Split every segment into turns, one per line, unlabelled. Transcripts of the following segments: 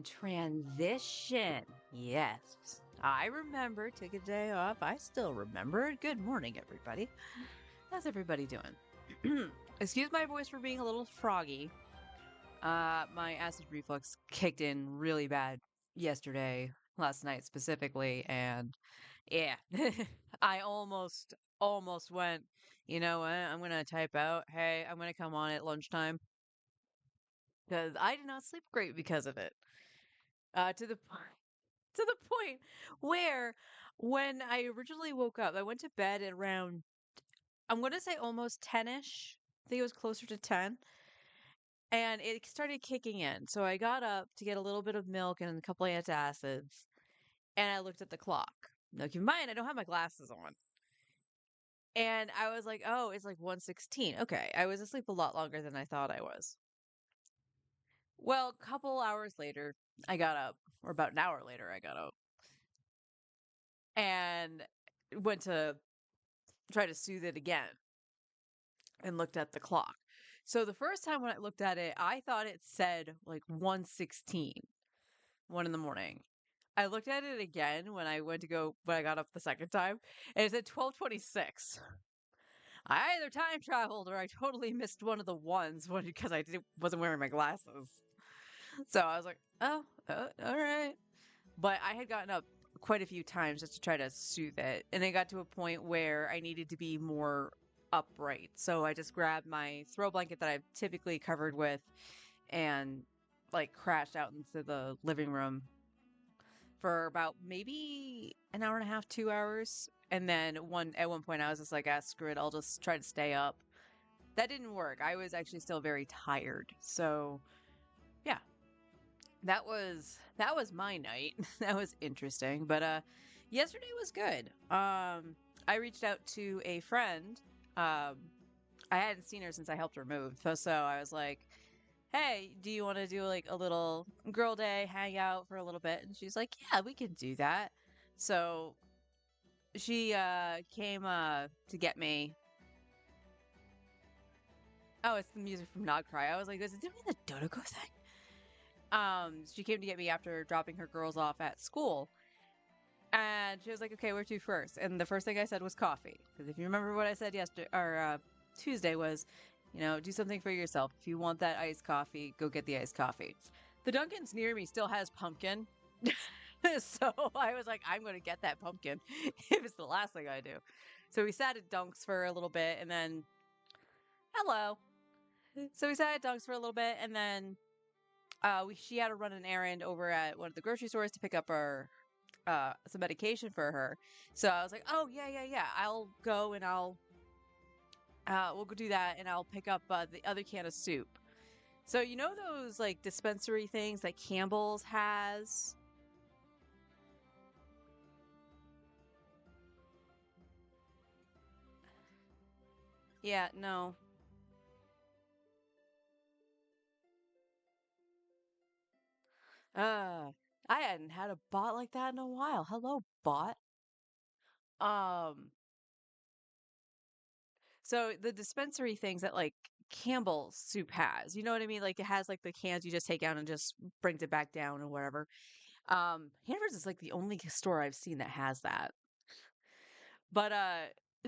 on transition. Yes, I remember. Take a day off. I still remember it. Good morning, everybody. How's everybody doing? Excuse my voice for being a little froggy. My acid reflux kicked in really bad yesterday, last night specifically, and yeah, I almost went, you know what? I'm gonna type out, hey, I'm gonna come on at lunchtime because I did not sleep great because of it. To the to the point where when I originally woke up, I went to bed at around, I'm going to say almost 10ish. I think it was closer to 10. And it started kicking in. So I got up to get a little bit of milk and a couple of antacids. And I looked at the clock. Now, keep in mind, I don't have my glasses on. And I was like, oh, it's like 1:16. Okay. I was asleep a lot longer than I thought I was. Well, a couple hours later, I got up, or about an hour later, I got up and went to try to soothe it again and looked at the clock. So the first time when I looked at it, I thought it said like 1:16, 1 in the morning. I looked at it again when I got up the second time, and it said 12:26. I either time traveled or I totally missed one of the ones because wasn't wearing my glasses. So I was like, oh, all right. But I had gotten up quite a few times just to try to soothe it. And it got to a point where I needed to be more upright. So I just grabbed my throw blanket that I've typically covered with and like crashed out into the living room for about maybe an hour and a half, 2 hours. And then at one point I was just like, ah, screw it, I'll just try to stay up. That didn't work. I was actually still very tired. So yeah, that was my night. That was interesting. But yesterday was good. I reached out to a friend. I hadn't seen her since I helped her move. So I was like, hey, do you want to do like a little girl day, hang out for a little bit? And she's like, yeah, we can do that. So she came to get me. Oh, it's the music from Not Cry. I was like, is it doing the Dodoko thing? She came to get me after dropping her girls off at school. And she was like, okay, where to first? And the first thing I said was coffee. Because if you remember what I said yesterday or Tuesday was, do something for yourself. If you want that iced coffee, go get the iced coffee. The Dunkin's near me still has pumpkin. So I was like, I'm going to get that pumpkin if it's the last thing I do. So we sat at Dunk's for a little bit and then, hello. So we sat at Dunk's for a little bit and then she had to run an errand over at one of the grocery stores to pick up some medication for her. So I was like, oh yeah, I'll go and we'll go do that and I'll pick up the other can of soup. So you know those like dispensary things that Campbell's has? Yeah, no. Uh, I hadn't had a bot like that in a while. Hello, bot. Um, so the dispensary things that like Campbell's soup has, you know what I mean? Like it has like the cans you just take out and just brings it back down or whatever. Hannaford's is like the only store I've seen that has that. But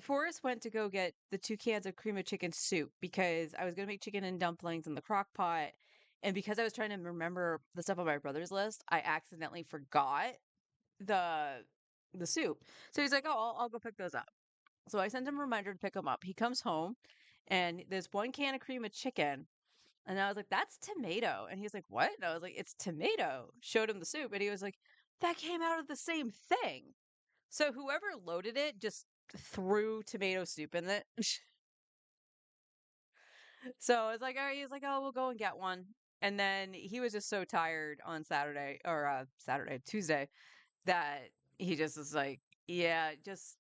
Forrest went to go get the 2 cans of cream of chicken soup because I was gonna make chicken and dumplings in the crock pot. And because I was trying to remember the stuff on my brother's list, I accidentally forgot the the soup. So he's like, "Oh, I'll go pick those up." So I sent him a reminder to pick them up. He comes home and there's 1 can of cream of chicken. And I was like, that's tomato. And he's like, what? And I was like, it's tomato. Showed him the soup. And he was like, that came out of the same thing. So whoever loaded it just threw tomato soup in it. So it's like, all right, he's like, oh, we'll go and get one. And then he was just so tired on Tuesday, that he just was like, yeah, just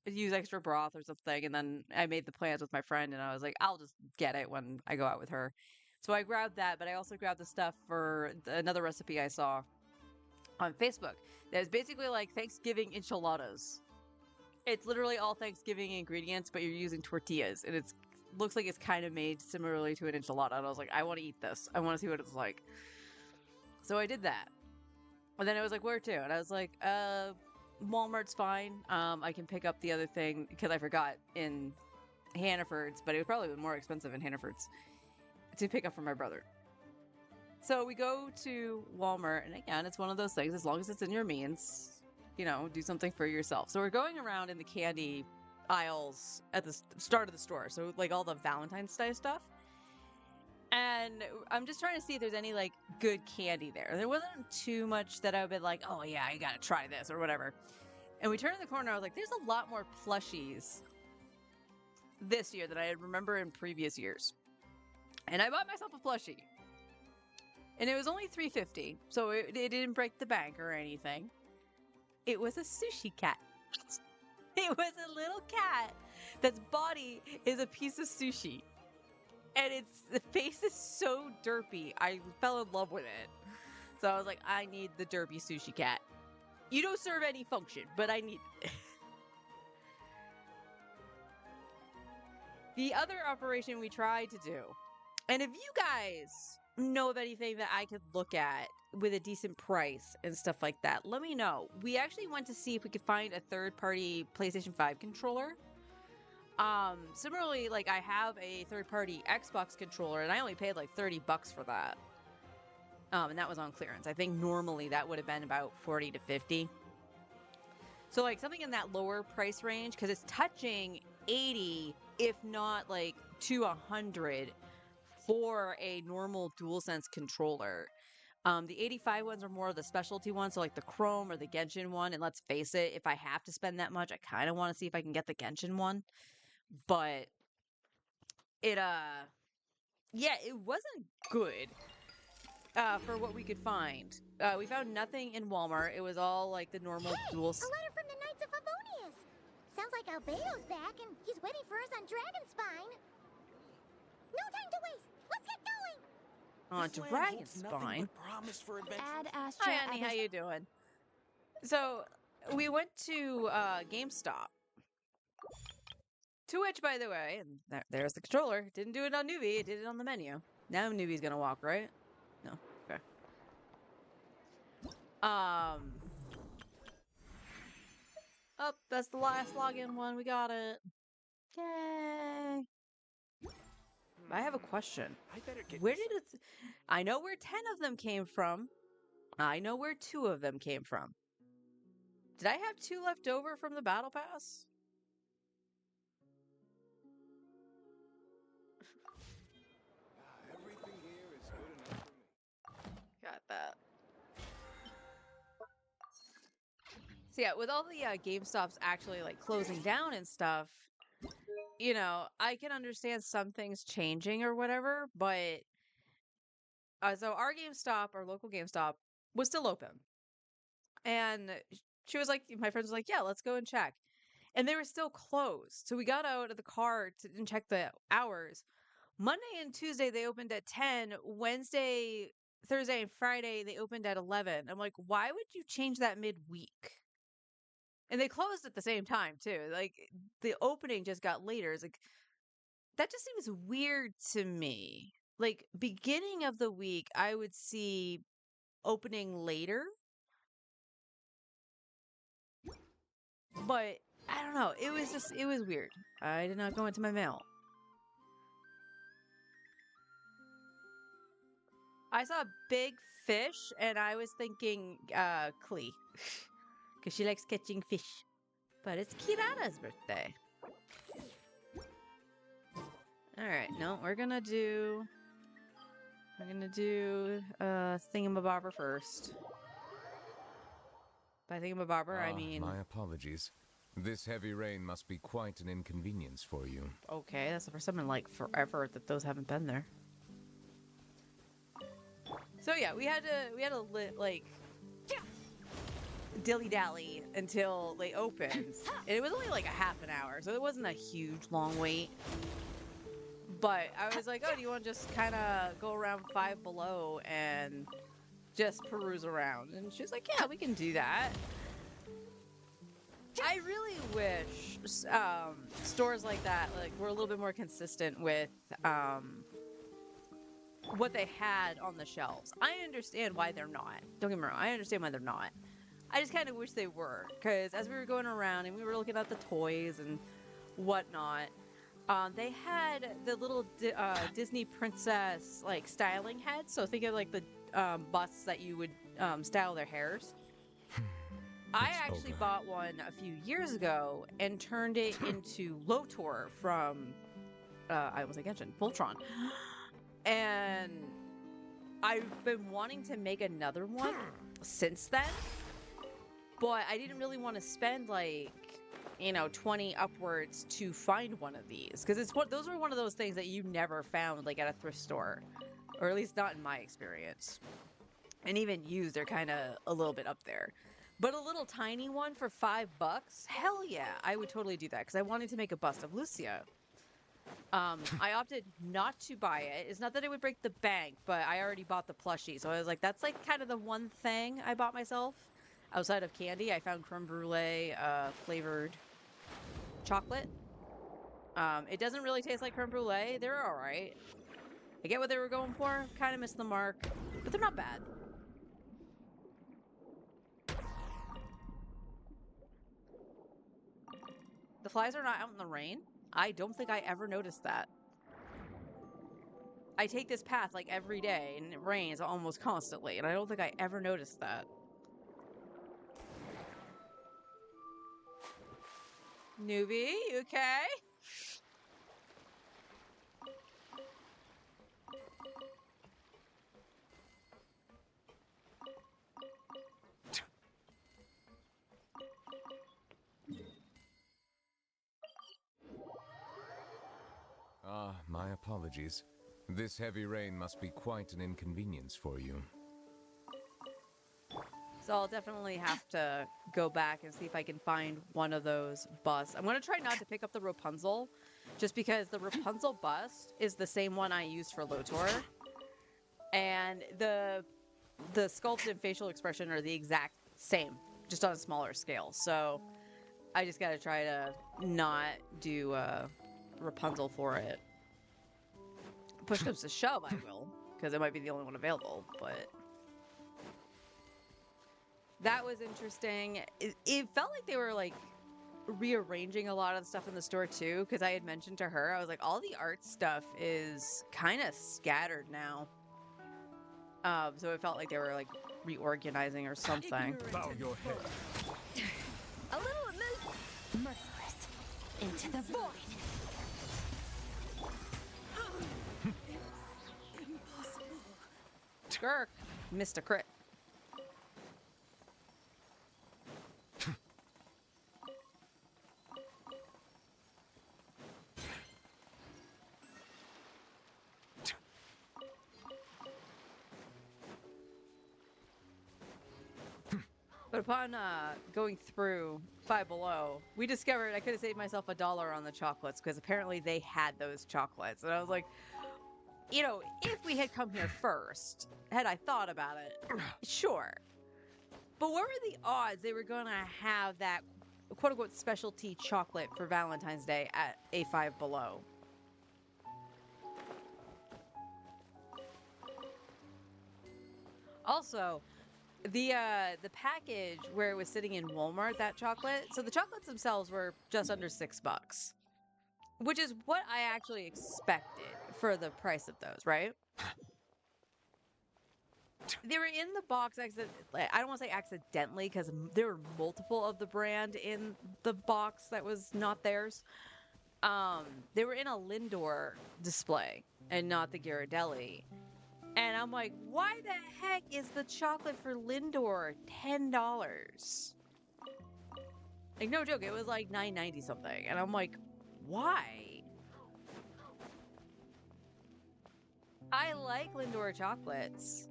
use extra broth or something. And then I made the plans with my friend and I was like, I'll just get it when I go out with her. So I grabbed that, but I also grabbed the stuff for another recipe I saw on Facebook. That's basically like Thanksgiving enchiladas. It's literally all Thanksgiving ingredients, but you're using tortillas, and it's looks like it's kind of made similarly to an enchilada. And I was like, I want to eat this. I want to see what it's like. So I did that. And then I was like, where to? And I was like, Walmart's fine. I can pick up the other thing because I forgot in Hannaford's, but it would probably be more expensive in Hannaford's to pick up for my brother. So we go to Walmart, and again, it's one of those things, as long as it's in your means, you know, do something for yourself. So we're going around in the candy aisles at the start of the store. So like all the Valentine's Day stuff. And I'm just trying to see if there's any like good candy there. There wasn't too much that I would be like, oh yeah, you gotta try this or whatever. And we turned the corner, I was like, there's a lot more plushies this year than I remember in previous years. And I bought myself a plushie. And it was only $3.50, so it didn't break the bank or anything. It was a sushi cat. It was a little cat that's body is a piece of sushi. And the face is so derpy. I fell in love with it. So I was like, I need the derpy sushi cat. You don't serve any function, but I need it. The other operation we tried to do, and if you guys know of anything that I could look at with a decent price and stuff like that, let me know. We actually went to see if we could find a third-party PlayStation 5 controller. Similarly, like I have a third-party Xbox controller and I only paid like $30 for that. And that was on clearance. I think normally that would have been about 40 to 50. So like something in that lower price range, because it's touching 80, if not like to 100 for a normal DualSense controller. The 85 ones are more of the specialty ones, so like the Chrome or the Genshin one. And let's face it, if I have to spend that much, I kind of want to see if I can get the Genshin one. But it yeah, it wasn't good for what we could find. We found nothing in Walmart. It was all like the normal dual.
A letter from the Knights of Favonius. Sounds like Albedo's back and he's waiting for us on Dragonspine. No time to waste. Let's get going.
On Dragonspine.
Ad Astra.
Hi, Annie. How you doing? So we went to GameStop. To which, by the way, and there's the controller. Didn't do it on Newbie. It did it on the menu. Now Newbie's gonna walk, right? No. Okay. Oh, that's the last login one. We got it. Yay. I have a question. Where did it... I know where 10 of them came from. I know where 2 of them came from. Did I have 2 left over from the Battle Pass?
Everything here is good enough for me.
Got that. So yeah, with all the GameStops actually like closing down and stuff, you know, I can understand some things changing or whatever, but so our GameStop, our local GameStop, was still open. And she was like, my friends were like, yeah, let's go and check. And they were still closed. So we got out of the car and check the hours. Monday and Tuesday, they opened at 10. Wednesday, Thursday, and Friday, they opened at 11. I'm like, why would you change that midweek? And they closed at the same time, too. Like, the opening just got later. It's like, that just seems weird to me. Like, beginning of the week, I would see opening later. But, I don't know. It was weird. I did not go into my mail. I saw a big fish, and I was thinking, Klee. Because she likes catching fish. But it's Kirana's birthday. Alright, no, we're gonna do Thingamabobber first. By Thingamabobber, I mean...
My apologies. This heavy rain must be quite an inconvenience for you.
Okay, that's the first time in like forever that those haven't been there. So yeah, we had to like dilly-dally until they opened. And it was only like a half an hour, so it wasn't a huge long wait. But I was like, oh, do you want to just kind of go around Five Below and just peruse around? And she was like, yeah, we can do that. I really wish stores like that like were a little bit more consistent with what they had on the shelves. I understand why they're not. Don't get me wrong. I understand why they're not. I just kind of wish they were, because as we were going around and we were looking at the toys and whatnot, they had the little Disney princess like styling heads. So think of like the busts that you would style their hairs. I actually bought one a few years ago and turned it into Lotor from I almost mentioned Voltron, and I've been wanting to make another one since then, but I didn't really want to spend like, you know, 20 upwards to find one of these, because those were one of those things that you never found like at a thrift store, or at least not in my experience. And even used, they're kind of a little bit up there. But a little tiny one for $5, hell yeah, I would totally do that, because I wanted to make a bust of Lucia. I opted not to buy it. It's not that it would break the bank, but I already bought the plushie. So I was like, that's like kind of the one thing I bought myself outside of candy. I found creme brulee flavored chocolate. It doesn't really taste like creme brulee. They're all right. I get what they were going for. Kind of missed the mark, but they're not bad. The flies are not out in the rain. I don't think I ever noticed that. I take this path like every day and it rains almost constantly, and I don't think I ever noticed that. Newbie, you okay?
Ah, my apologies. This heavy rain must be quite an inconvenience for you.
So I'll definitely have to go back and see if I can find one of those busts. I'm going to try not to pick up the Rapunzel, just because the Rapunzel bust is the same one I used for Lotor. And the sculpt and facial expression are the exact same, just on a smaller scale. So I just got to try to not do Rapunzel for it. Push comes to shove, I will, because it might be the only one available, but that was interesting. It felt like they were like rearranging a lot of the stuff in the store too, because I had mentioned to her, I was like, all the art stuff is kind of scattered now. So it felt like they were like reorganizing or something.
Bow your head. A little merciless. Into the void.
Skirk missed a crit. But upon going through Five Below, we discovered I could have saved myself $1 on the chocolates, because apparently they had those chocolates. And I was like, you know, if we had come here first, had I thought about it, sure. But what were the odds they were going to have that quote-unquote specialty chocolate for Valentine's Day at a Five Below? Also, the package where it was sitting in Walmart, that chocolate, so the chocolates themselves were just under $6, which is what I actually expected for the price of those, right? They were in the box, I don't want to say accidentally, because there were multiple of the brand in the box that was not theirs. They were in a Lindor display and not the Ghirardelli. And I'm like, why the heck is the chocolate for Lindor $10? Like, no joke, it was like $9.90 something. And I'm like, why? I like Lindor chocolates.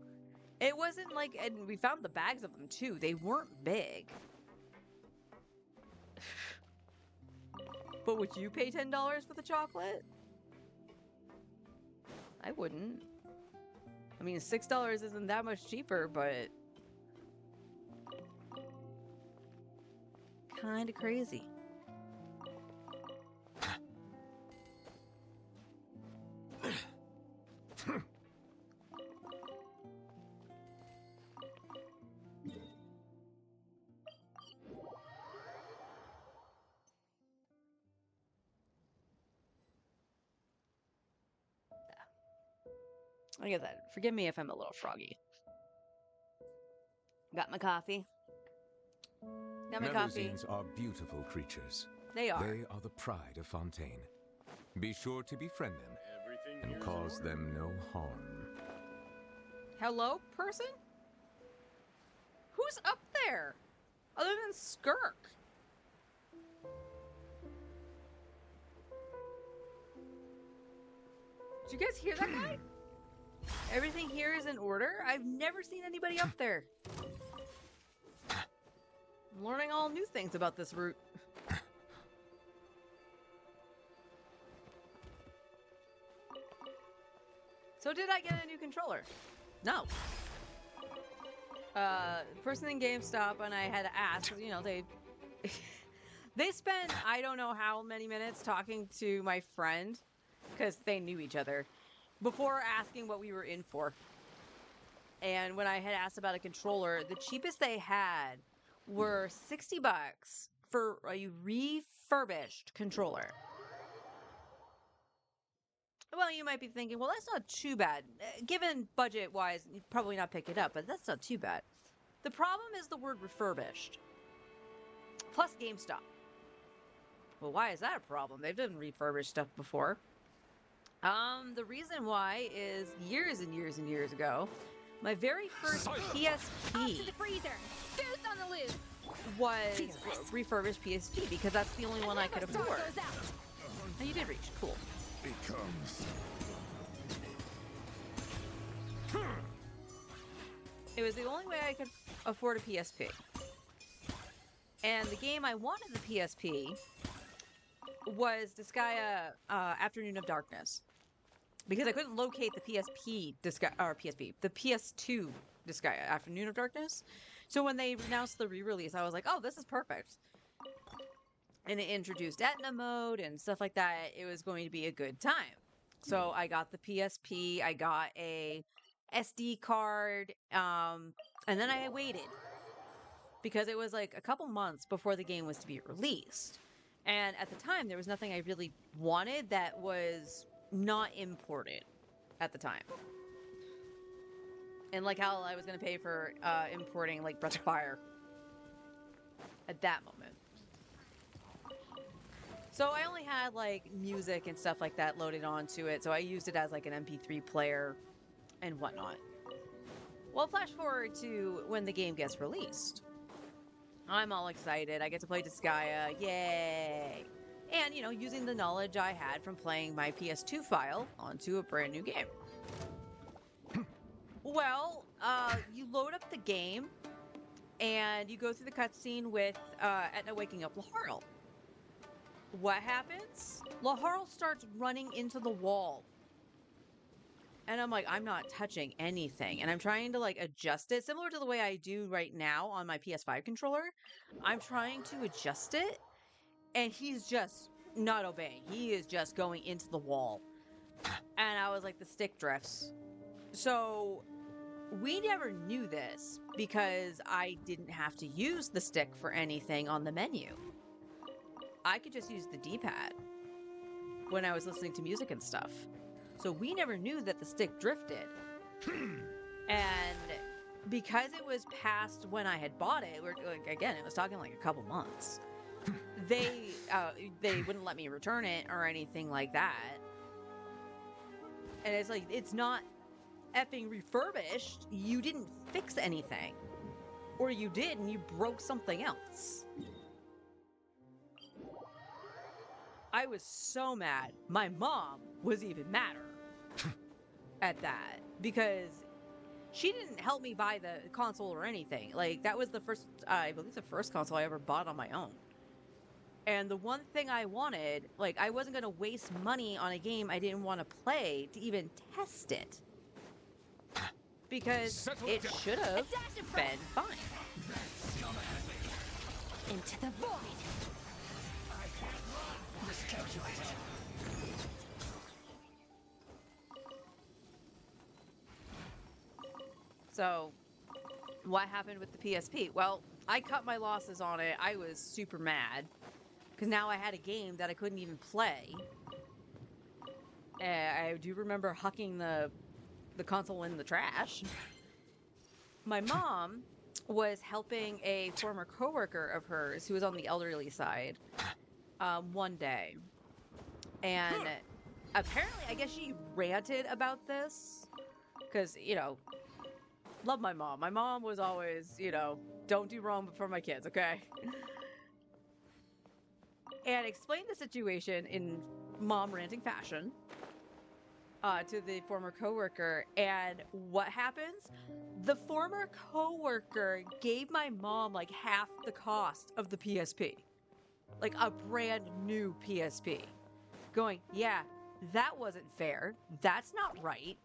It wasn't like, and we found the bags of them too. They weren't big. But would you pay $10 for the chocolate? I wouldn't. I mean, $6 isn't that much cheaper, but kind of crazy. I get that. Forgive me if I'm a little froggy. Got my coffee. Got my coffee.
Melusines are beautiful creatures.
They are.
They are the pride of Fontaine. Be sure to befriend them and cause them no harm.
Hello, person? Who's up there? Other than Skirk? Did you guys hear that guy? Everything here is in order? I've never seen anybody up there. I'm learning all new things about this route. So did I get a new controller? No. Person in GameStop, and I had to ask, you know, they they spent I don't know how many minutes talking to my friend because they knew each other before asking what we were in for. And when I had asked about a controller, the cheapest they had were $60 for a refurbished controller. Well, you might be thinking, well, that's not too bad. Given budget-wise, you'd probably not pick it up, but that's not too bad. The problem is the word refurbished. Plus GameStop. Well, why is that a problem? They've done refurbished stuff before. The reason why is years and years and years ago, my very first PSP
Up to the freezer. Goose on the loose.
was
Fearless.
refurbished PSP because that's the only one I could
Never
afford.
throw those out.
Oh, you did reach. Cool.
Becomes
It was the only way I could afford a PSP. And the game I wanted the PSP was Disgaea Afternoon of Darkness. Because I couldn't locate the the PS2 Disgaea Afternoon of Darkness. So when they announced the re-release, I was like, oh, this is perfect. And it introduced Etna mode and stuff like that. It was going to be a good time. So I got the PSP, I got a SD card, and then I waited. Because it was like a couple months before the game was to be released. And at the time, there was nothing I really wanted that was not imported at the time. And like how I was going to pay for importing like Breath of Fire at that moment. So I only had like music and stuff like that loaded onto it. So I used it as like an MP3 player and whatnot. Well, flash forward to when the game gets released. I'm all excited. I get to play Disgaea. Yay! And, you know, using the knowledge I had from playing my PS2 file onto a brand new game. Well, you load up the game, and you go through the cutscene with Etna waking up Laharl. What happens? Laharl starts running into the wall. And I'm like, I'm not touching anything. And I'm trying to like adjust it, similar to the way I do right now on my PS5 controller. I'm trying to adjust it, and he's just not obeying. He is just going into the wall. And I was like, the stick drifts. So we never knew this because I didn't have to use the stick for anything on the menu. I could just use the D-pad when I was listening to music and stuff. So we never knew that the stick drifted. And because it was past when I had bought it, again, it was talking like a couple months. They wouldn't let me return it or anything like that. And it's like, it's not effing refurbished. You didn't fix anything. Or you did and you broke something else. I was so mad. My mom was even madder at that because she didn't help me buy the console or anything. Like, that was the first, I believe the first console I ever bought on my own. And the one thing I wanted, like, I wasn't going to waste money on a game I didn't want to play to even test it. Because it should have been fine.
Into the void.
So, what happened with the PSP? Well, I cut my losses on it. I was super mad. Because now I had a game that I couldn't even play. I do remember hucking the the console in the trash. My mom was helping a former coworker of hers who was on the elderly side one day. And apparently, I guess she ranted about this because, love my mom. My mom was always, don't do wrong before my kids, okay? And explained the situation in mom ranting fashion to the former coworker. And what happens? The former coworker gave my mom like half the cost of the PSP. Like a brand new PSP. Going, yeah, that wasn't fair. That's not right.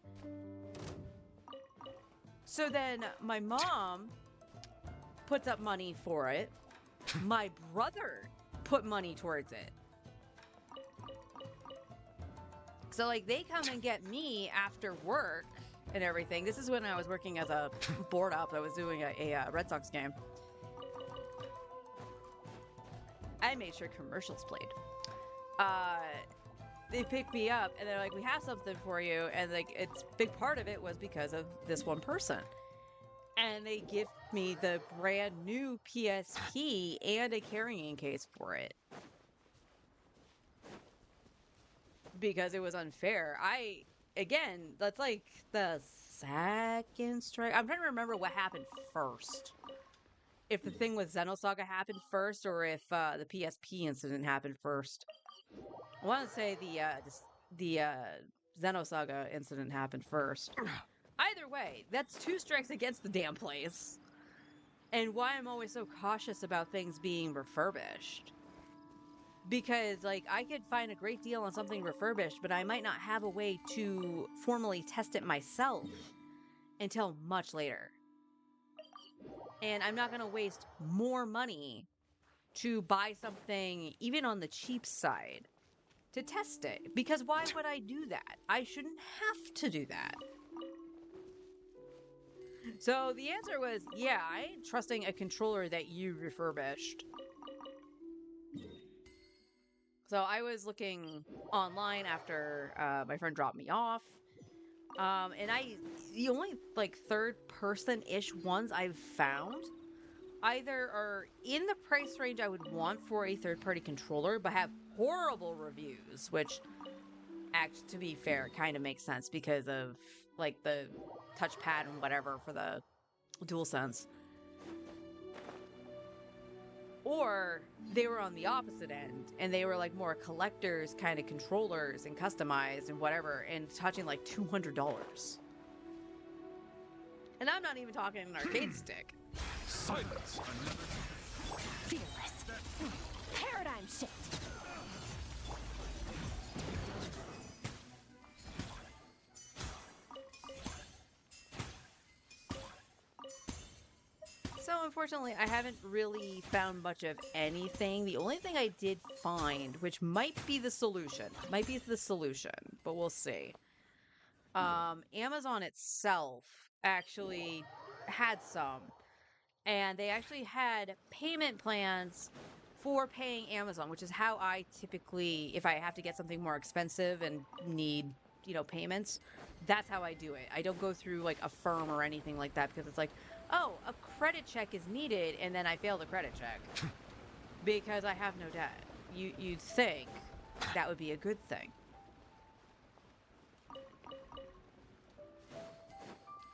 So then my mom puts up money for it. My brother put money towards it. So, like, they come and get me after work and everything. This is when I was working as a board op. I was doing a Red Sox game. I made sure commercials played. They picked me up and they're like, we have something for you. And like, it's big part of it was because of this one person. And they give me the brand new PSP and a carrying case for it. Because it was unfair. Again, that's like the second strike. I'm trying to remember what happened first. If the thing with Xenosaga happened first, or if the PSP incident happened first. I want to say the Xenosaga incident happened first. Either way, that's 2 strikes against the damn place. And why I'm always so cautious about things being refurbished. Because, like, I could find a great deal on something refurbished, but I might not have a way to formally test it myself until much later. And I'm not going to waste more money to buy something, even on the cheap side, to test it. Because why would I do that? I shouldn't have to do that. So the answer was, yeah, I ain't trusting a controller that you refurbished. So I was looking online after my friend dropped me off. And the only like third-person-ish ones I've found either are in the price range I would want for a third-party controller, but have horrible reviews, which, to be fair, kind of makes sense because of like the touchpad and whatever for the DualSense. Or they were on the opposite end, and they were like more collectors kind of controllers and customized and whatever, and touching like $200. And I'm not even talking an arcade stick.
Silence!
Fearless. Paradigm shift.
So unfortunately, I haven't really found much of anything. The only thing I did find, which might be the solution, but we'll see. Amazon itself actually had some, and they actually had payment plans for paying Amazon, which is how I typically, if I have to get something more expensive and need, payments, that's how I do it. I don't go through like a firm or anything like that, because it's like, oh, a credit check is needed, and then I fail the credit check because I have no debt. You'd think that would be a good thing.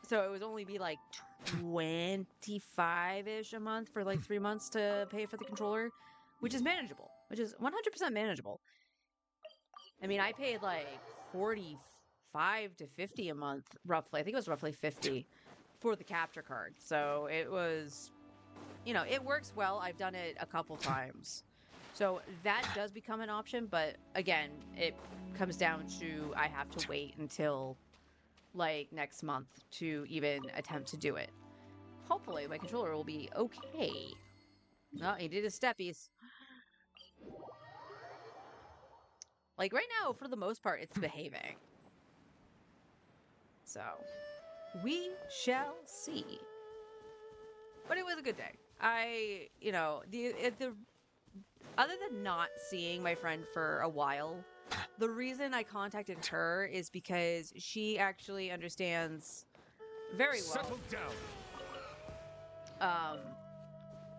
So it would only be like $25-ish a month for like 3 months to pay for the controller, which is manageable, which is 100% manageable. I mean, I paid like $45 to $50 a month, roughly. I think it was roughly $50 for the capture card. So it was, it works well. I've done it a couple times. So that does become an option. But again, it comes down to I have to wait until like next month to even attempt to do it. Hopefully my controller will be okay. No, he did his steppies. Like right now, for the most part, it's behaving. So we shall see. But it was a good day. The other than not seeing my friend for a while, The reason I contacted her is because she actually understands very well
Settle down.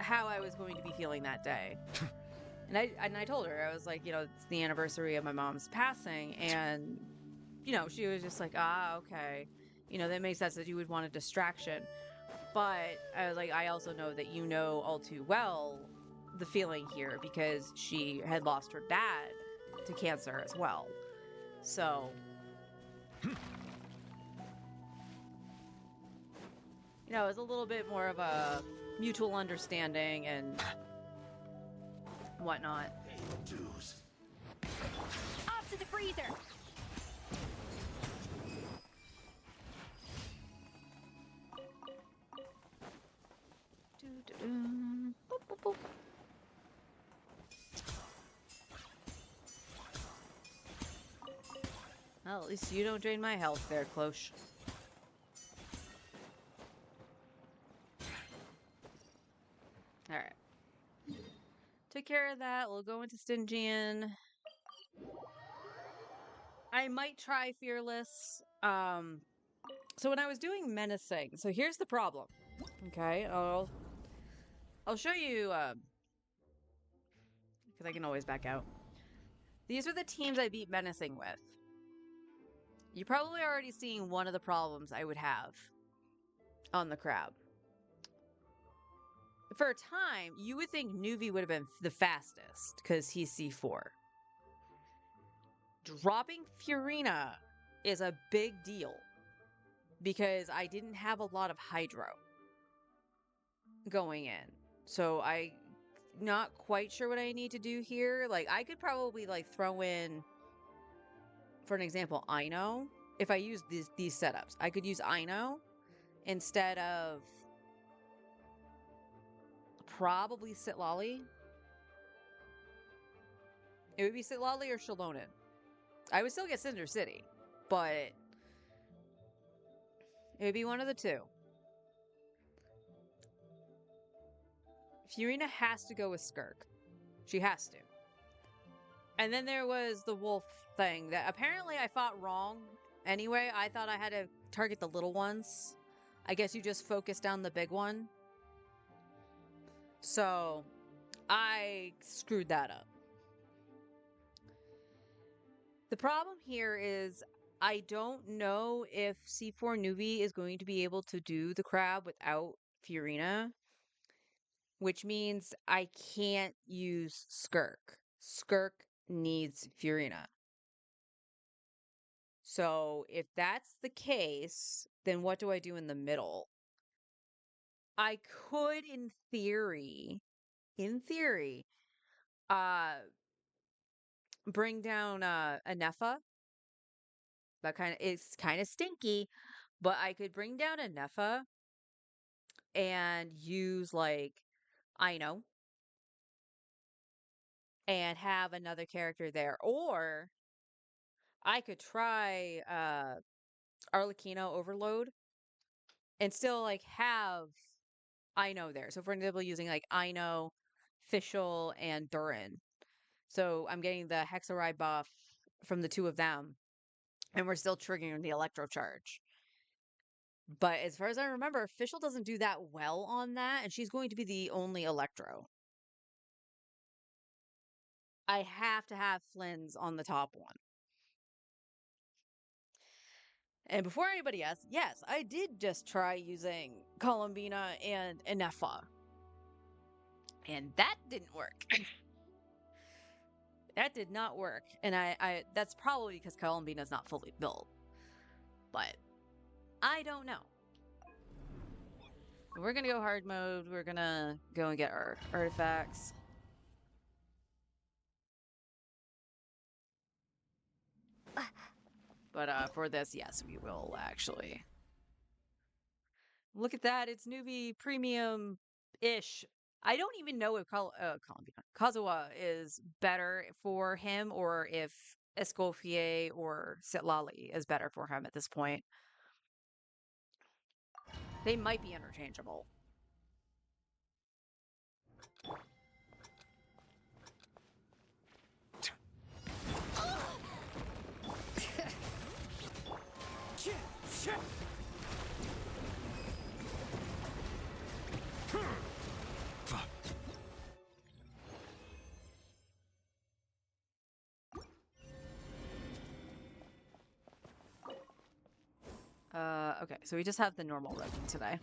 how I was going to be feeling that day. And I told her, I was like, you know, it's the anniversary of my mom's passing, and you know, she was just like, ah, okay, you know, that makes sense that you would want a distraction. But I was like, I also know that you know all too well the feeling here because she had lost her dad to cancer as well. So, you know, it was a little bit more of a mutual understanding and whatnot.
Off to the freezer!
Boop, boop, boop. Well, at least you don't drain my health there, Cloche. Alright. Took care of that. We'll go into Stygian. I might try Fearless. So when I was doing Menacing, so here's the problem. Okay, I'll show you, because I can always back out. These are the teams I beat Menacing with. You're probably already seeing one of the problems I would have on the crab. For a time, you would think Nuvi would have been the fastest, because he's C4. Dropping Furina is a big deal, because I didn't have a lot of Hydro going in. So I'm not quite sure what I need to do here. Like, I could probably, like, throw in, for an example, Ino. If I use these setups, I could use Ino instead of probably Sitlali. It would be Sitlali or Shalonen. I would still get Cinder City, but it would be one of the two. Furina has to go with Skirk. She has to. And then there was the wolf thing that apparently I fought wrong. Anyway, I thought I had to target the little ones. I guess you just focus down the big one. So I screwed that up. The problem here is I don't know if C4 Nuvi is going to be able to do the crab without Furina, which means I can't use Skirk. Skirk needs Furina. So if that's the case, then what do I do in the middle? I could, in theory, bring down Anefa. That it's kind of stinky, but I could bring down Anefa and use like Ino and have another character there, or I could try Arlecchino Overload and still like have Ino there. So for example, using like Ino, Fischl, and Durin. So I'm getting the Hexaride buff from the two of them, and we're still triggering the Electro Charge. But as far as I remember, Fischl doesn't do that well on that, and she's going to be the only Electro. I have to have Flynn's on the top one. And before anybody asks, yes, I did just try using Columbina and Anefa. And that didn't work. That did not work. And I that's probably because Columbina's not fully built. But I don't know. We're gonna go hard mode. We're gonna go and get our artifacts. But for this, yes, we will actually. Look at that. It's Nuvi Premium-ish. I don't even know if Kazuha is better for him or if Escoffier or Sitlali is better for him at this point. They might be interchangeable. Okay, so we just have the normal resin today.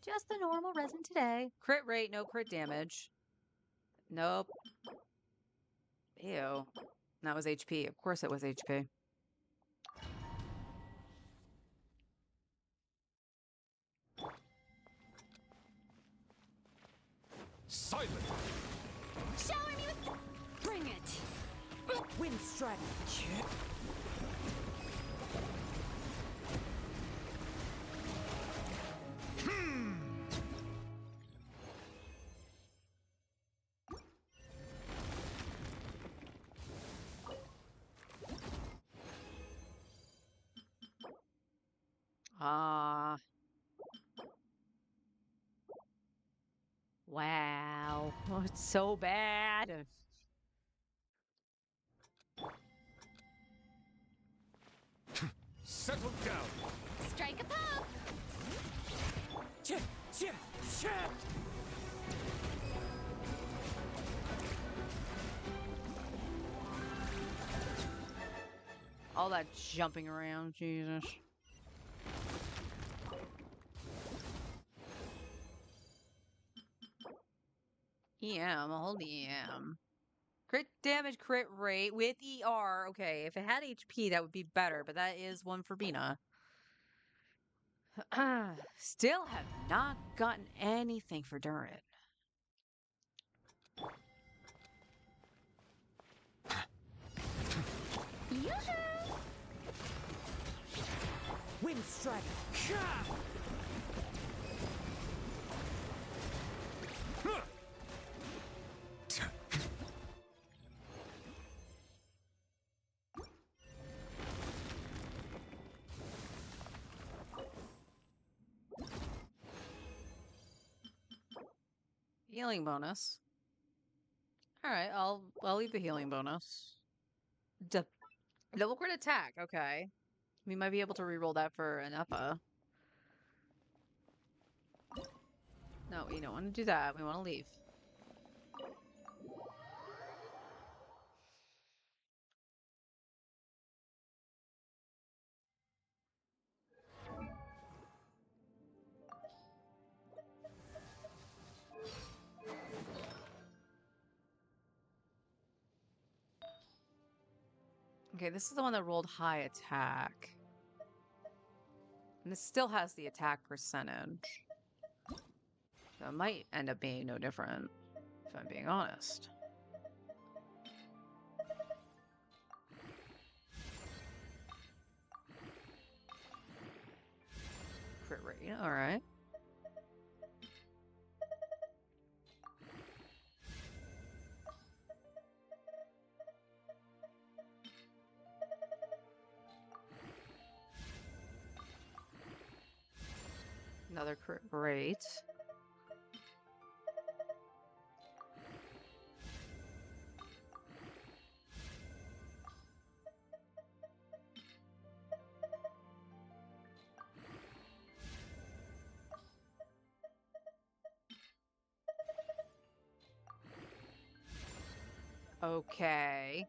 Just the normal resin today. Crit rate, no crit damage. Nope. Ew. That was HP. Of course it was HP.
Silent!
Shower me with... Bring it!
Wind strike.
Ah. Wow. Oh, it's so bad.
Settle down!
Strike a pop!
Ch ch ch.
All that jumping around, Jesus. EM, hold the EM. Crit damage, crit rate with ER. Okay, if it had HP, that would be better, but that is one for Bina. Still have not gotten anything for Durin.
Yoo-hoo!
Wind strike.
Healing bonus. All right, I'll leave the healing bonus. Double crit attack. Okay, we might be able to reroll that for an Eppa. No, we don't want to do that. We want to leave. Okay, this is the one that rolled high attack. And this still has the attack percentage. So it might end up being no different, if I'm being honest. Crit rate, alright. Another crit rate. Okay.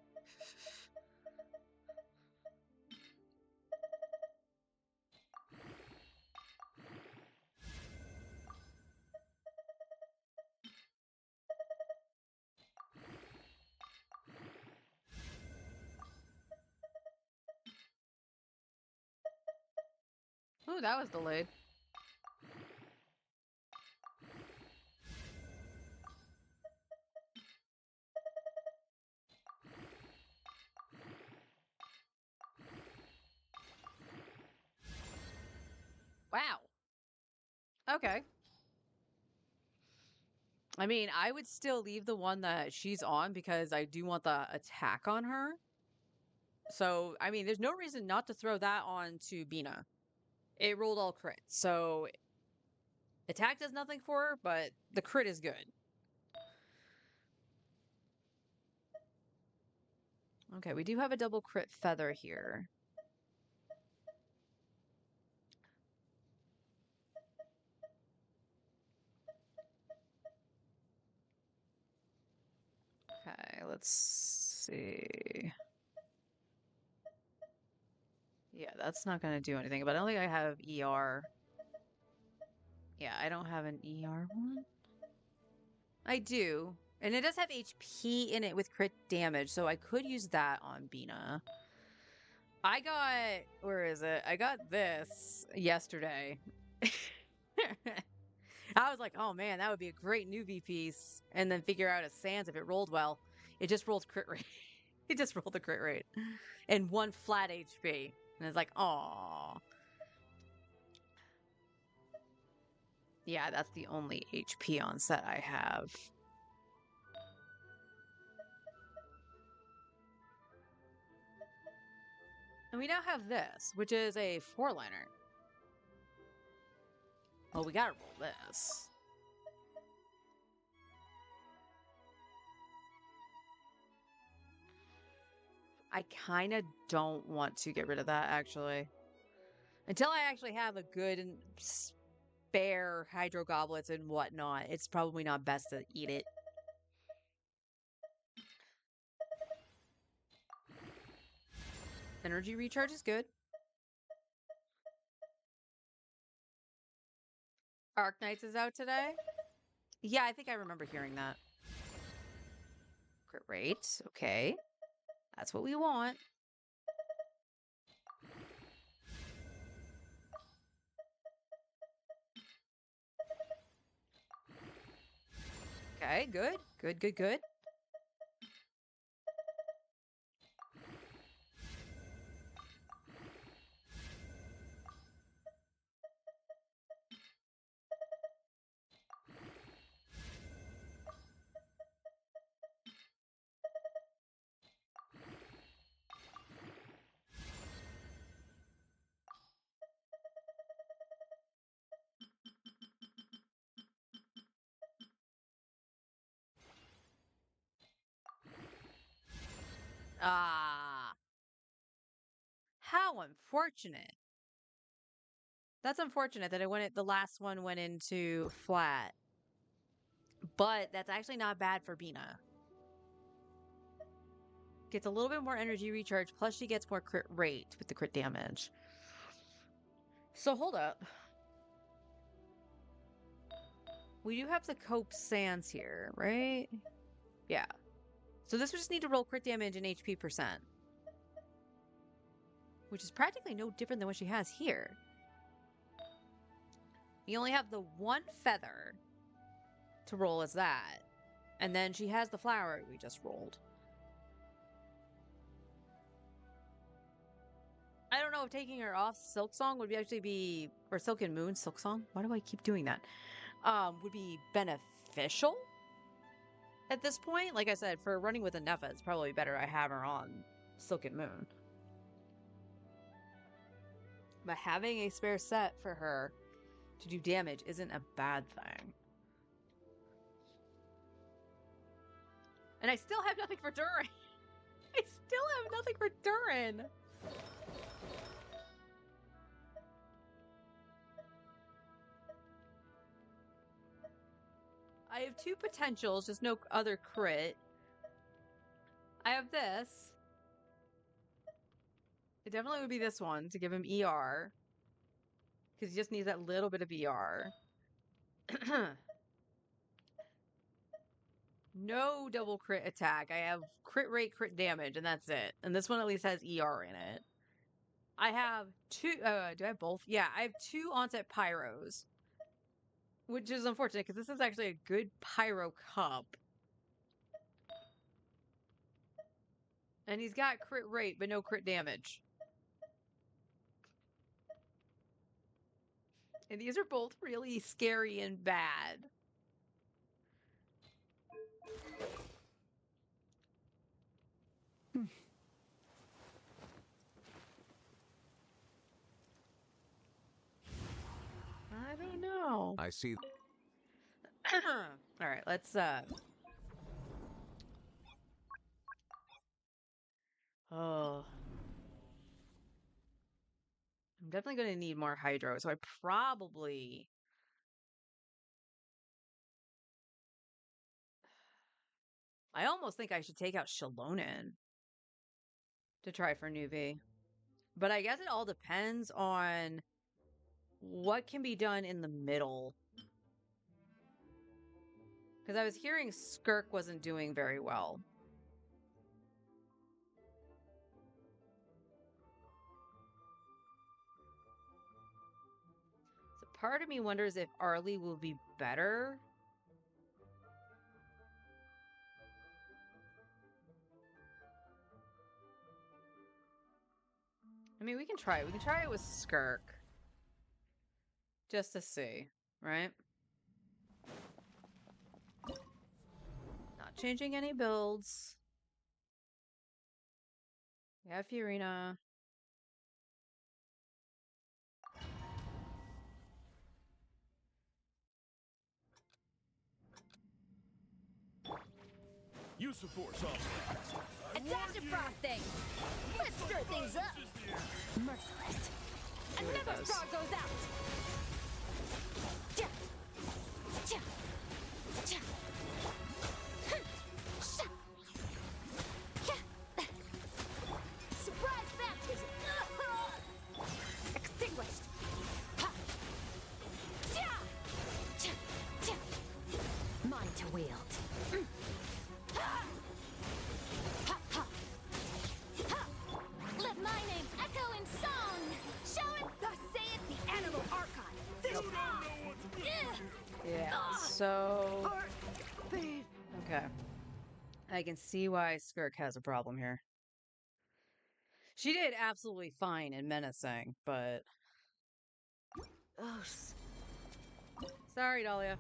Ooh, that was delayed. Wow. Okay. I mean, I would still leave the one that she's on because I do want the attack on her. So, I mean, there's no reason not to throw that on to Bina. It rolled all crits. So, attack does nothing for her, but the crit is good. Okay, we do have a double crit feather here. Okay, let's see. Yeah, that's not going to do anything, but I don't think I have ER. Yeah, I don't have an ER one. I do. And it does have HP in it with crit damage, so I could use that on Bina. I got, where is it? I got this yesterday. I was like, oh man, that would be a great newbie piece. And then figure out a Sans if it rolled well. It just rolled crit rate. It just rolled the crit rate. And 1 flat HP. And it's like, aw. Yeah, that's the only HP on set I have. And we now have this, which is a 4-liner. Well, we gotta roll this. I kind of don't want to get rid of that, actually. Until I actually have a good and spare hydro goblets and whatnot, it's probably not best to eat it. Energy recharge is good. Arknights is out today? Yeah, I think I remember hearing that. Crit rate, okay. That's what we want. Okay, good. Good, good, good. Ah. How unfortunate. That's unfortunate that the last one went into flat. But that's actually not bad for Bina. Gets a little bit more energy recharge, plus she gets more crit rate with the crit damage. So hold up. We do have the Cope Sans here, right? Yeah. So this would just need to roll crit damage and HP percent. Which is practically no different than what she has here. You only have the 1 feather to roll as that. And then she has the flower we just rolled. I don't know if taking her off Silk Song would actually be, or Silken Moon, Silk Song? Why do I keep doing that? Would be beneficial at this point. Like I said, for running with Anefa, it's probably better I have her on Silken Moon. But having a spare set for her to do damage isn't a bad thing. And I still have nothing for Durin. I still have nothing for Durin. I have 2 potentials, just no other crit. I have this. It definitely would be this one to give him ER. Because he just needs that little bit of ER. No double crit attack. I have crit rate, crit damage, and that's it. And this one at least has ER in it. I have 2, do I have both? Yeah, I have 2 onset pyros. Which is unfortunate, because this is actually a good pyro cup. And he's got crit rate, but no crit damage. And these are both really scary and bad. I don't know.
I see.
All right, let's oh. I'm definitely going to need more hydro, so I almost think I should take out Shalonen to try for Nuvi. But I guess it all depends on what can be done in the middle. Because I was hearing Skirk wasn't doing very well. So part of me wonders if Arlie will be better. I mean, we can try it. We can try it with Skirk. Just to see, right? Not changing any builds. We have Fiorina.
Use the force off.
Adaptive frosting! Let's stir things up! Merciless. Another straw goes out! Ja. Ja. Ja. Sha. Ja. Surprise baptism! Extinguished! Ha. Ja. Ja. Ja. Mine to wield. Ha. Ha. Ha. Ha. Let my name echo in song! Show it! Thus saith the Animal Archive! This
Yeah, so... Okay. I can see why Skirk has a problem here. She did absolutely fine in menacing, but...
Oh,
Sorry, Dahlia.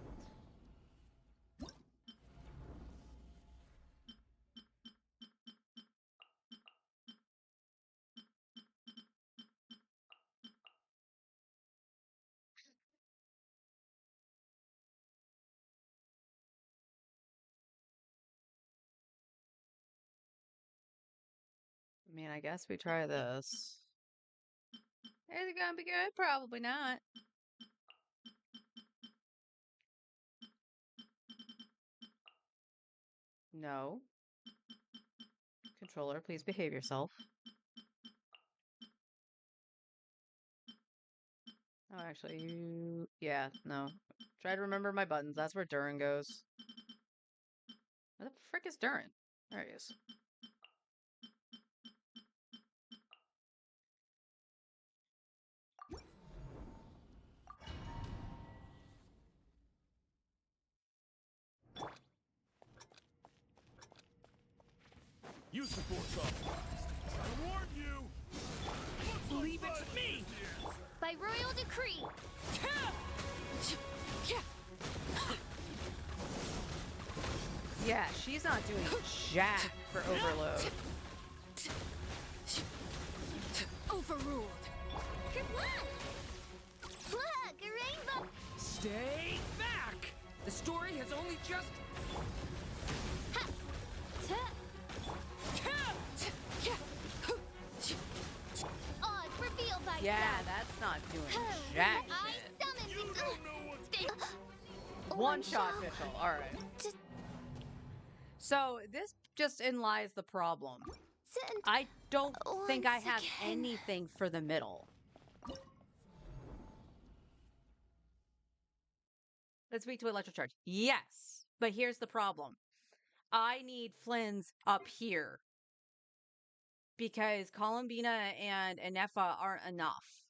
I mean, I guess we try this. Is it gonna be good? Probably not. No. Controller, please behave yourself. Oh, actually, you... Yeah, no. Try to remember my buttons. That's where Durin goes. Where the frick is Durin? There he is.
Use the force off. I warn you.
Leave it to me!
By royal decree.
Yeah, she's not doing jack for overload.
overruled.
Kerplunk! Look, a rainbow!
Stay back! The story has only just...
Ha! Ta! Odds revealed by
Yeah,
stealth.
that's not doing jack
I
shit.
summoned the...
One shot official. All right.
Just
So this just in lies the problem.
send
I don't think I
once
have
again.
anything for the middle. Let's speak to Electrocharge. Yes, but here's the problem. I need Flynn's up here because Columbina and Anefa aren't enough.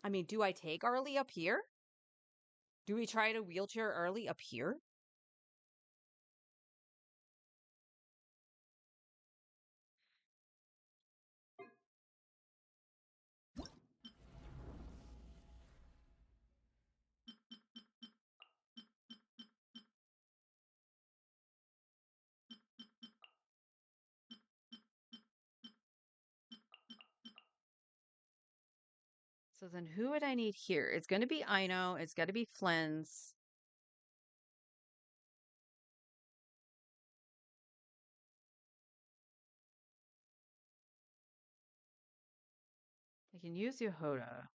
I mean, do I take Arlie up here? Do we try to wheelchair Arlie up here? So then who would I need here? It's going to be Ino. It's got to be Flynn's. I can use Yehoda.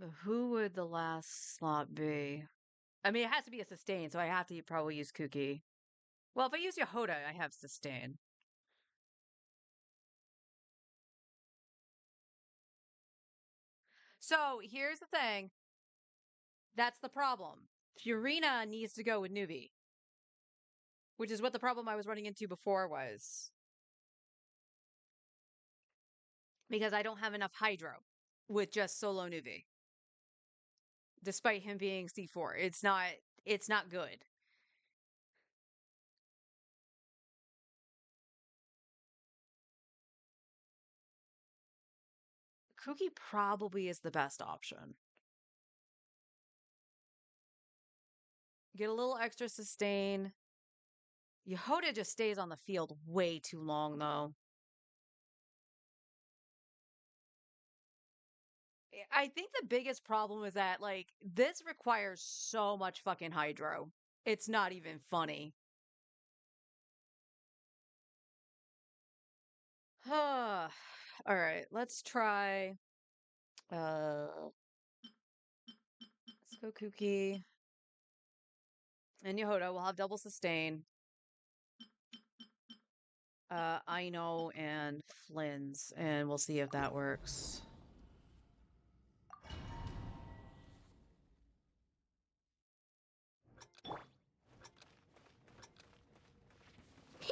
But who would the last slot be? I mean, it has to be a sustain, so I have to probably use Kuki. Well, if I use Yehoda, I have sustain. So here's the thing. That's the problem. Furina needs to go with Nuvi, which is what the problem I was running into before was. Because I don't have enough Hydro with just solo Nuvi. Despite him being C4. It's not good. Kuki probably is the best option. Get a little extra sustain. Yehoda just stays on the field way too long, though. I think the biggest problem is that, like, this requires so much fucking Hydro. It's not even funny. All right, let's try. Let's go Kuki. And Yehoda will have double sustain. Aino and Flynn's, and we'll see if that works.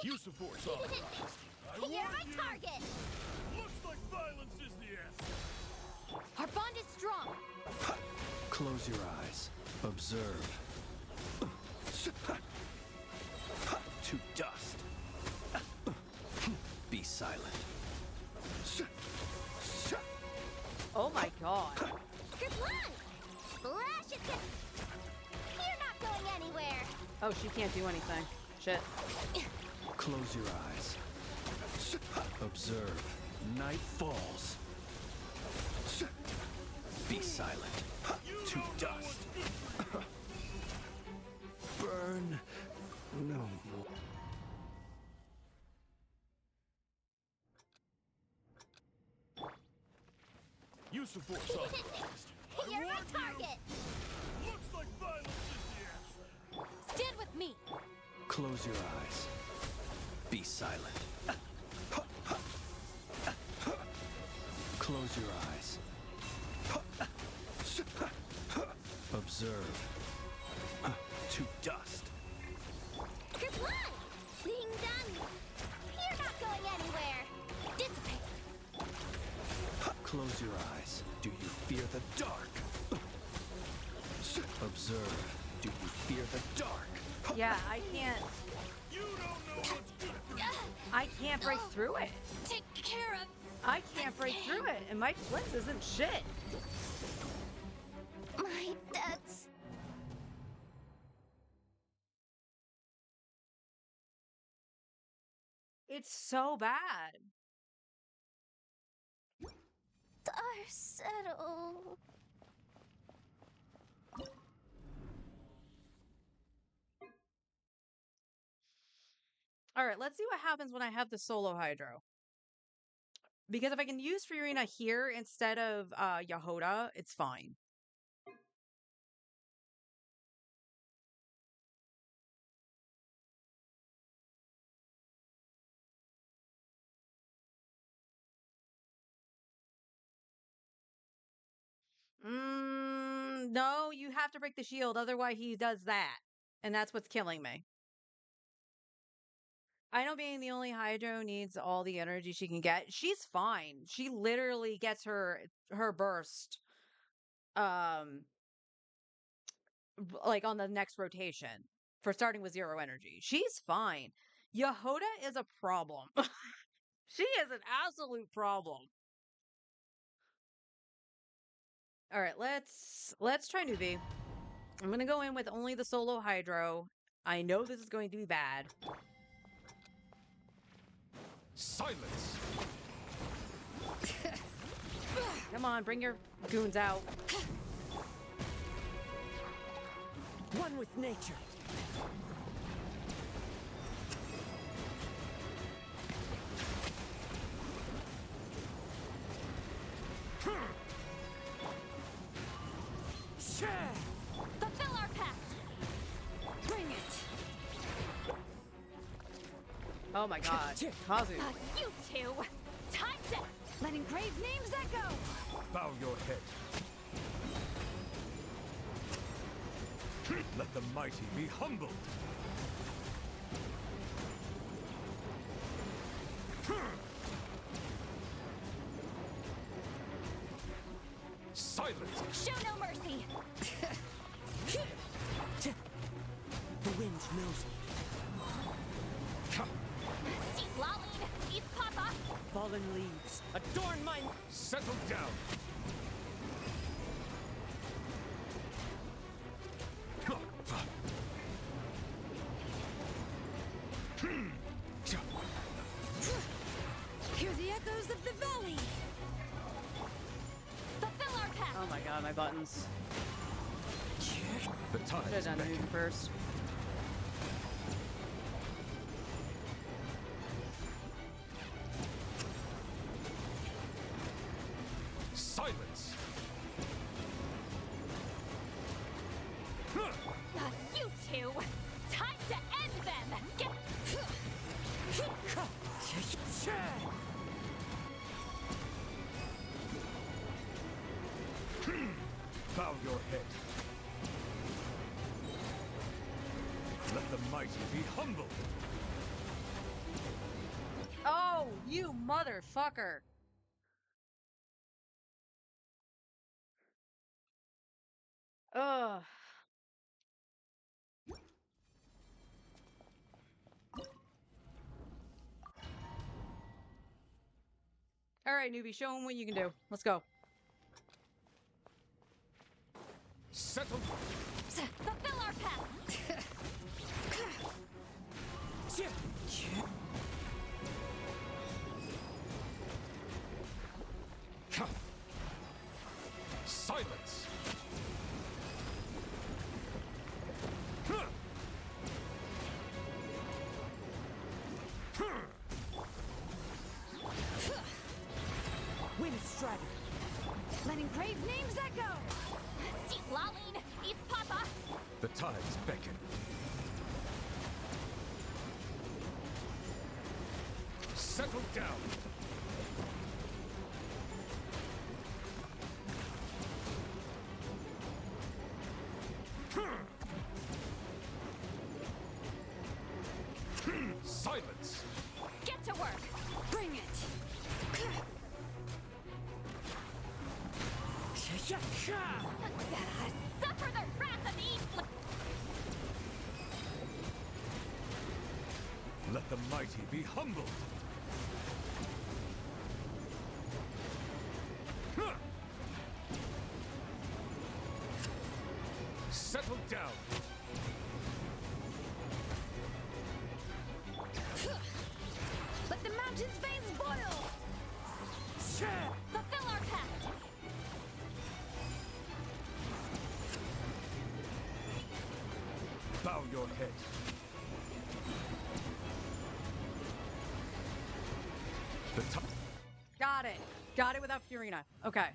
Use the force off blast. I
You're
warn
my
you.
target!
Looks like violence is the answer.
Our bond is strong.
Close your eyes. Observe. To dust. Be silent.
Oh my god.
Good luck! Flash it! You're not going anywhere!
Oh, she can't do anything. Shit.
Close your eyes. Observe. Night falls. Be silent. To dust. Burn no more.
Use the force off blast. I
You're my
warn you.
target!
Looks like violence is the answer.
Stand with me.
Close your eyes. Be silent. Close your eyes. Observe. To dust.
Good luck! Being done! You're not going anywhere!
Dissipate.
Close your eyes. Do you fear the dark? Observe. Do you fear the dark?
Yeah, I can't.
You don't know what's good for you.
I can't break through it.
Take care of.
I can't break through it, and my Flint's isn't shit.
My dad's...
It's so bad.
settle.
All right, let's see what happens when I have the solo hydro. Because if I can use Furina here instead of Yehoda, it's fine. No, you have to break the shield. Otherwise, he does that. And that's what's killing me. I know being the only Hydro needs all the energy she can get. She's fine. She literally gets her burst like on the next rotation for starting with 0 energy. She's fine. Yehoda is a problem. She is an absolute problem. All right, let's try Nuvi. I'm going to go in with only the solo Hydro. I know this is going to be bad.
Silence!
Come on, bring your goons out.
One with nature.
my god. Kazu.
You two! Time to let engraved names echo!
Bow your head. Let the mighty be humbled. Silence!
Show no mercy!
The wind knows me.
See Laline, eat Papa!
Fallen leaves adorn my...
Settle down!
Hear the echoes of the valley! Fulfill our pact!
Oh my god, my buttons.
The time
Should
is
have done
beckoning.
moving first.
Silence!
You two! Time to end them! Get...
Bow your head. Let the mighty be humbled.
Oh, you motherfucker! Ugh. Alright, newbie, show them what you can do. Let's go.
Settle.
Fulfill our pact!
Silence!
Wind strategy.
Let engraved names echo! See Laline, eat Papa!
The tides beckon. Settle down! Silence!
Get to work! Bring it! Suffer the wrath of evil!
Let the mighty be humbled. Settle down.
Let the mountain's veins boil! Fulfill our pact!
Bow your head. The time.
Got it. Got it without Purina. Okay.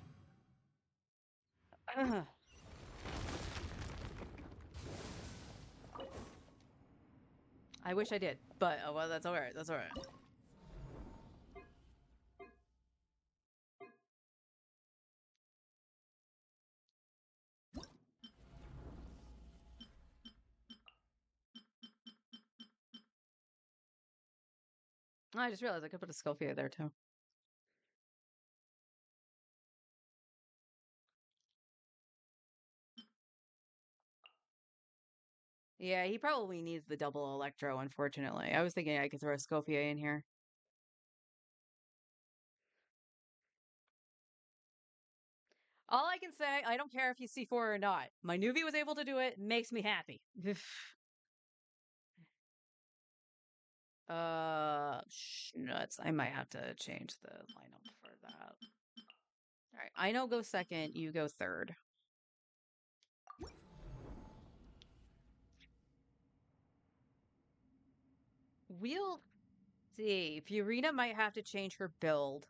I wish I did, but oh well, that's alright. That's alright. I just realized I could put a Scofier there too. Yeah, he probably needs the double Electro, unfortunately. I was thinking I could throw a Scofier in here. All I can say, I don't care if he's C4 or not. My newbie was able to do it, makes me happy. Nuts. I might have to change the lineup for that. Alright, I know go second, you go third. We'll see. Purina might have to change her build.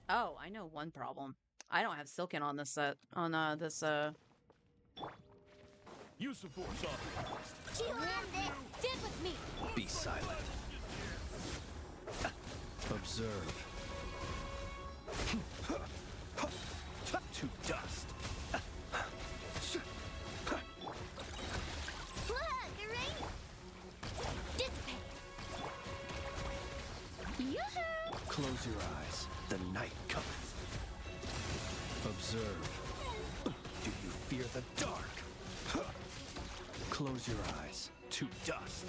Oh, I know one problem. I don't have Silken on this set. On this
Use of force authorized.
Chew on this.
Stand with me.
Be silent. Observe. To dust.
Look, a rain.
Dissipate.
Yoo-hoo!
Close your eyes. The night cometh. Observe. Do you fear the dark? Close your eyes. To dust.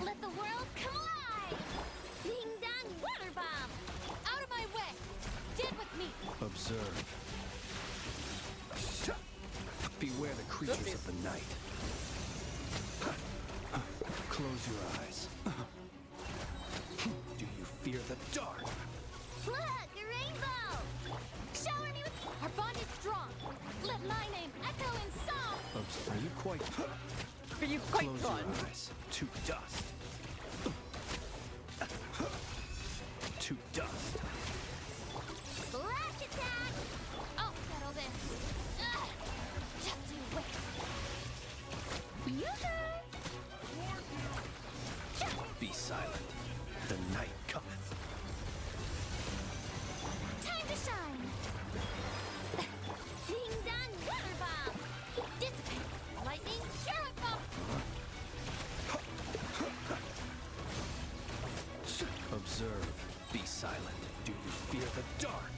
Let the world come alive.
Ding dong water bomb.
Out of my way. Stand with me.
Observe. Beware the creatures of the night. Close your eyes. Do you fear the dark?
Look, a rainbow.
Shower me with. Our bond is strong. Let my name echo in song.
Are you quite...
Are you quite
Close
done?
your eyes. To dust. To dust.
Flash attack.
I'll settle this. Ugh. Just you wait.
Yoo-hoo!
Be silent. The night cometh.
Time to shine. Ding dong water bomb.
Dissipate. Lightning. Carrot bomb.
Observe. Be silent. Do you fear the dark?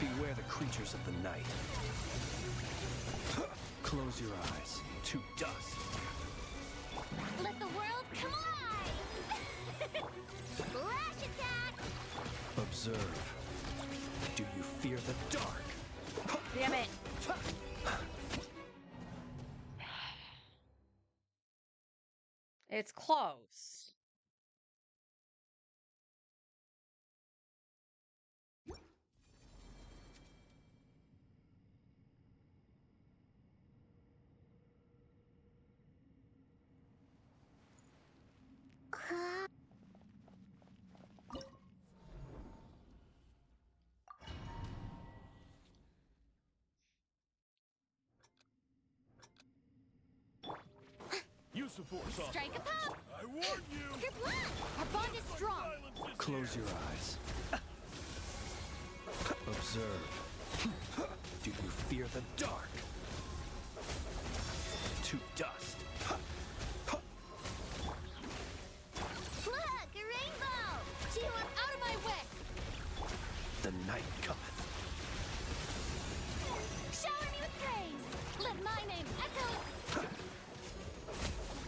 Beware the creatures of the night. Close your eyes. To dust.
Let the world come alive.
Flash attack.
Observe. Do you fear the dark?
Damn it. It's close.
Use of force authorized.
Strike a pop.
I warn you.
Your blood. Our bond is strong.
Silence is
Close your eyes. Observe. Do you fear the dark? To dust.
Look, a rainbow.
Chew out of my way.
The night cometh.
Shower me with praise. Let my name echo.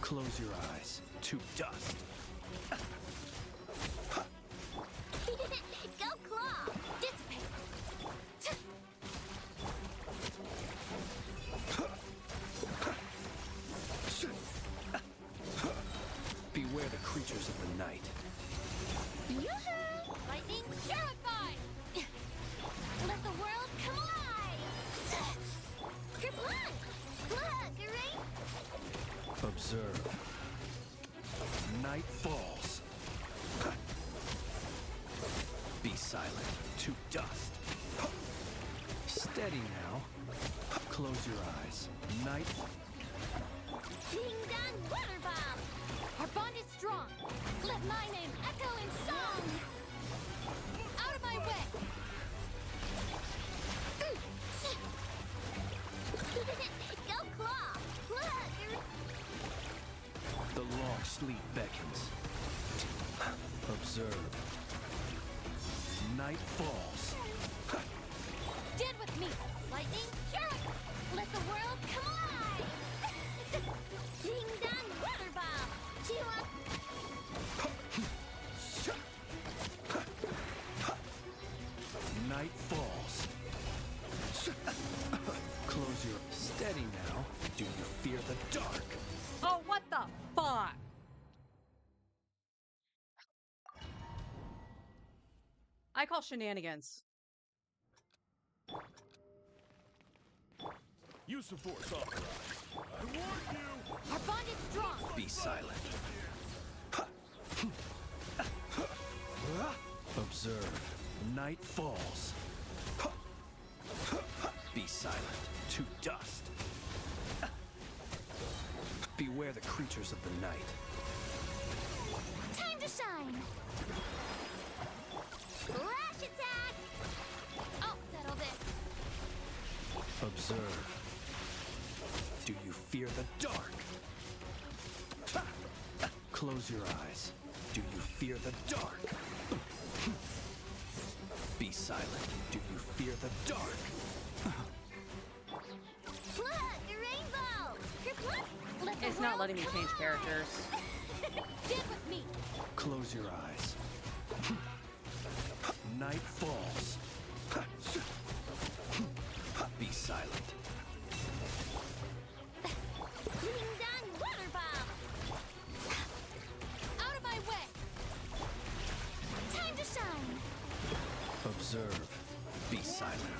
Close your eyes. To dust.
Go claw.
Dissipate.
Beware the creatures of the night.
Yoo-hoo!
Lightning. Carrot vine. Let the world come alive.
Kerplunk! Look, a rain.
Observe. Night falls. Be silent. To dust. Steady now. Close your eyes. Night.
Ding dong water bomb.
Our bond is strong. Let my name echo in song. Out of my way.
Go claw. Look,
The long sleep beckons. Observe. Night falls.
Stand with me. Lightning. Carrot. Let the world come alive.
ding dong water bomb. Chew up.
Night falls. Close your... Steady now. Do you fear the dark?
Oh, what the fuck? I call shenanigans.
Use of force authorized. I warn you.
Our bond is strong.
Be silent. Observe. Night falls. Be silent. To dust. Beware the creatures of the night.
Time to shine! Flash attack! I'll settle this.
Observe. Do you fear the dark? Ha! Close your eyes. Do you fear the dark? Be silent. Do you fear the dark?
Look, a rainbow! Let the
It's not
world
letting me change
collide.
characters.
Stick with me!
Close your eyes. Night falls. Be silent.
Ding dong water bomb! Out of my way! Time to shine!
Observe. Be silent.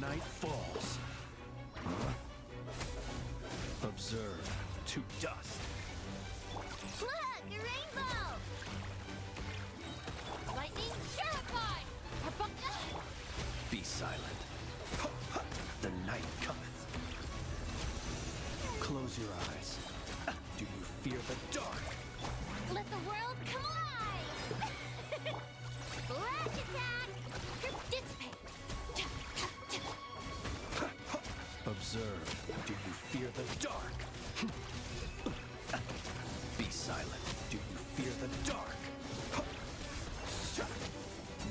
Night falls. Observe. To dust.
Look, a rainbow! Lightning terrified!
Be silent. The night cometh. Close your eyes. Do you fear the dark?
Let the world collide! Flash attack! Dissipate!
Observe. Do you fear the dark? Be silent. Do you fear the dark?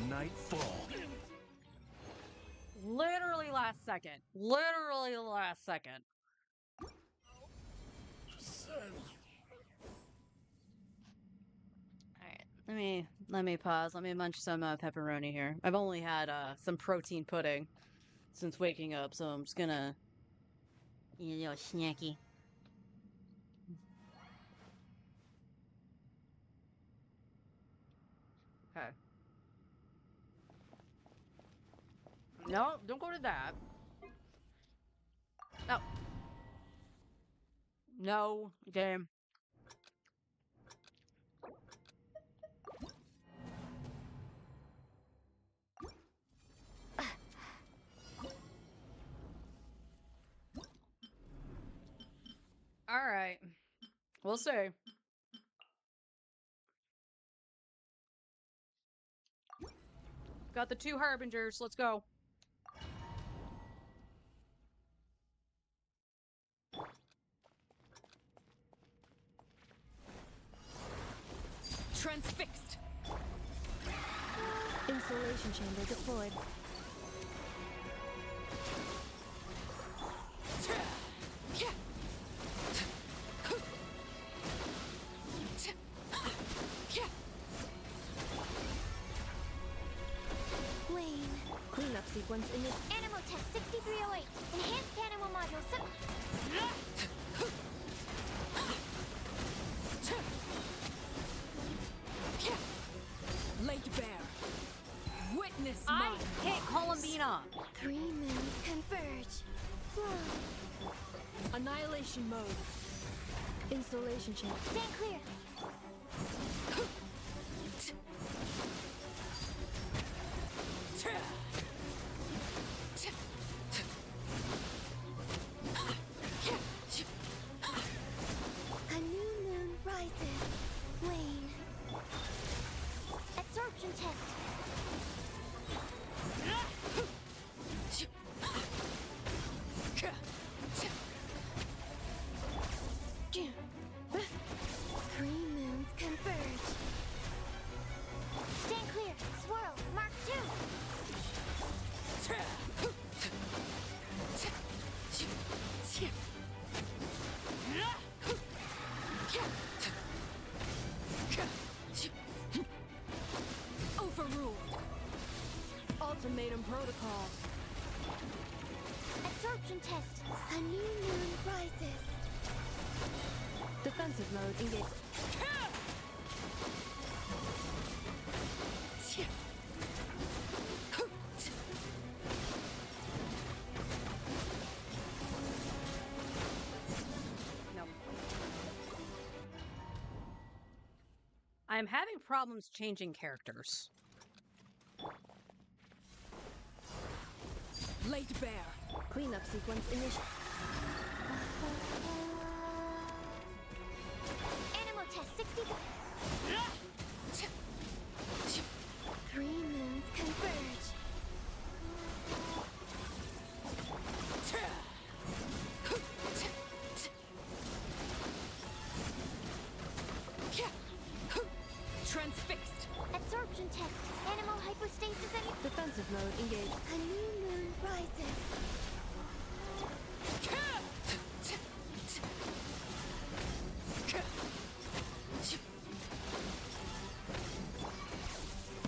Nightfall.
Literally last second. Literally the last second. Alright, let me pause. Let me munch some pepperoni here. I've only had some protein pudding since waking up, so I'm just gonna eat a little snacky. Okay. No, don't go to that. No. No, game. All right. We'll see. Got the 2 harbingers. Let's go.
Transfixed.
Insulation chamber deployed. Wayne. Cleanup sequence in the Animal Test 6308. Enhanced animal module.
Laid bare. Witness
I
mine.
hit Columbina.
3 moons converge.
Annihilation mode.
Insulation chamber. Stand clear. A new moon rises. Wayne. Absorption test. Three moons converge. Stand clear. Swirl. Mark 2.
Overruled. Ultimatum protocol.
Absorption test. A new moon rises.
Defensive mode engaged.
No. I'm having problems changing characters.
Laid bare. Cleanup sequence initial.
Animal test 60. Three moons converge.
Transfixed.
Absorption test. Animal hypostasis and
Defensive mode engaged.
a new moon rises.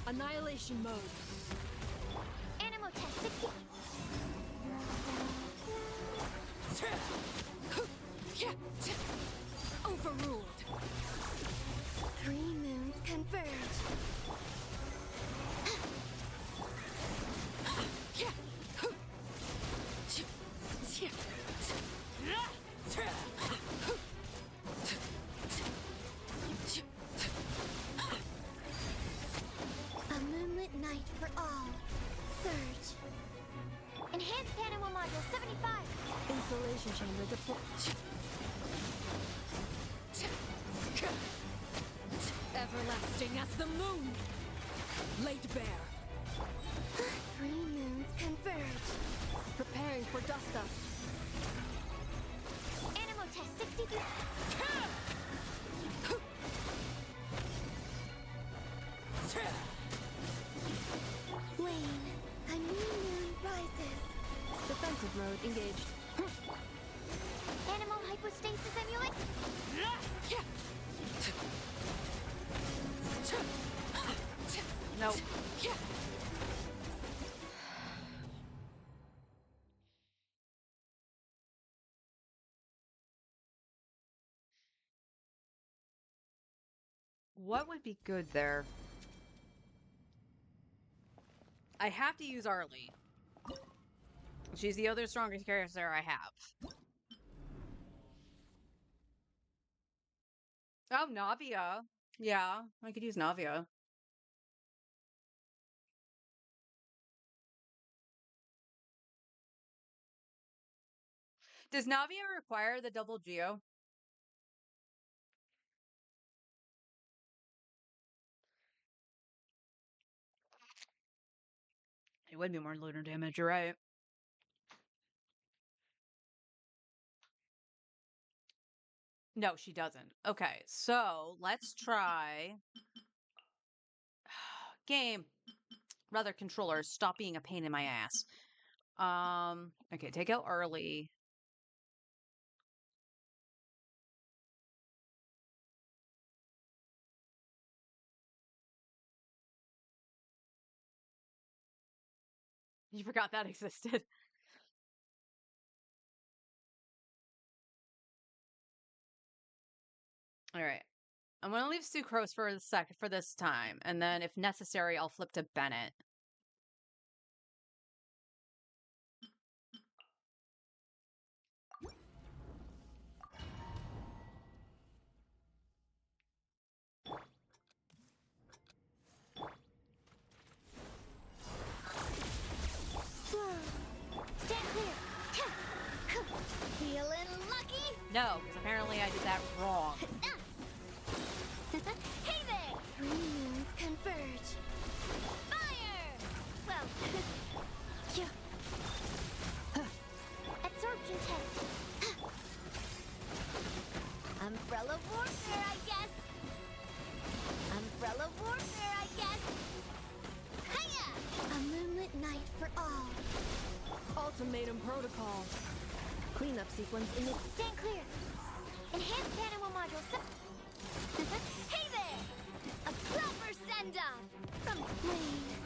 Annihilation mode.
Animal test 60.
Overruled.
Three moons converge. A moonlit night for all. Surge. Enhanced animal module 75.
Insulation chamber deployed.
Everlasting as the moon. Laid bare.
Three moons converge.
Preparing for dust up.
Animal test 63. Wane, a new moon rises.
Defensive mode engaged.
Animal hypostasis emulate.
Nope. What would be good there? I have to use Arlie. She's the other strongest character I have. Oh, Navia. Yeah, I could use Navia. Does Navia require the double geo? It would be more lunar damage, you're right. No, she doesn't. Okay, so let's try game. Rather, controllers, stop being a pain in my ass. Okay, take out early. You forgot that existed. All right. I'm gonna leave Sucrose for this time, and then if necessary, I'll flip to Bennett.
Stand clear. Feeling lucky?
No, because apparently I did that wrong.
Hey there! Three moons converge. Fire! Well, absorption test. Umbrella warfare, I guess. Umbrella warfare, I guess. Hiya! A moonlit night for all.
Ultimatum protocol. Cleanup sequence initial.
Stand clear. Enhanced animal module. Hey there! A proper send-off from Wayne.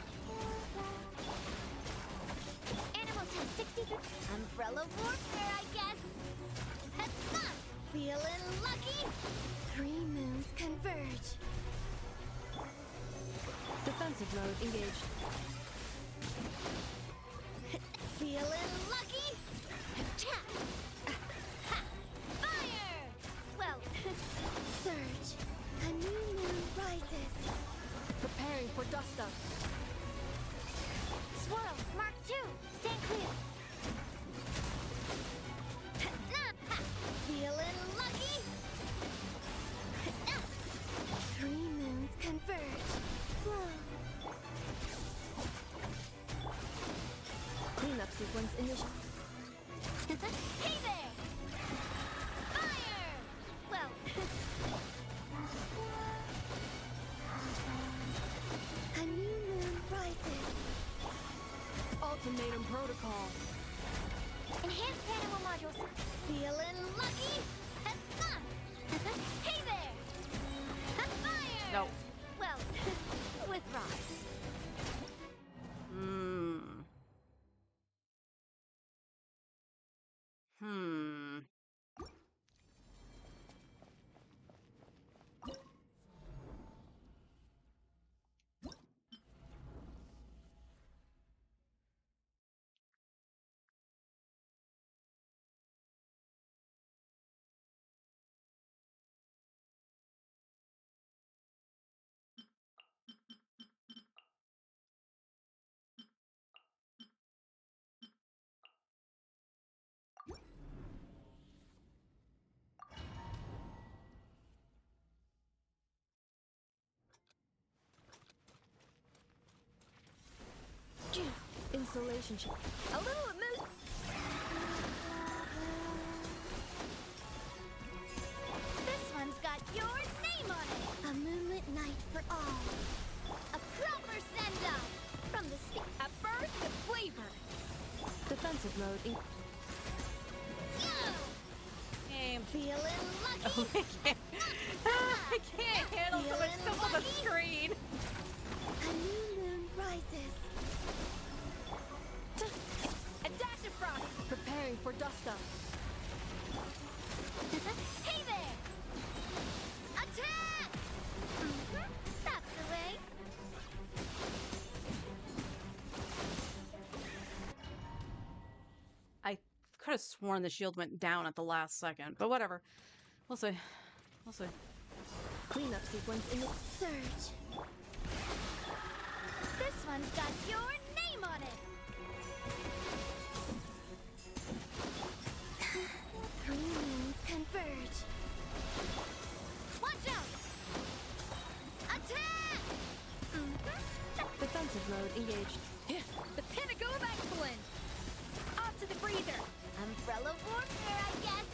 Animal test 63. Umbrella warfare, I guess. That's fun. Feeling lucky? Three moons converge.
Defensive mode engaged.
Feeling lucky? Fire! Well, surge. A new moon rises.
Preparing for dust up.
Swirl, Mark 2. Stand clear. Feeling lucky? Hey there! Fire!
No.
Well, with rocks.
Hmm. Hmm.
Insulation check. A little amuse.
This one's got your name on it. A moonlit night for all. A proper send-off from the state.
A burst of flavor. Defensive mode.
Game.
Feeling lucky?
Oh, I can't. I can't handle so much stuff on the screen.
A new moon rises.
A dash of frost. Preparing for dust up.
Hey there! Attack! That's the way.
I could have sworn the shield went down at the last second, but whatever. We'll see. We'll see.
Cleanup sequence in the
Surge. This one's got your name on it. Three moons converge. Watch out! Attack!
defensive mode engaged.
The pinnacle of excellence! Off to the breather! Umbrella warfare, I guess!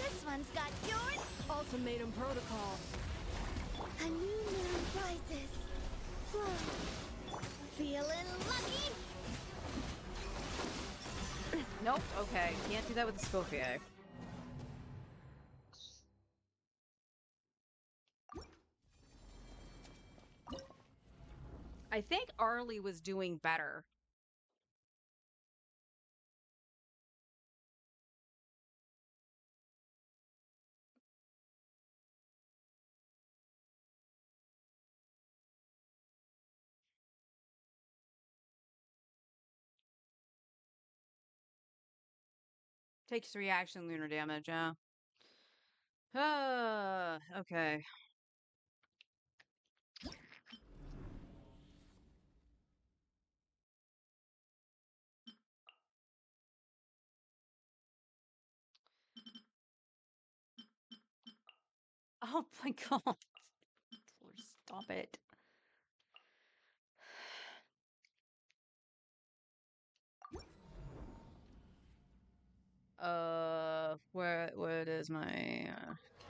This one's got yours!
Ultimatum protocol.
A new moon rises. Flow. Feeling lucky?
Nope. Okay. Can't do that with the Scofier. I think Arlie was doing better. Takes reaction lunar damage, yeah. Okay. Oh my god. Stop it. What is my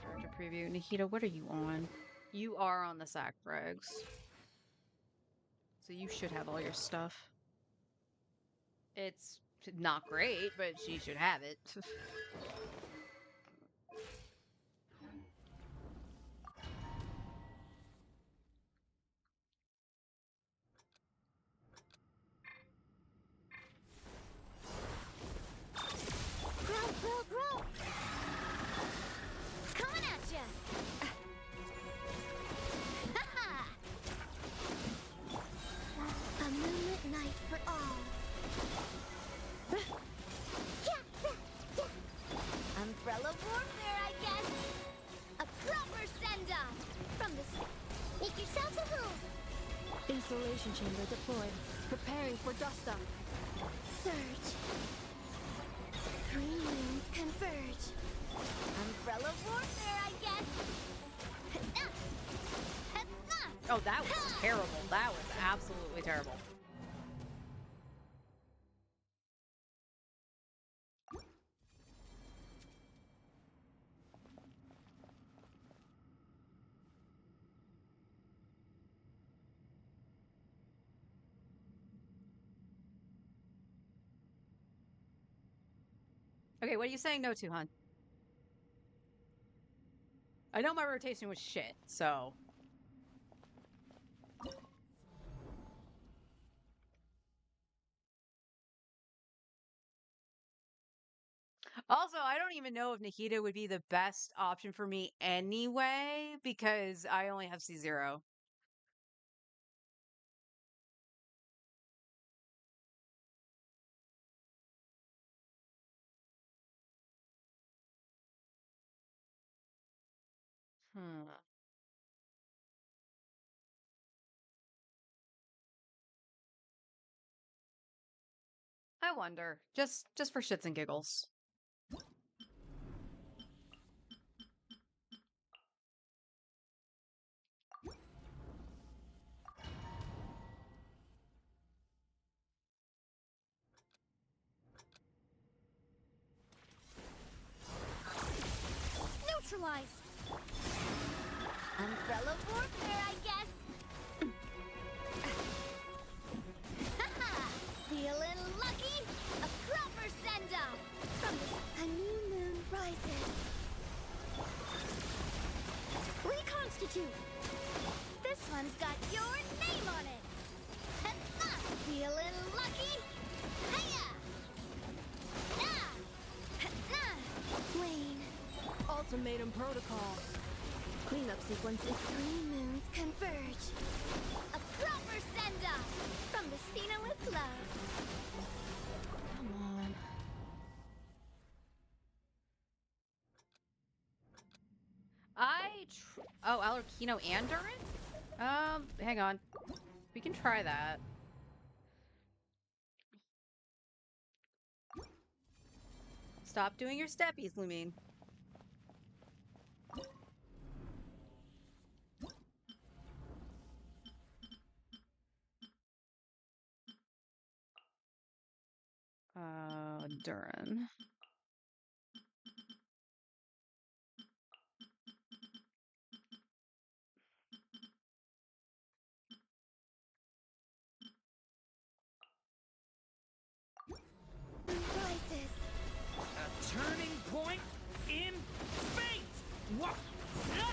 character preview? Nikita, what are you on? You are on the sack frags. So you should have all your stuff. It's not great, but she should have it.
Grow, grow, grow! Coming at ya! Ha-ha! A moonlit night for all. Umbrella warfare, I guess. A proper send-off from the Make yourselves a move.
Insulation chamber deployed. Preparing for dust up.
Surge. Three moons converge. Umbrella warfare, I guess.
Oh, that was terrible. That was absolutely terrible. Okay, what are you saying no to, hon? I know my rotation was shit, so. Also, I don't even know if Nikita would be the best option for me anyway, because I only have C0. Hmm. I wonder. Just for shits and giggles.
Neutralize! Umbrella warfare, I guess! Haha! Feeling lucky? A proper send-off! From a new moon rises. Reconstitute! This one's got your name on it! Ha-ha! Feeling lucky? Hiya! Ah! Ha-ha! Wayne.
Ultimatum protocol. Cleanup sequence is
3 moons converge. A proper send-off from the Spina with love.
Come on. Oh, Alarkino and Durin? Hang on. We can try that. Stop doing your steppies, Lumine. Durin.
Rises.
A turning point in fate! What? Ah!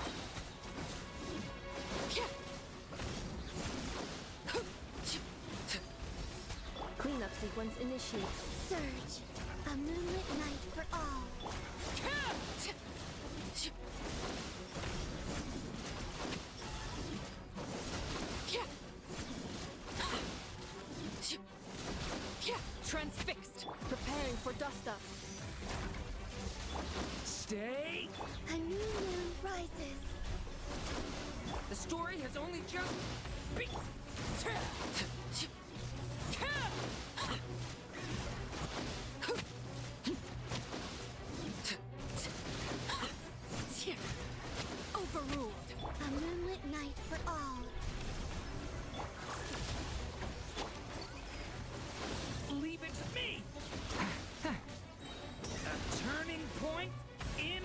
cleanup sequence initiated.
Surge. A moonlit night for all.
Transfixed. Preparing for dust up.
Stay.
A new moon rises.
The story has only just begun.
Overruled.
A moonlit night for all.
Leave it to me. A turning point in.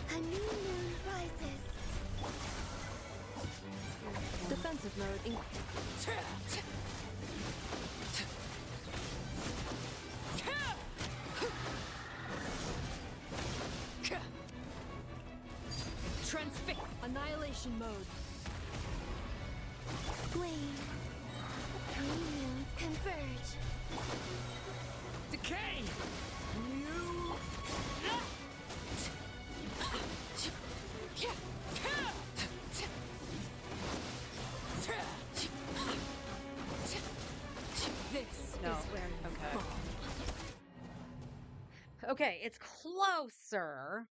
A new moon rises.
Defensive mode in transfix. Annihilation mode.
Flame. 3 moons converge.
Decay. You.
This
No.
is where you
Okay.
fall.
Okay, it's closer.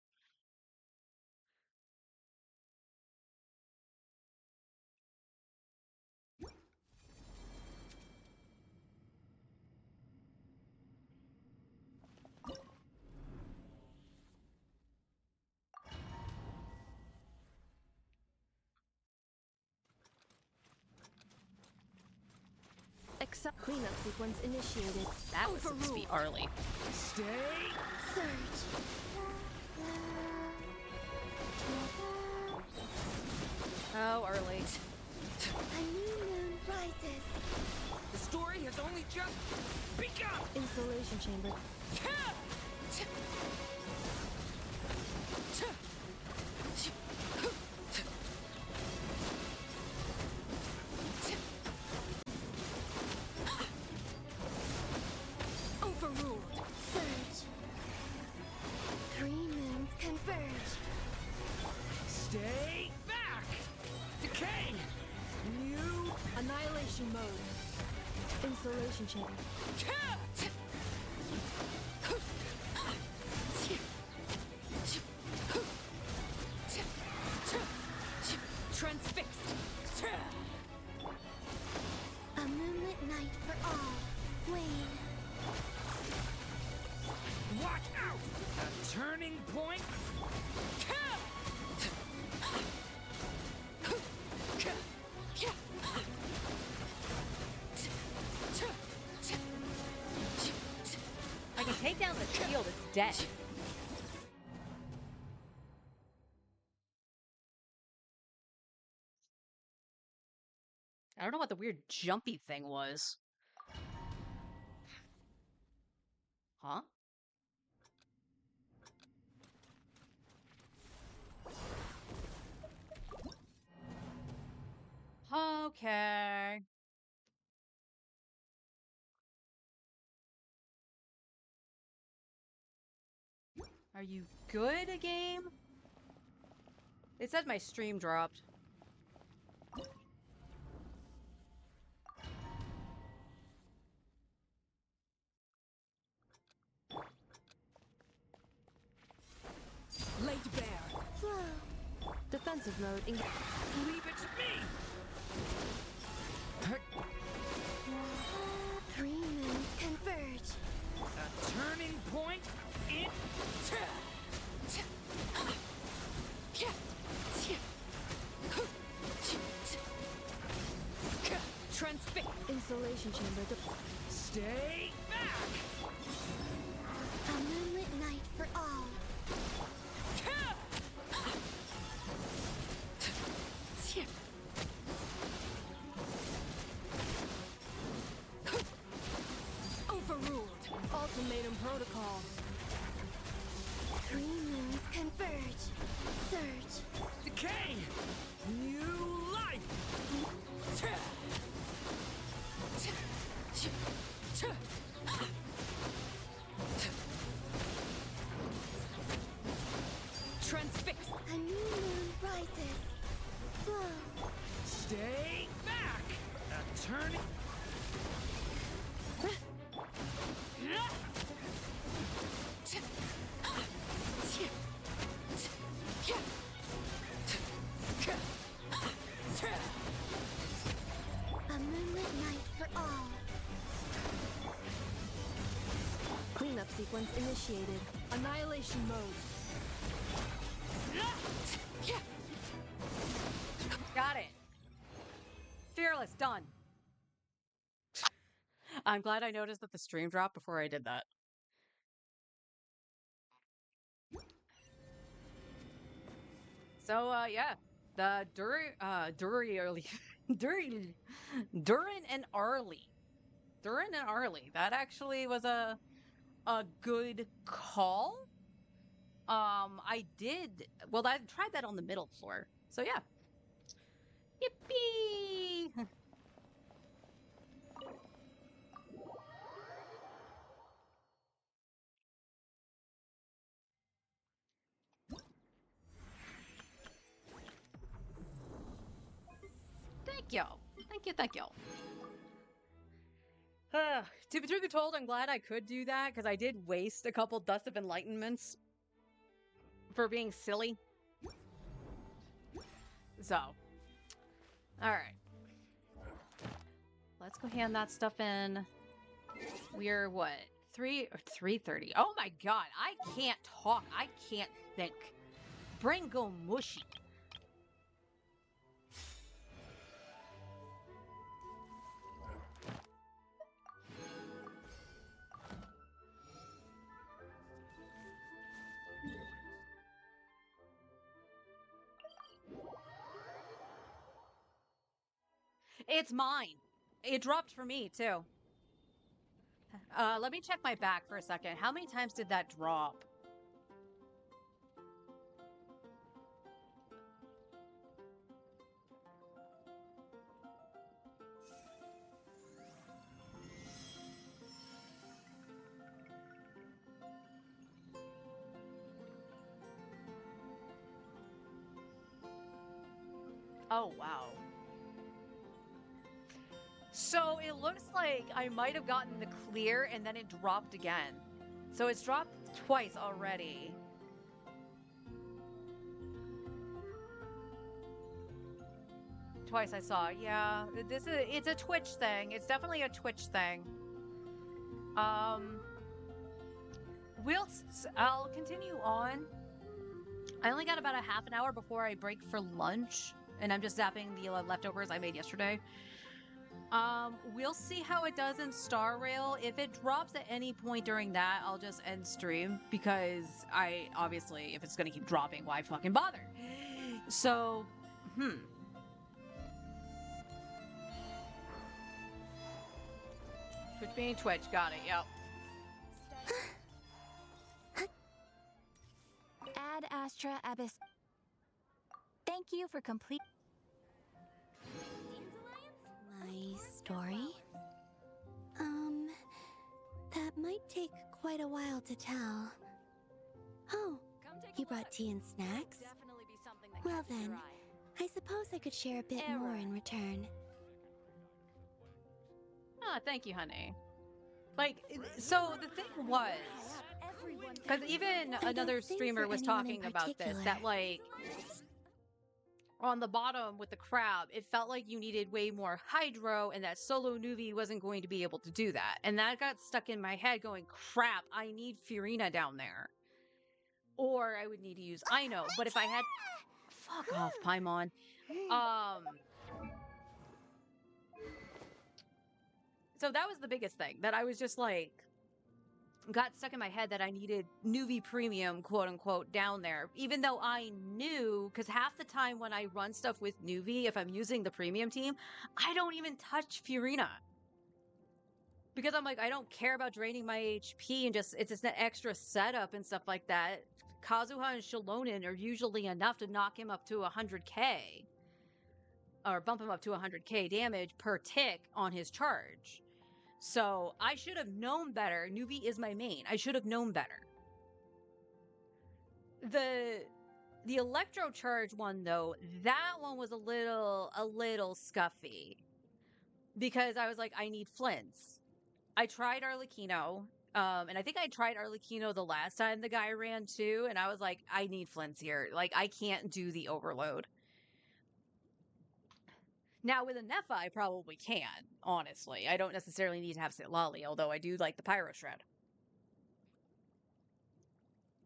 Except cleanup sequence initiated.
That was supposed to be Arlie.
Stay.
Surge.
Oh, Arlie.
A new moon rises.
The story has only just begun!
Installation chamber.
Overruled. Surge. Three moons converge.
Stay back! Decay! New...
Annihilation mode. Installation chamber.
Transfixed!
A moonlit night for all. Wane.
Watch out! A turning point!
I can take down the shield, it's dead. I don't know what the weird jumpy thing was. Huh? Okay. Are you good, game? It said my stream dropped.
Laid bare.
Flow.
Defensive mode.
Leave it to me!
Three moons converge.
A turning point in...
Transfix. Installation chamber.
Stay back!
A moonlit night for all.
Overruled!
Ultimatum protocol.
Three moons converge. Surge.
Decay! New life! Transfix!
A new moon rises. Flow.
Stay back! A turning...
A moonlit night for all.
Cleanup sequence initiated. Annihilation mode.
Got it. Fearless, done. I'm glad I noticed that the stream dropped before I did that. So, yeah. The Durin and Arlie. Durin and Arlie. That actually was a good call. I tried that on the middle floor. So yeah. Yippee! Thank you. Thank you. To be truthfully told, I'm glad I could do that, because I did waste a couple Dust of Enlightenments for being silly. So, alright. Let's go hand that stuff in. We're what? 3:30. Oh my god, I can't talk. I can't think. Brain go mushy. It's mine. It dropped for me, too. Let me check my back for a second. How many times did that drop? Oh, wow. So it looks like I might have gotten the clear and then it dropped again. So it's dropped twice already. Twice I saw. Yeah, it's a Twitch thing. It's definitely a Twitch thing. Um I'll continue on. I only got about a half an hour before I break for lunch, and I'm just zapping the leftovers I made yesterday. We'll see how it does in Star Rail. If it drops at any point during that, I'll just end stream because obviously, if it's gonna keep dropping, why fucking bother? So, Twitch being Twitch, got it, yep.
Ad Astra Abyss. Thank you for complete
My story? That might take quite a while to tell. Oh, you brought tea and snacks? Well then, I suppose I could share a bit more in return.
Ah, thank you, honey. Like, so the thing was, because even another streamer was talking about this, that like, on the bottom with the crab, it felt like you needed way more hydro and that solo Nuvi wasn't going to be able to do that. And that got stuck in my head going, crap, I need Furina down there. Or I would need to use Ino. But if I had... Fuck off, Paimon. So that was the biggest thing, that I was just like... got stuck in my head that I needed Nuvi Premium, quote unquote, down there. Even though I knew, because half the time when I run stuff with Nuvi, if I'm using the premium team, I don't even touch Furina. Because I'm like, I don't care about draining my HP and it's just an extra setup and stuff like that. Kazuha and Shalonen are usually enough to knock him up to 100k. Or bump him up to 100k damage per tick on his charge. So I should have known better. Nuvi is my main. I should have known better. The electro charge one though, that one was a little scuffy. Because I was like, I need flints. I tried Arlecchino. And I think I tried Arlecchino the last time the guy ran too, and I was like, I need flints here. Like, I can't do the overload. Now, with a Nepha, I probably can, honestly. I don't necessarily need to have Sitlali, although I do like the Pyro Shred.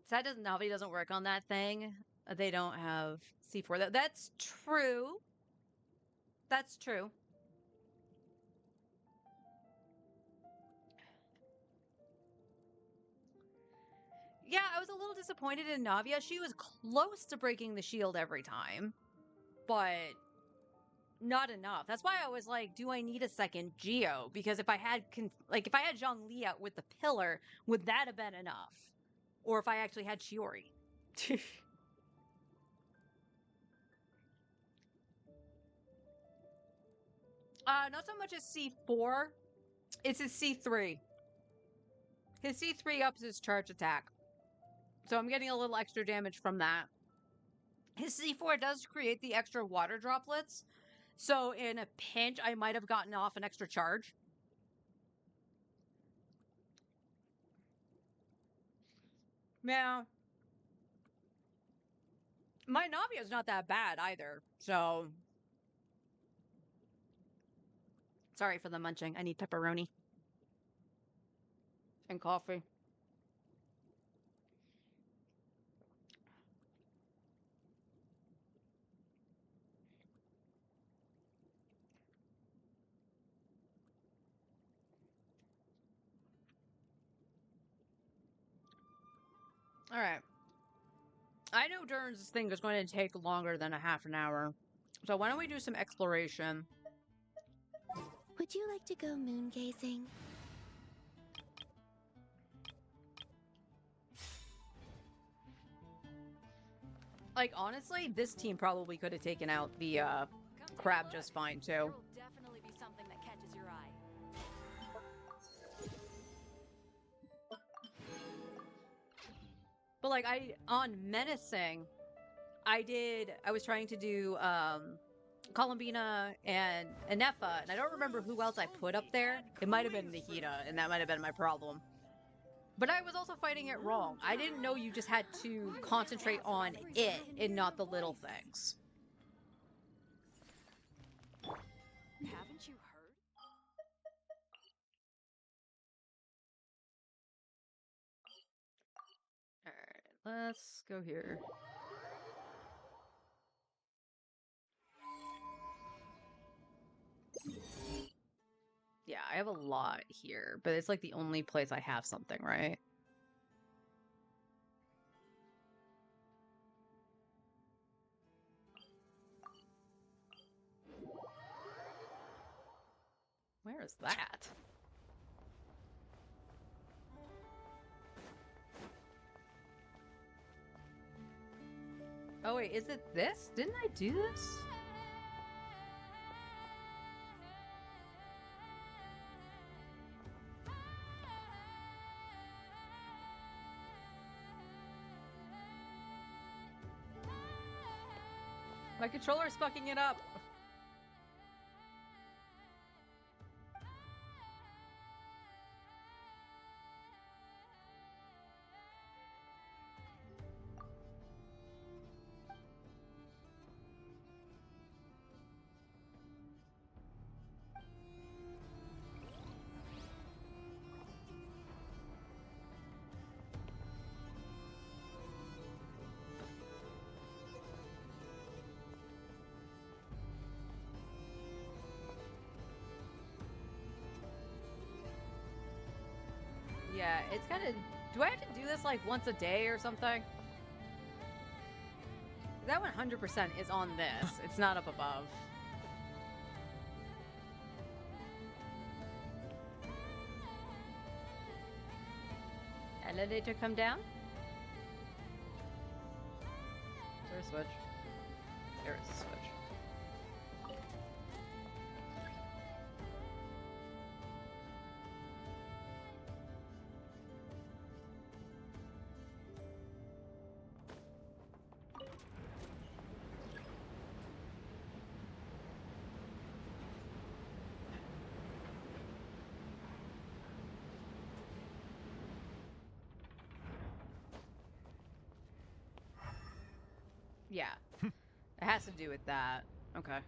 Sad Navi doesn't work on that thing. They don't have C4. That's true. That's true. Yeah, I was a little disappointed in Navia. She was close to breaking the shield every time, but not enough. That's why I was like, do I need a second Geo? Because if I had Zhongli out with the pillar, would that have been enough? Or if I actually had Shiori? Not so much as C4. It's his C3. His C3 ups his charge attack. So I'm getting a little extra damage from that. His C4 does create the extra water droplets. So in a pinch, I might have gotten off an extra charge. Yeah. My Navia is not that bad either. So... sorry for the munching. I need pepperoni. And coffee. Alright. I know Dern's thing is going to take longer than a half an hour. So why don't we do some exploration?
Would you like to go moon gazing?
Like, honestly, this team probably could have taken out the crab just fine, too.
There will definitely be something that catches your eye.
But, like, on Menacing, I was trying to do, Columbina and Anefa, and I don't remember who else I put up there. It might have been Nikita, and that might have been my problem. But I was also fighting it wrong. I didn't know you just had to concentrate on it and not the little things.
Haven't you heard?
Alright, let's go here. Yeah, I have a lot here, but it's like the only place I have something, right? Where is that? Oh wait, is it this? Didn't I do this? My controller's fucking it up. Yeah, it's kind of... Do I have to do this like once a day or something? That 100% is on this. It's not up above. Elevator come down? Is there a switch? There is a switch. Yeah. It has to do with that. Okay.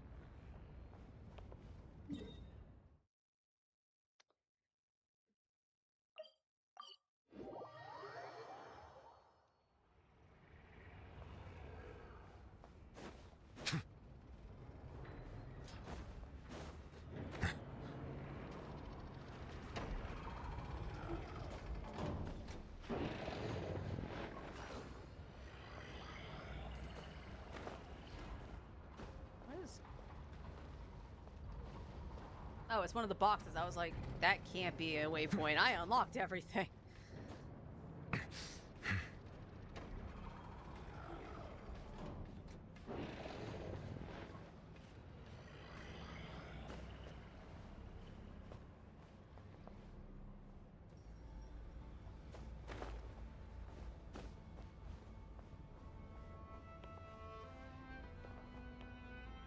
Oh, it's one of the boxes. I was like, that can't be a waypoint. I unlocked everything.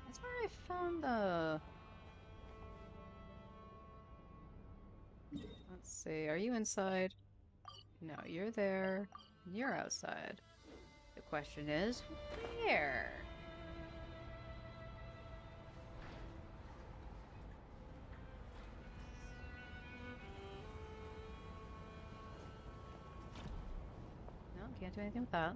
That's where I found the... Let's see, are you inside? No, you're there. You're outside. The question is, where? No, can't do anything with that.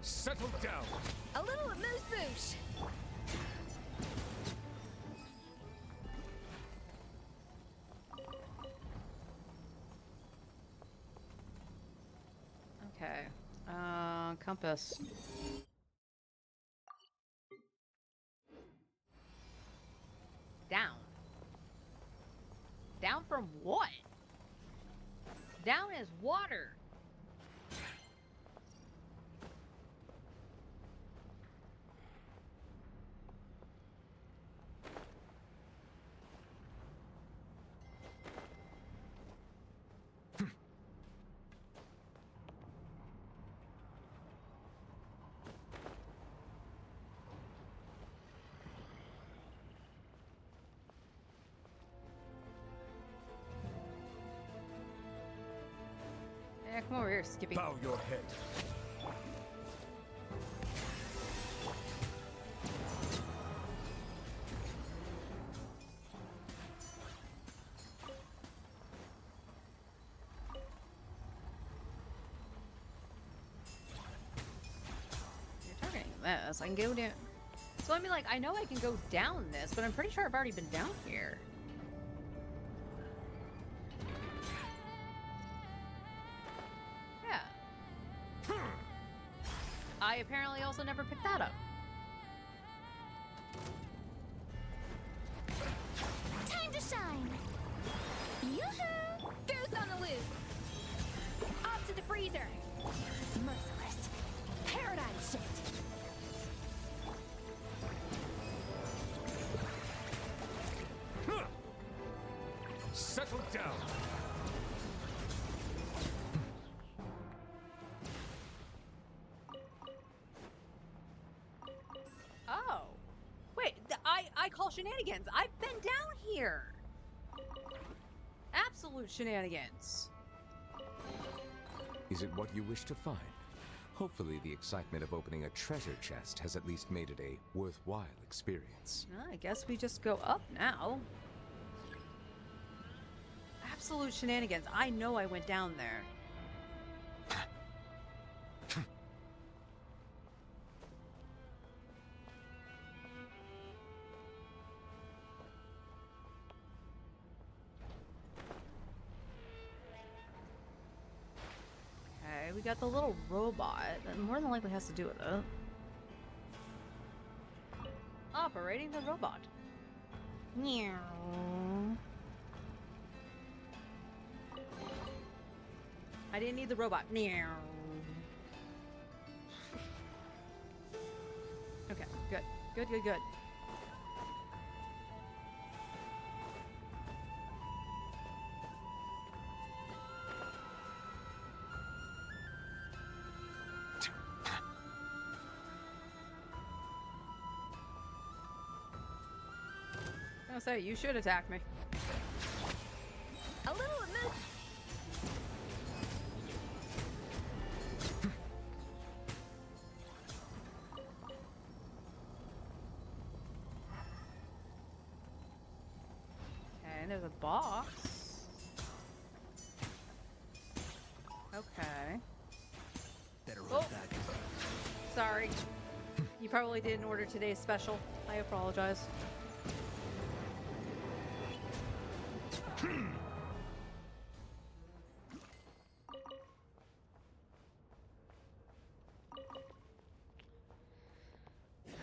Settle down.
A little amuse-bouche.
Okay. Compass. Down. Down from what? Down is water. Yeah, come over here, Skippy.
Bow your head.
You're targeting this. I can go down. So I mean, like, I know I can go down this, but I'm pretty sure I've already been down here. Yeah. I apparently also never picked that up.
Time to shine. Yoo-hoo! Goose on the loose. Off to the freezer. Merciless. Paradigm shift.
Settle down.
Oh. Wait, I call shenanigans. I've been down here. Absolute shenanigans.
Is it what you wish to find? Hopefully the excitement of opening a treasure chest has at least made it a worthwhile experience.
I guess we just go up now. Absolute shenanigans. I know I went down there. Okay, we got the little robot that more than likely has to do with it. Operating the robot. Meow. I didn't need the robot. Meow. Okay, good. Good, good, good. I was gonna say, you should attack me.
A little amuse.
Okay, there's a box. Okay.
Better
Oh.
run back.
Sorry. You probably didn't order today's special. I apologize.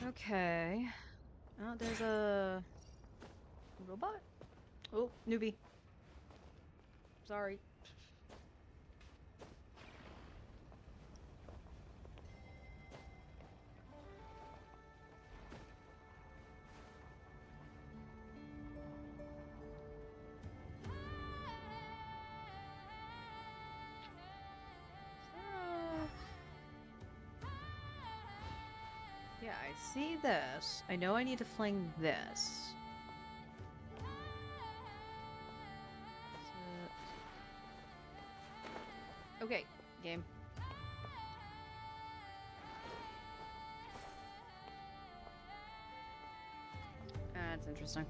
Okay. Oh, there's a robot? Oh, newbie. Sorry. Yeah, I see this. I know I need to fling this. Okay, game. That's interesting.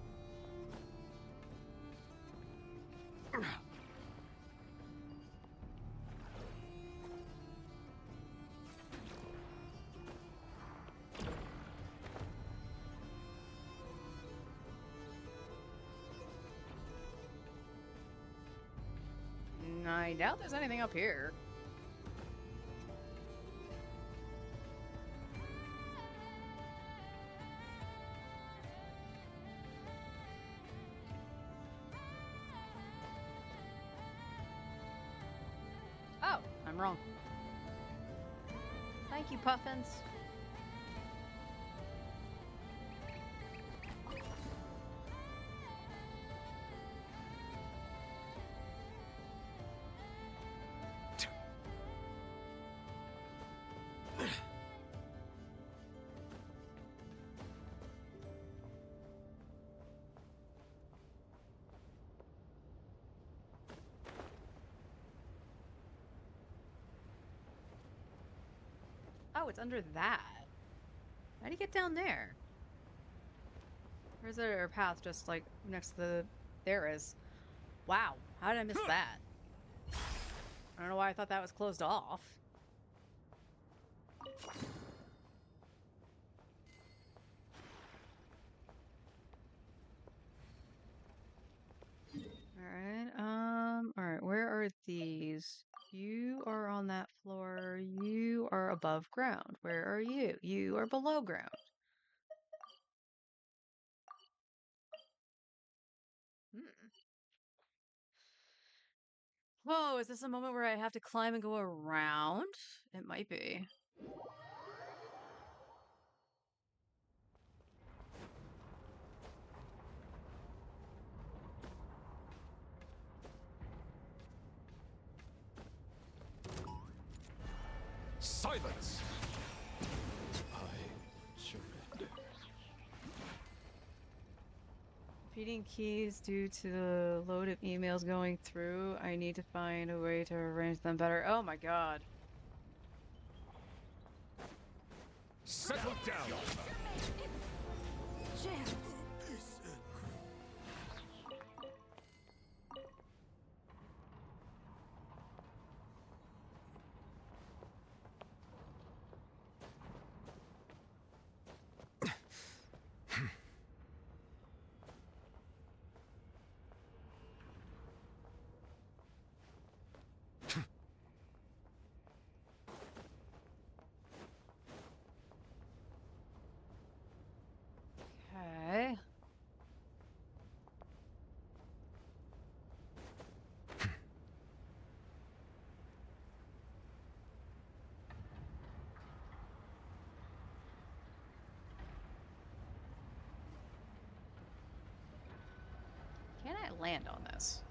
I doubt there's anything up here. Oh, I'm wrong. Thank you, Puffins. Oh, it's under that. How do you get down there? There's a path just like next to the... There is. Wow, how did I miss that? I don't know why I thought that was closed off. Alright, where are these? You are on that floor. You are above ground. Where are you? You are below ground. Whoa, is this a moment where I have to climb and go around? It might be.
Silence! I surrender.
Repeating keys due to the load of emails going through. I need to find a way to arrange them better. Oh my god.
Settle down!
Okay. Can I land on this?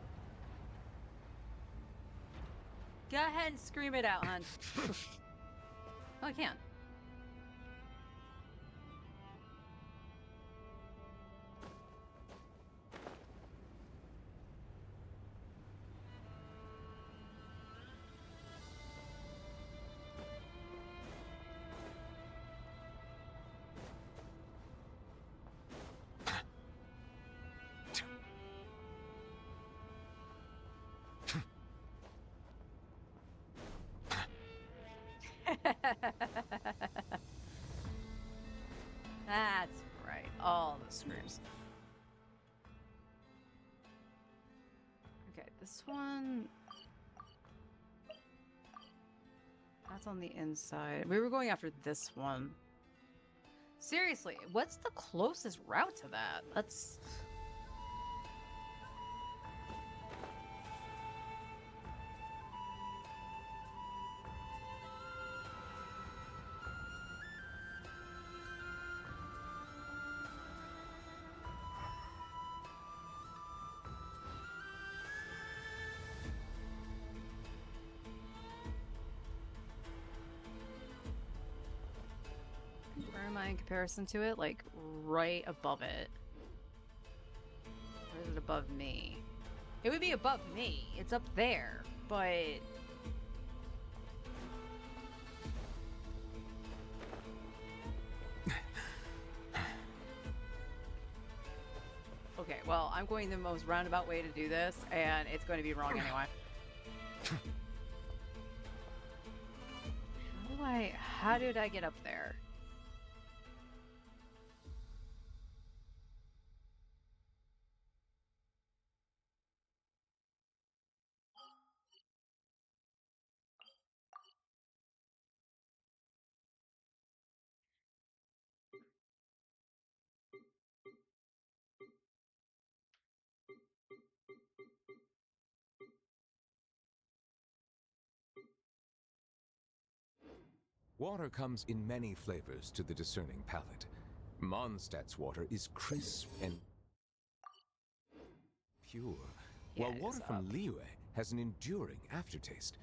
Go ahead and scream it out, hon. Oh, I can. That's right. All the screams. Okay, this one... That's on the inside. We were going after this one. Seriously, what's the closest route to that? That's... Where am I in comparison to it? Like, right above it. Or is it above me? It would be above me. It's up there, but... Okay, well, I'm going the most roundabout way to do this, and it's going to be wrong anyway. How did I get up there?
Water comes in many flavors to the discerning palate. Mondstadt's water is crisp and pure,
Yeah,
while
it
water
is
from
up.
Liyue has an enduring aftertaste.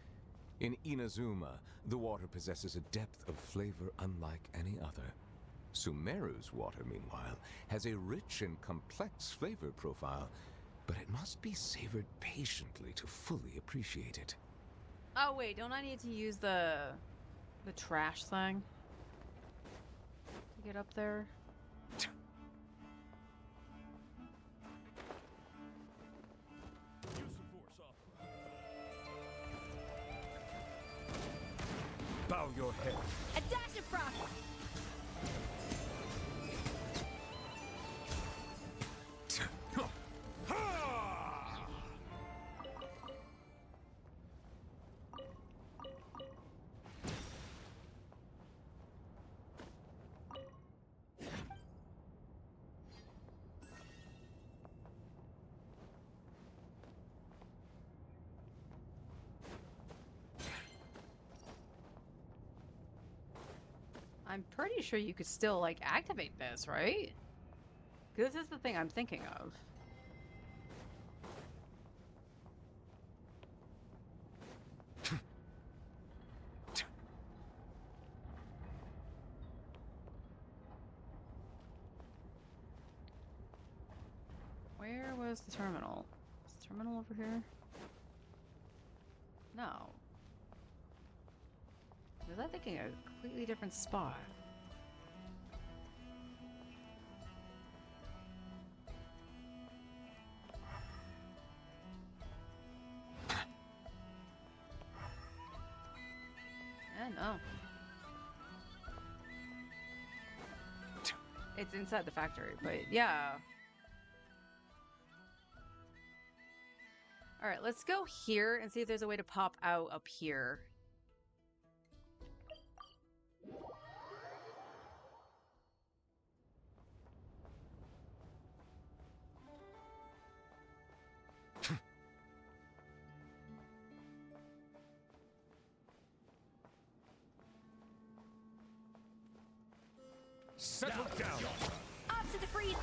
In Inazuma, the water possesses a depth of flavor unlike any other. Sumeru's water, meanwhile, has a rich and complex flavor profile, but it must be savored patiently to fully appreciate it.
Oh wait, don't I need to use the trash thing to get up there?
Use the force, Opera.
Bow your head.
A dash of frost!
I'm pretty sure you could still, like, activate this, right? Because this is the thing I'm thinking of. Where was the terminal? Is the terminal over here? No. Was I thinking a completely different spot? No. It's inside the factory, but yeah. Alright, let's go here and see if there's a way to pop out up here.
Settle down.
Off to the freeze!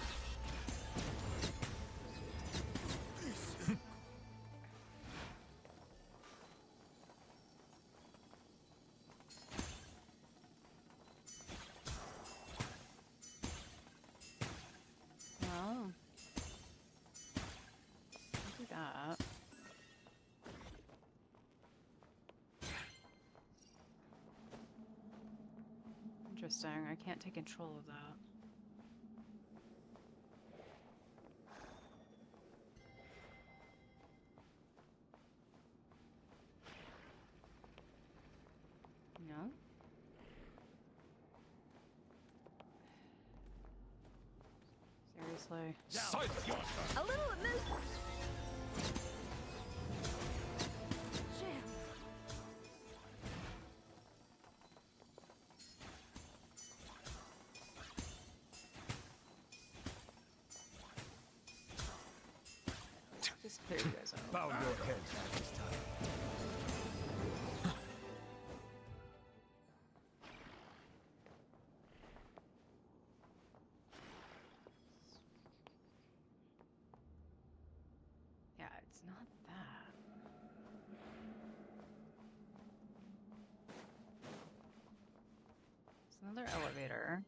Well, I'll do that. Interesting. I can't take control of that. No? Seriously?
Silence!
A little amuse. Jam.
Just clear you guys out.
Bow your head this time.
Yeah, it's not that. It's another elevator.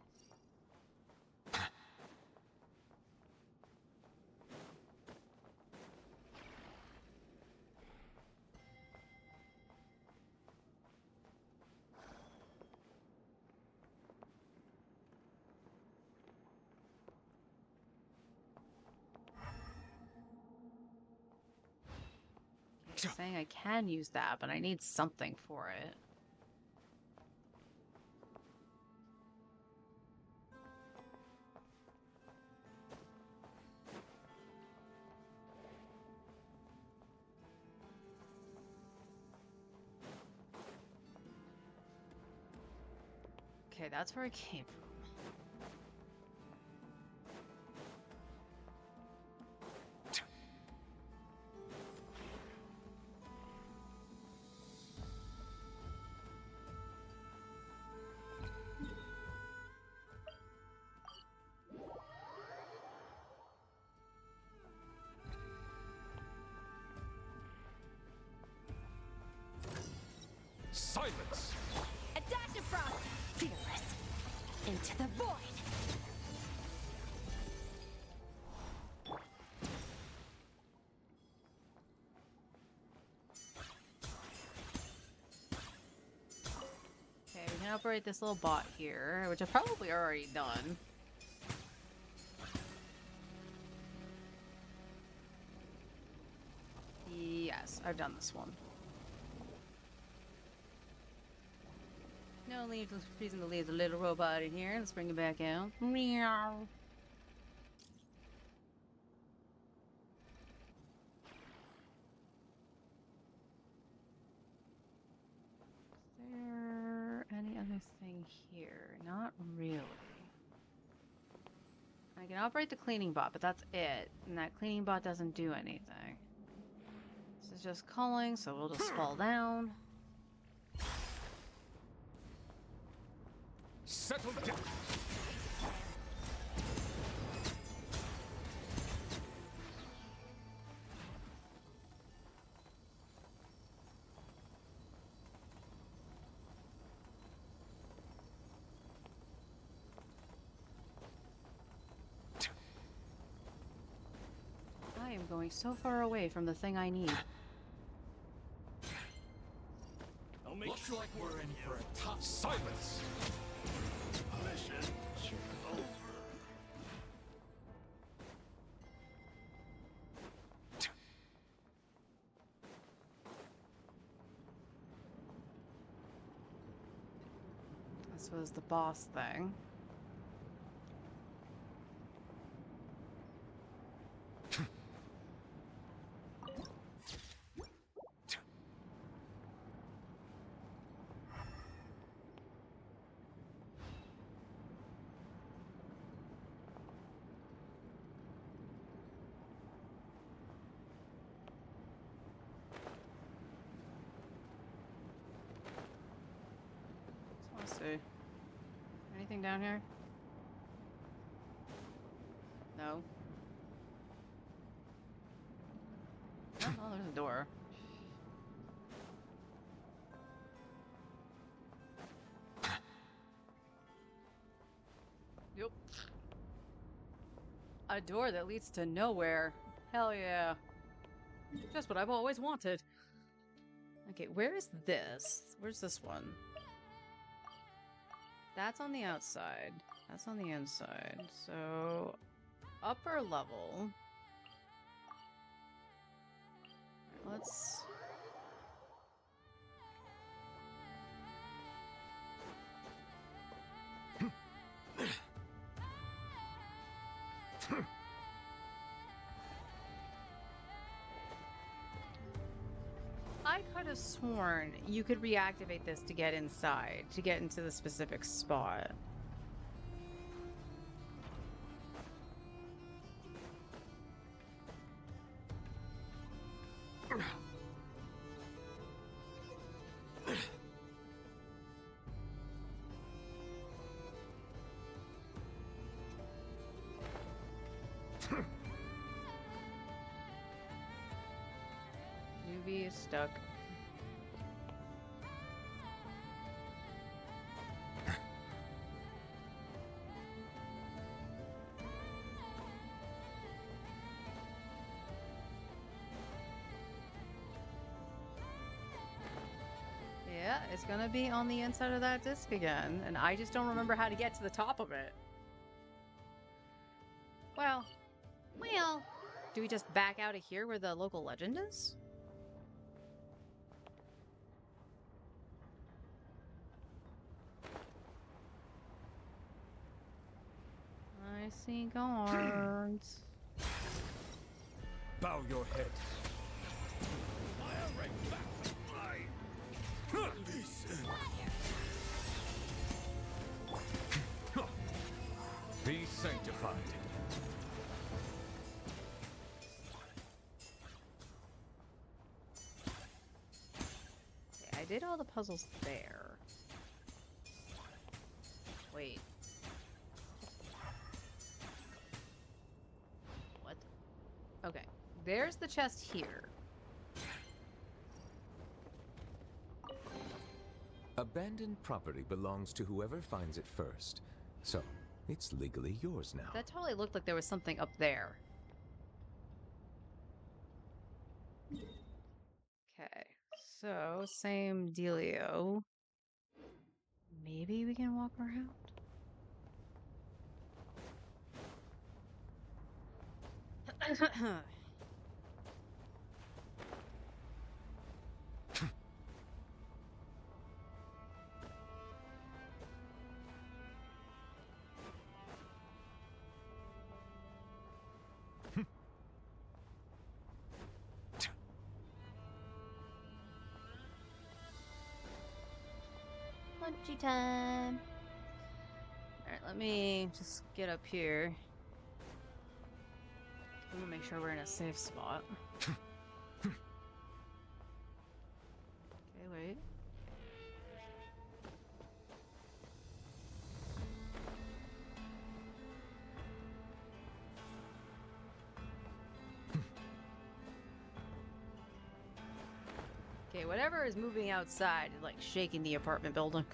It's saying I can use that, but I need something for it. Okay, that's where I came from.
Silence!
A dash of frost! Fearless! Into the void!
Okay, we can operate this little bot here, which I've probably already done. Yes, I've done this one. No reason to leave the little robot in here. Let's bring it back out. Meow. Is there any other thing here? Not really. I can operate the cleaning bot, but that's it. And that cleaning bot doesn't do anything. This is just calling, so we'll just fall down.
Settle down!
I am going so far away from the thing I need.
I'll make sure like we're in for a tough silence. Mission over.
This was the boss thing. Let's see. Anything down here? No. Oh, there's a door. Yep. A door that leads to nowhere. Hell yeah. Just what I've always wanted. Okay, where is this? Where's this one? That's on the outside. That's on the inside. So, upper level. Let's... I could have sworn you could reactivate this to get inside, to get into the specific spot. Newbie is stuck. Yeah, it's gonna be on the inside of that disc again, and I just don't remember how to get to the top of it. Well, do we just back out of here where the local legend is? I see guards.
Bow your head. Fire right back.
Be sanctified.
Okay, I did all the puzzles there. Wait. What? Okay. There's the chest here.
Abandoned property belongs to whoever finds it first. So, it's legally yours now.
That totally looked like there was something up there. Okay, so same dealio. Maybe we can walk around? Lunchy time. Alright, let me just get up here. I'm gonna make sure we're in a safe spot. Okay, wait. Okay, whatever is moving outside is like shaking the apartment building.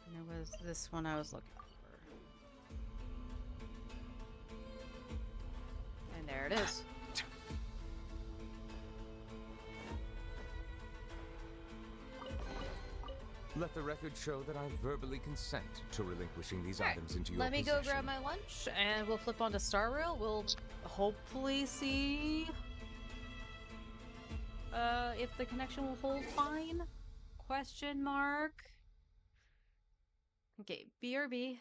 And it was this one I was looking for. And there it is.
Let the record show that I verbally consent to relinquishing these items into your
Let me
possession.
go grab my lunch and we'll flip onto Star Rail. We'll hopefully see if the connection will hold fine. Question mark. Okay, BRB.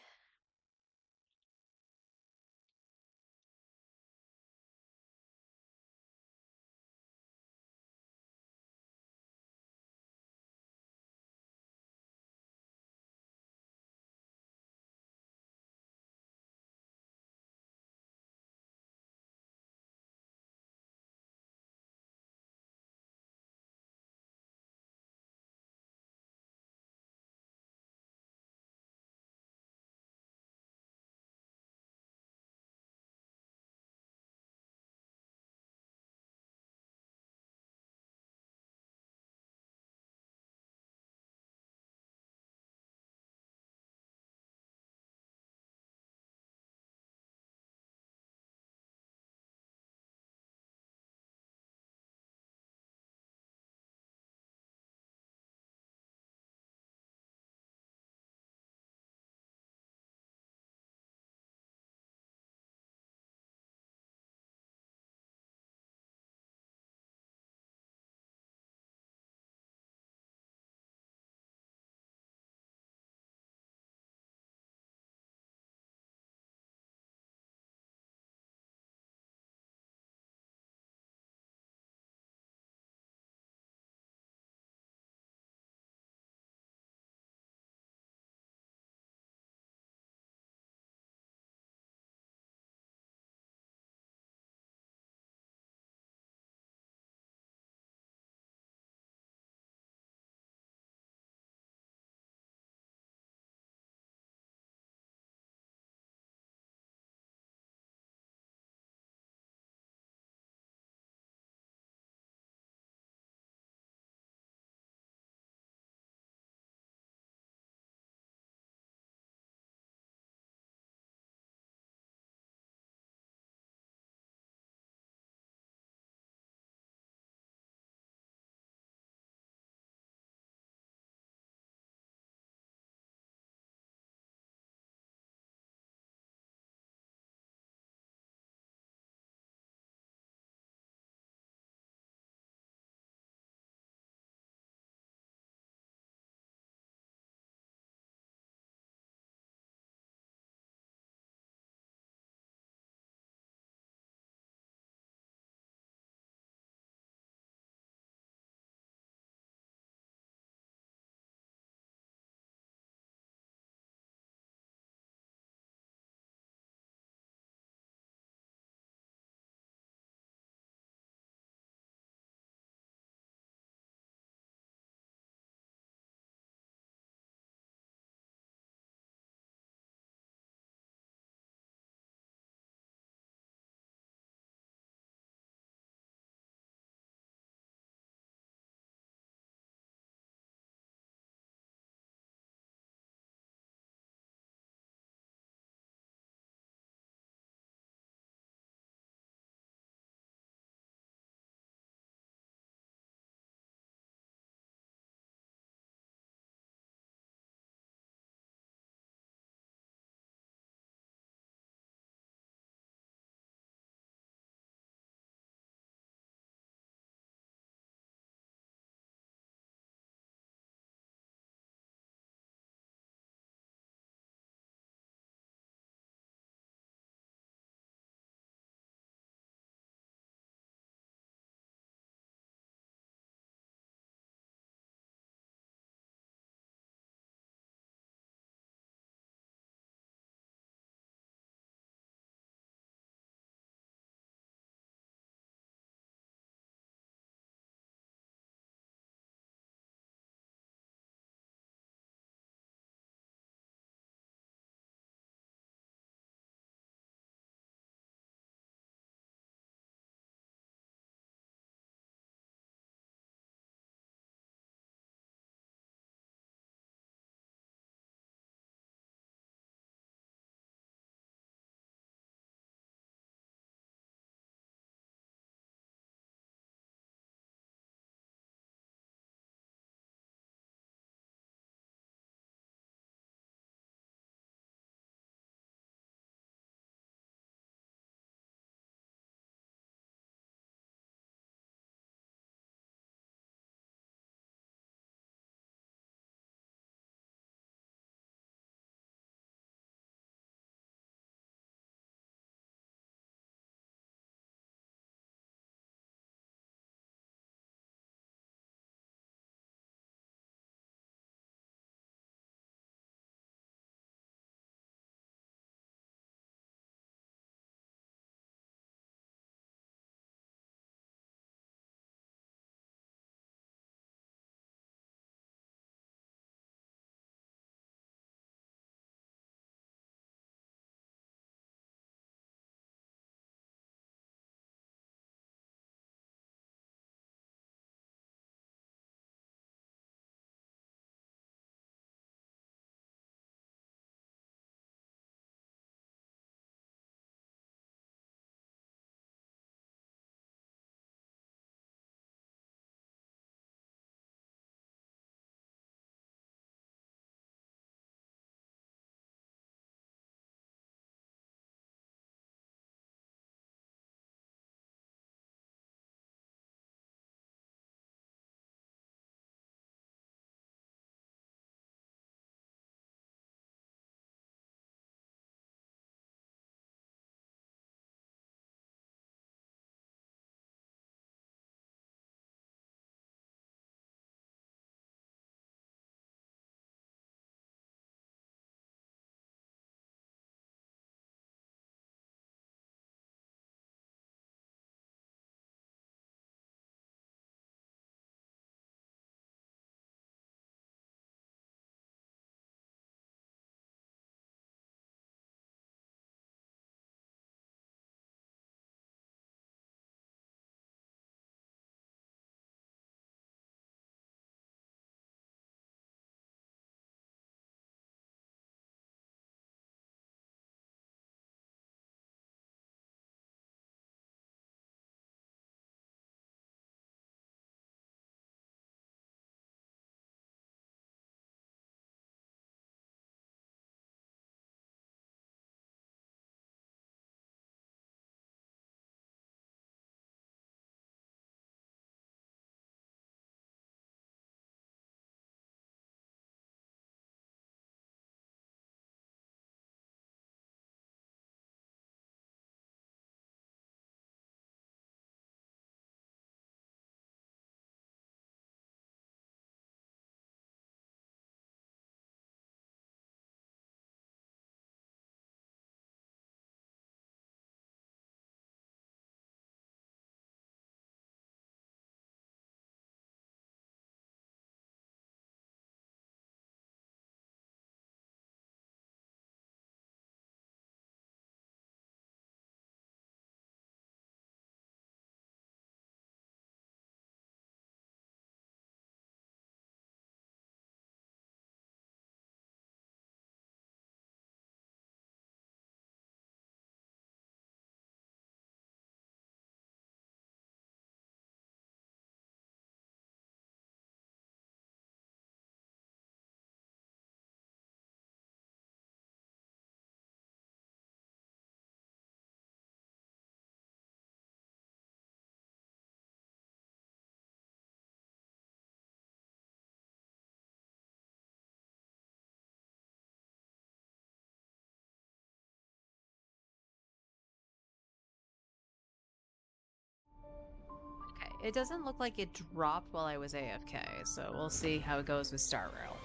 It doesn't look like it dropped while I was AFK, so we'll see how it goes with Star Rail.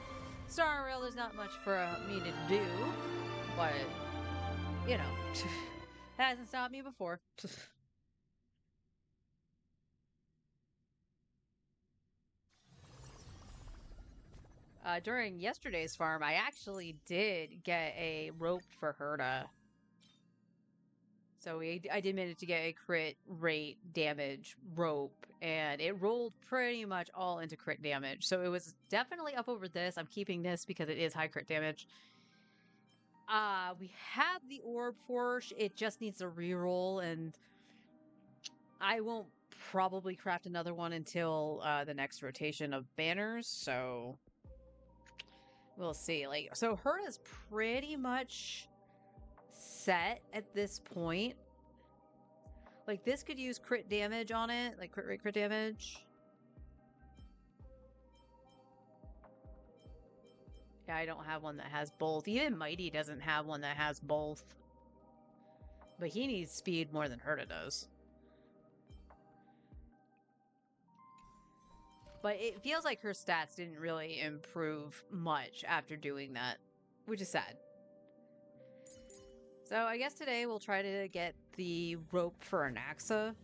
Star Rail, there's not much for me to do, but, you know, hasn't stopped me before. During yesterday's farm, I actually did get a rope for Herda. So I did manage to get a crit rate damage rope, and it rolled pretty much all into crit damage. So it was definitely up over this. I'm keeping this because it is high crit damage. We have the orb forge. It just needs a reroll, and I won't probably craft another one until the next rotation of banners. So we'll see. Like, so Herda's pretty much set at this point. Like, this could use crit damage on it, like crit rate, crit damage. Yeah, I don't have one that has both. Even Mighty doesn't have one that has both. But he needs speed more than Herda does. But it feels like her stats didn't really improve much after doing that, which is sad. So I guess today we'll try to get the rope for Anaxa.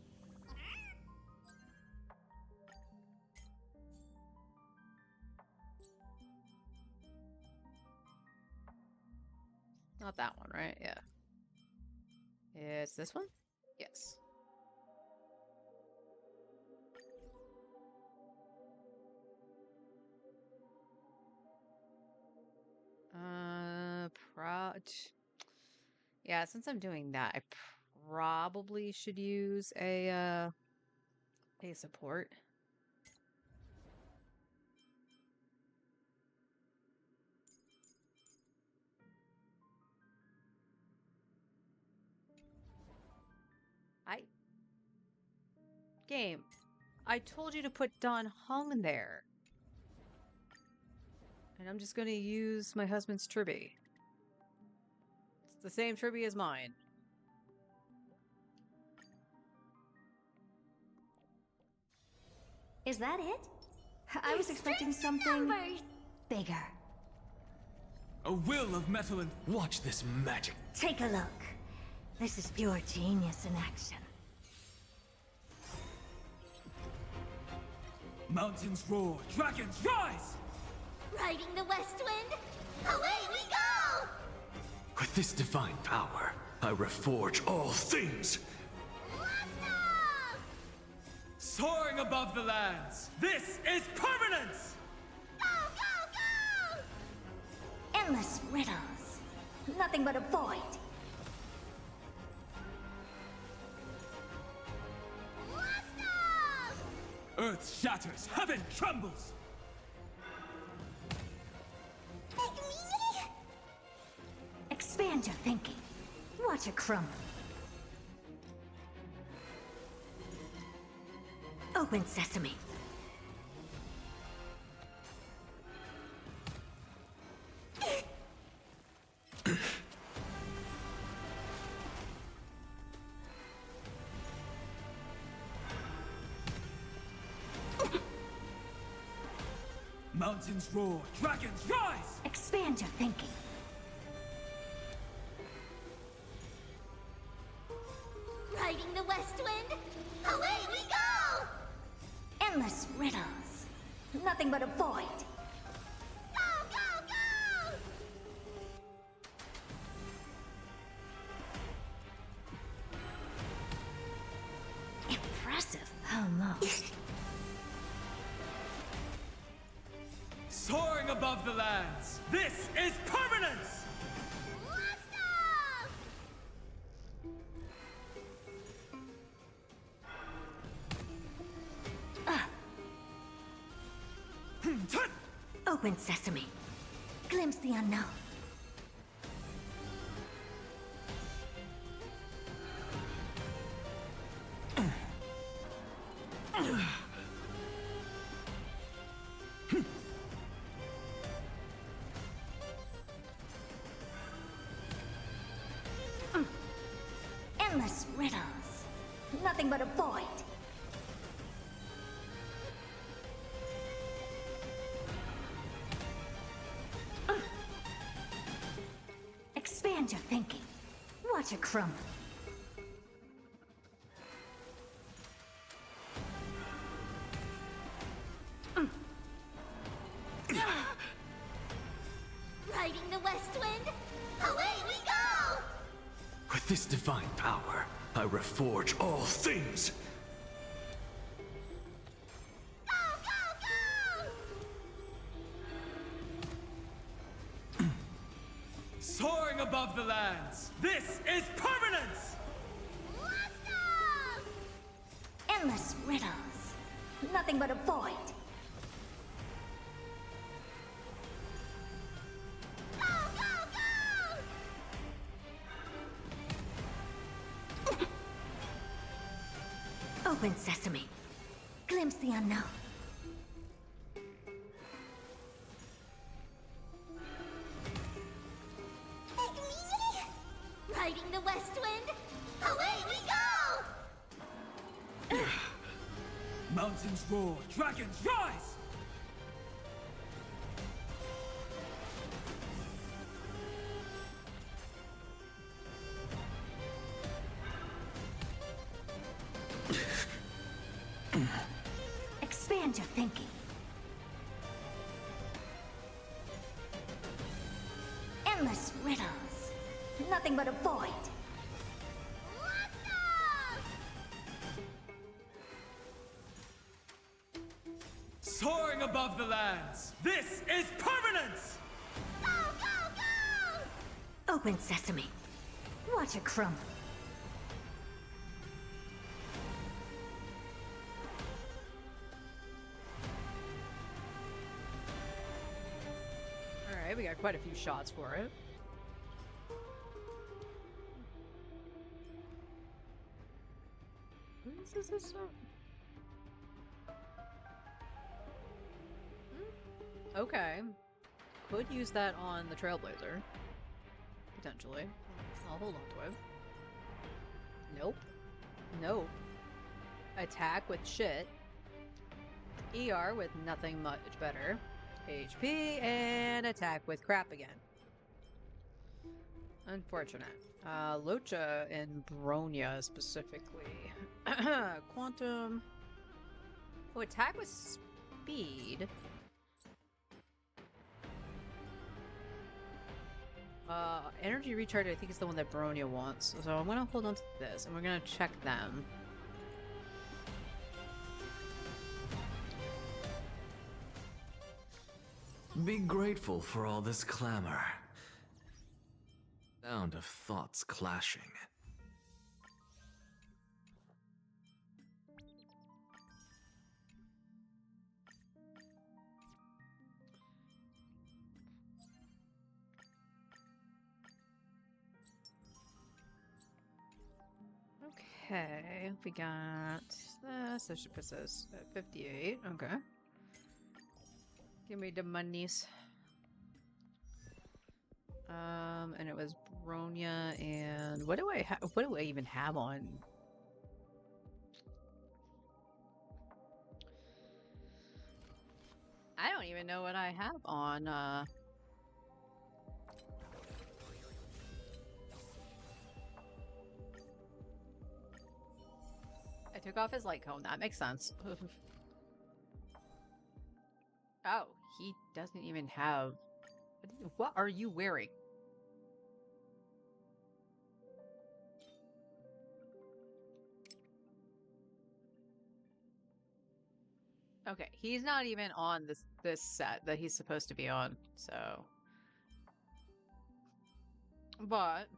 Not that one, right? Yeah. It's this one? Yes. Yeah, since I'm doing that, I probably should use a support. Game, I told you to put Don Hung there. And I'm just gonna use my husband's tribby. It's the same tribby as mine.
Is that it? I was expecting something bigger.
A will of metal and watch this magic.
Take a look. This is pure genius in action.
Mountains roar, dragons rise!
Riding the west wind, away we go!
With this divine power, I reforge all things. Soaring above the lands, this is permanence!
Go, go, go!
Endless riddles. Nothing but a void.
Earth shatters, heaven trembles!
Expand your thinking. Watch it crumble. Open sesame.
Mountains roar, dragons rise!
Expand your thinking.
Riding the west wind, away we go!
Endless riddles. Nothing but a void.
Go, go, go!
Impressive, almost.
Soaring above the lands, this is permanence!
Open sesame. Glimpse the unknown. Endless riddles. Nothing but a void. Expand your thinking. Watch it crumble.
Riding the west wind, away we go!
With this divine power, I reforge all things.
Go, go, go!
Soaring above the lands, this is permanence!
Let's go!
Endless riddles. Nothing but a void.
Go, go, go!
Open sesame. Glimpse the unknown.
Pick me! Riding the west wind, away we go!
Mountains roar, dragons rise!
Expand your thinking. Endless riddles. Nothing but a void.
Let's go!
Soaring above the lands, this is permanence!
Go, go, go!
Open sesame. Watch it crumble.
Alright, we got quite a few shots for it. What is this? Okay. Could use that on the Trailblazer. Potentially. I'll hold on to it. Nope. Nope. Attack with shit. ER with nothing much better. HP and attack with crap again. Unfortunate. Locha and Bronya specifically. Quantum. Oh, attack with speed. Energy recharge I think is the one that Bronya wants. So I'm gonna hold on to this and we're gonna check them.
Be grateful for all this clamor. Sound of thoughts clashing.
Okay, we got this. That should put us at 58. Okay. Give me the monies. And it was Bronya and what do I even have on? I don't even know what I have on I took off his light cone. That makes sense. Oh, he doesn't even have... What are you wearing? Okay, he's not even on this set that he's supposed to be on, so... But...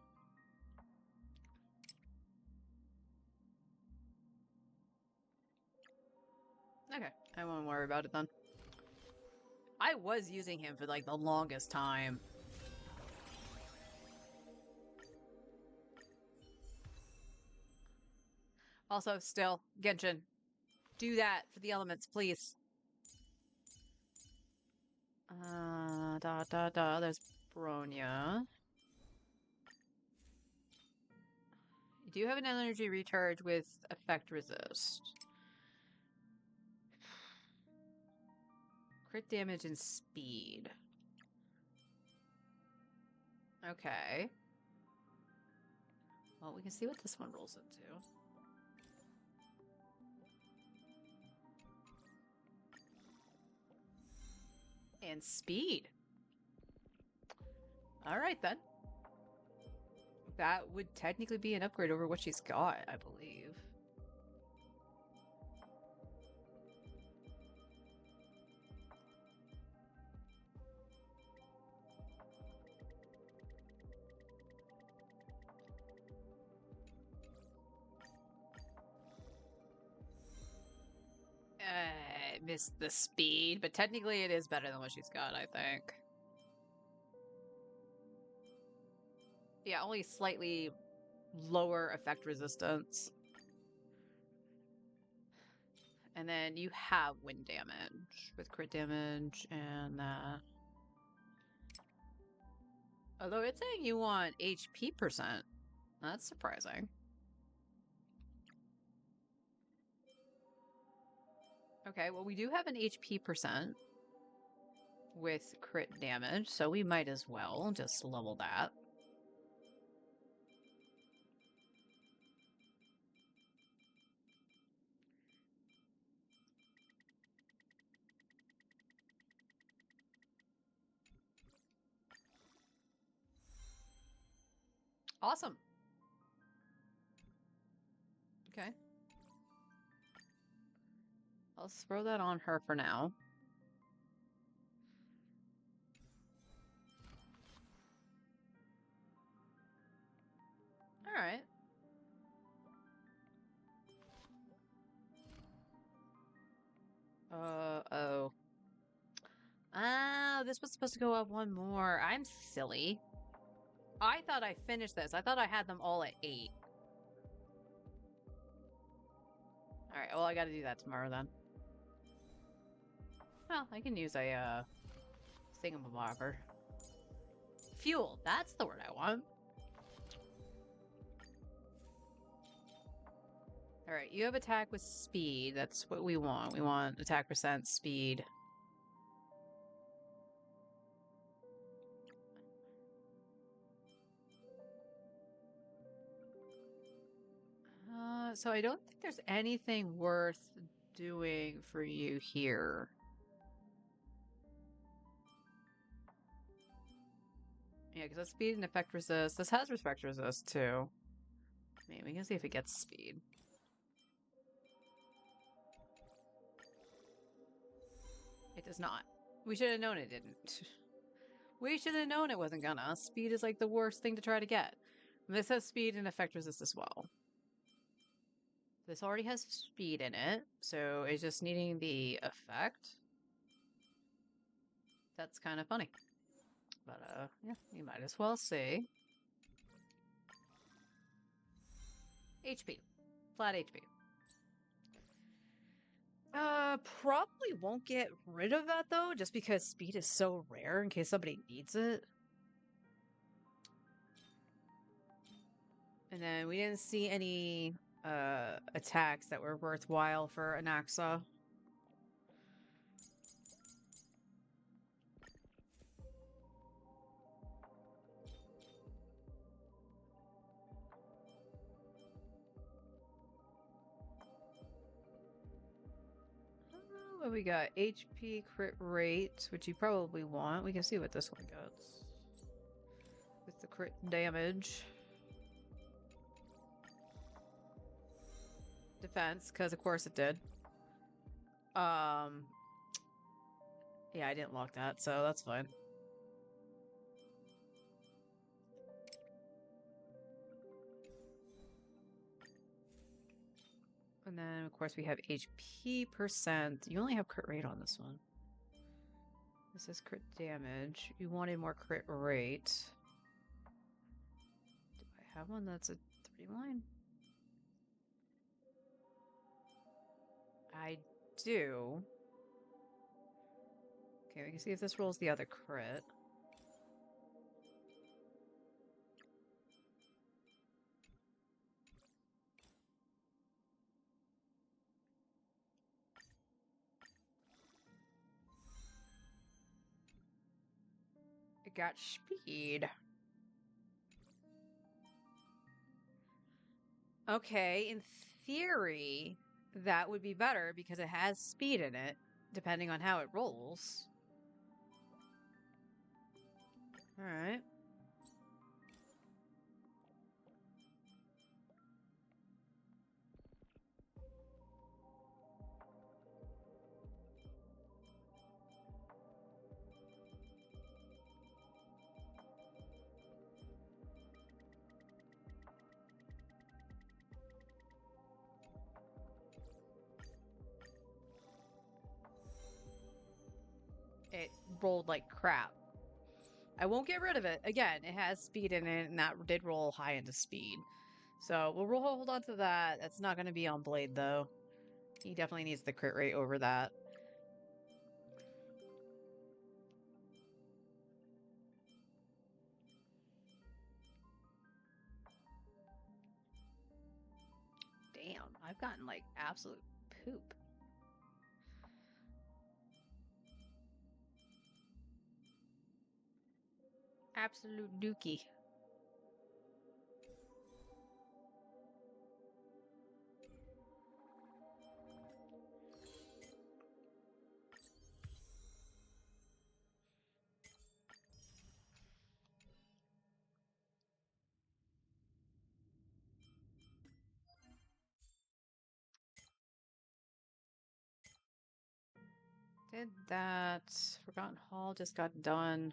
Okay, I won't worry about it then. I was using him for like the longest time. Also, still, Genshin, do that for the elements, please. There's Bronya. You do have an energy recharge with effect resist. Crit damage and speed. Okay. Well, we can see what this one rolls into. And speed. All right, then. That would technically be an upgrade over what she's got, I believe. Missed the speed, but technically it is better than what she's got, I think. Yeah, only slightly lower effect resistance. And then you have wind damage with crit damage and although it's saying you want HP %. That's surprising. Okay, well, we do have an HP % with crit damage, so we might as well just level that. Awesome. Okay. I'll throw that on her for now. All right. Oh. Ah, this was supposed to go up one more. I'm silly. I thought I finished this. I thought I had them all at 8. All right, well, I gotta do that tomorrow then. Well, I can use a, thingamabobber. Fuel, that's the word I want. All right, you have attack with speed. That's what we want. We want attack %, speed. So I don't think there's anything worth doing for you here. Yeah, because that's speed and effect resist. This has respect resist too. I mean, we can see if it gets speed. It does not. We should have known it didn't. We should have known it wasn't gonna. Speed is like the worst thing to try to get. This has speed and effect resist as well. This already has speed in it, so it's just needing the effect. That's kind of funny. But, yeah, you might as well see. HP. Flat HP. Probably won't get rid of that, though, just because speed is so rare in case somebody needs it. And then we didn't see any, attacks that were worthwhile for Anaxa. What we got? HP crit rate, which you probably want. We can see what this one gets. With the crit damage. Defense, because of course it did. Yeah, I didn't lock that, so that's fine. And then, of course, we have HP %. You only have crit rate on this one. This is crit damage. You wanted more crit rate. Do I have one that's a 3-line? I do. Okay, we can see if this rolls the other crit. It got speed. Okay, in theory, that would be better because it has speed in it, depending on how it rolls. Alright. It rolled like crap. I won't get rid of it. Again, it has speed in it, and that did roll high into speed. So we'll hold on to that. That's not going to be on Blade, though. He definitely needs the crit rate over that. Damn, I've gotten, like, absolute poop. Absolute dookie. Did that. Forgotten Hall just got done.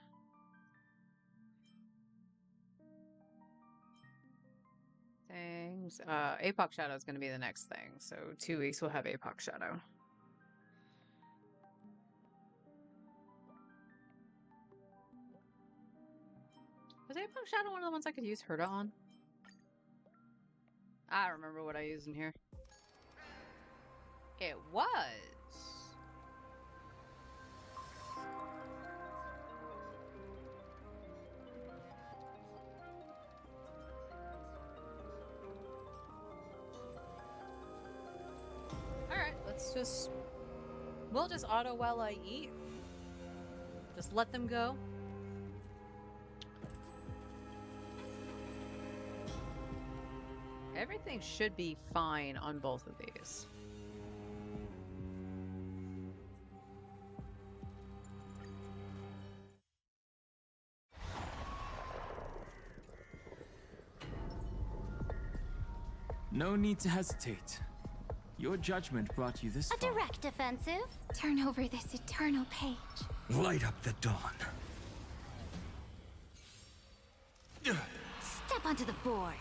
Things. Apoc Shadow is going to be the next thing. So 2 weeks we'll have Apoc Shadow. Was Apoc Shadow one of the ones I could use Herda on? I don't remember what I used in here. It was. Alright, let's just... We'll just auto while I eat. Just let them go. Everything should be fine on both of these.
No need to hesitate. Your judgment brought you this far.
A direct offensive?
Turn over this eternal page.
Light up the dawn.
Step onto the board.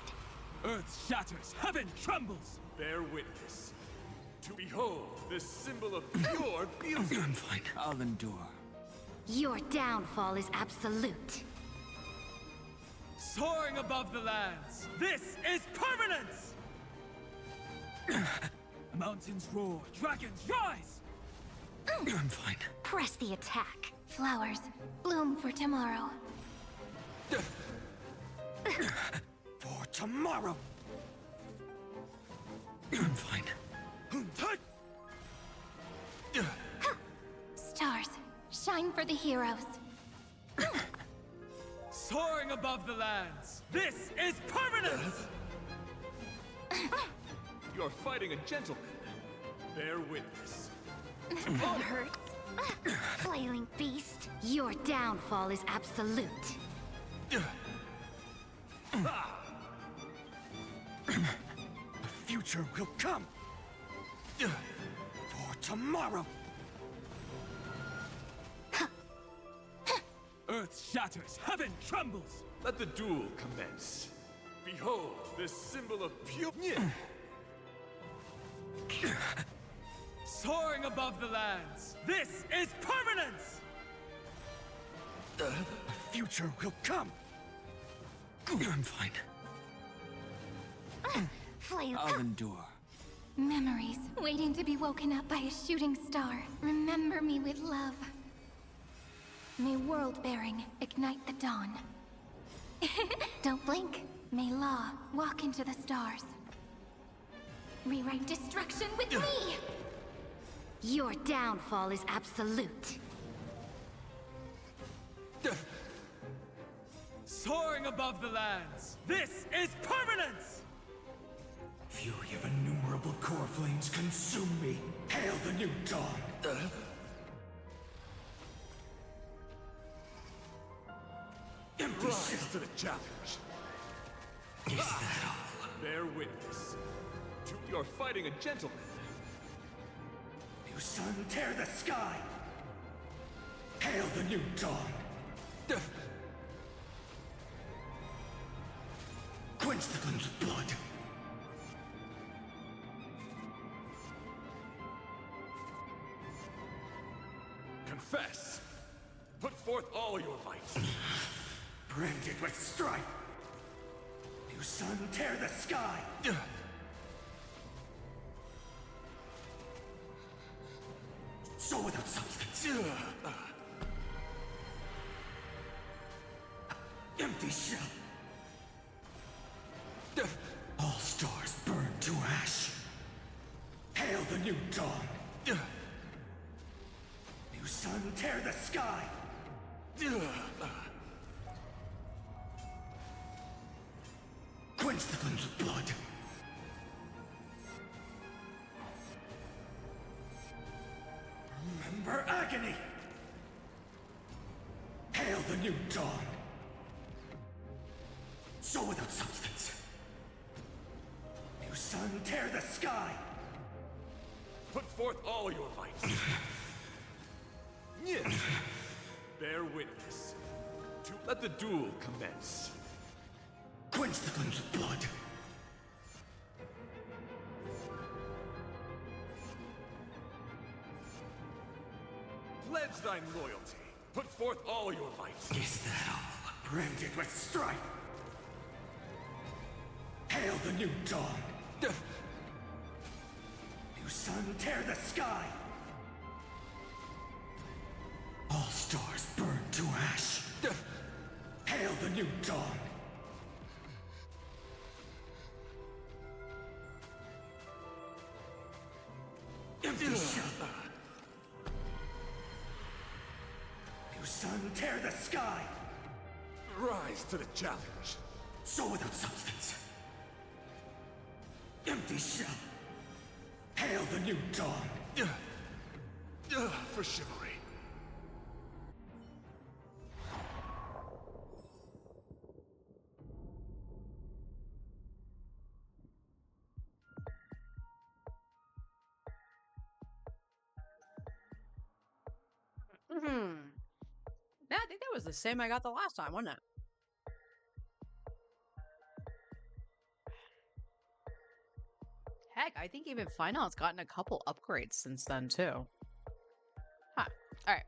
Earth shatters, heaven trembles.
Bear witness. To behold this symbol of pure beauty.
I'm fine.
I'll endure.
Your downfall is absolute.
Soaring above the lands, this is permanence! Mountains roar, dragons rise!
I'm fine.
Press the attack.
Flowers bloom for tomorrow.
For tomorrow. I'm fine.
Stars shine for the heroes.
Soaring above the lands, this is permanence!
You're fighting a gentleman. Bear witness.
That hurts.
Flailing beast. Your downfall is absolute.
The future will come. For tomorrow.
Earth shatters, heaven trembles!
Let the duel commence. Behold this symbol of pure...
Soaring above the lands, this is permanence!
The future will come. I'm fine.
I'll endure.
Memories waiting to be woken up by a shooting star. Remember me with love. May world-bearing ignite the dawn. Don't blink. May Law walk into the stars. Rewrite destruction with me!
Your downfall is absolute.
Soaring above the lands, this is permanence!
fury of innumerable core flames consume me. Hail the new dawn! Empty shell to the challenge. Is that all? Bear witness. You're fighting a gentleman. You sun tear the sky! Hail the new dawn! Quench the flames of blood! Confess! Put forth all your might! Branded with strife! You sun tear the sky! Soul without substance! Empty shell! All stars burn to ash! Hail the new dawn! You sun tear the sky! Quench the flames of blood! Remember agony! Hail the new dawn! Soul without substance! You sun tear the sky! Put forth all your might! Yes! Bear witness. To let the duel commence. Quench the flames of blood! Pledge thine loyalty. Put forth all your might. Is that all? Branded with strife! Hail the new dawn! You sun tear the sky! All stars burn to ash! Hail the new dawn! Empty shell! You sun tear the sky! Rise to the challenge! Soul without substance! Empty shell! Hail the new dawn! For chivalry!
Yeah, I think that was the same I got the last time, wasn't it? Heck, I think even Final's gotten a couple upgrades since then, too. Huh. Alright.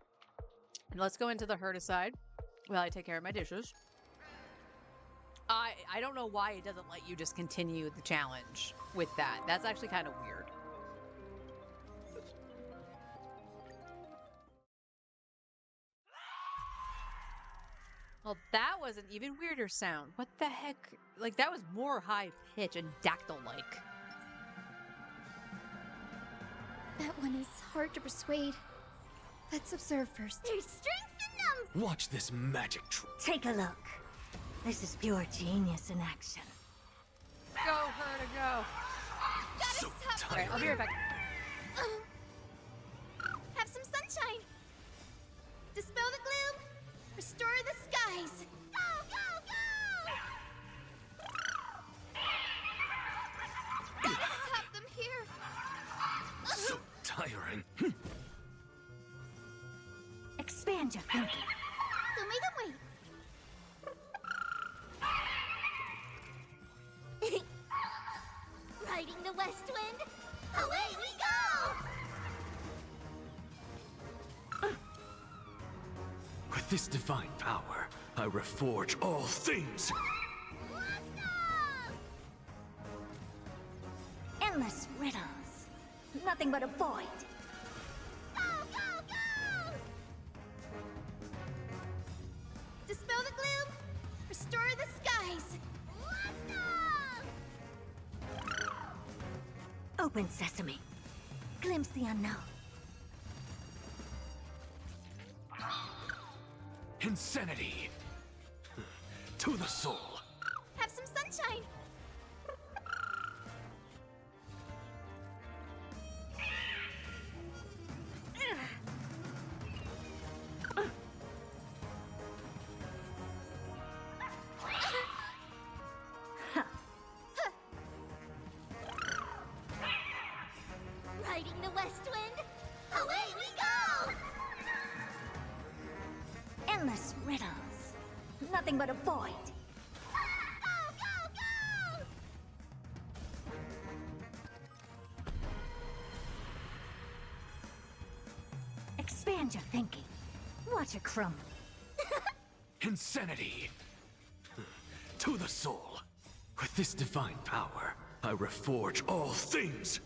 Let's go into the Herticide while I take care of my dishes. I don't know why it doesn't let you just continue the challenge with that. That's actually kind of weird. Well, that was an even weirder sound. What the heck? Like, that was more high pitch and dactyl-like.
That one is hard to persuade. Let's observe first.
There's strength in them!
Watch this magic trick.
Take a look. This is pure genius in action.
Go, Herta, go!
Gotta
So
stop.
Alright, I'll be right back.
Have some sunshine. Dispel the gloom. Restore the skies. Go, go, go! Gotta stop them here.
So tiring.
Expand your thinking.
Don't make them wait.
Riding the west wind,
Away we go!
With this divine power, I reforge all things.
endless riddles. Nothing but a void.
Go, go, go! Dispel the gloom. Restore the skies. Let's go!
Open sesame. Glimpse the unknown.
Insanity. To the soul.
Have some sunshine.
Endless riddles. Nothing but a void.
Go, go, go!
Expand your thinking. Watch it crumble.
Insanity! To the soul. With this divine power, I reforge all things.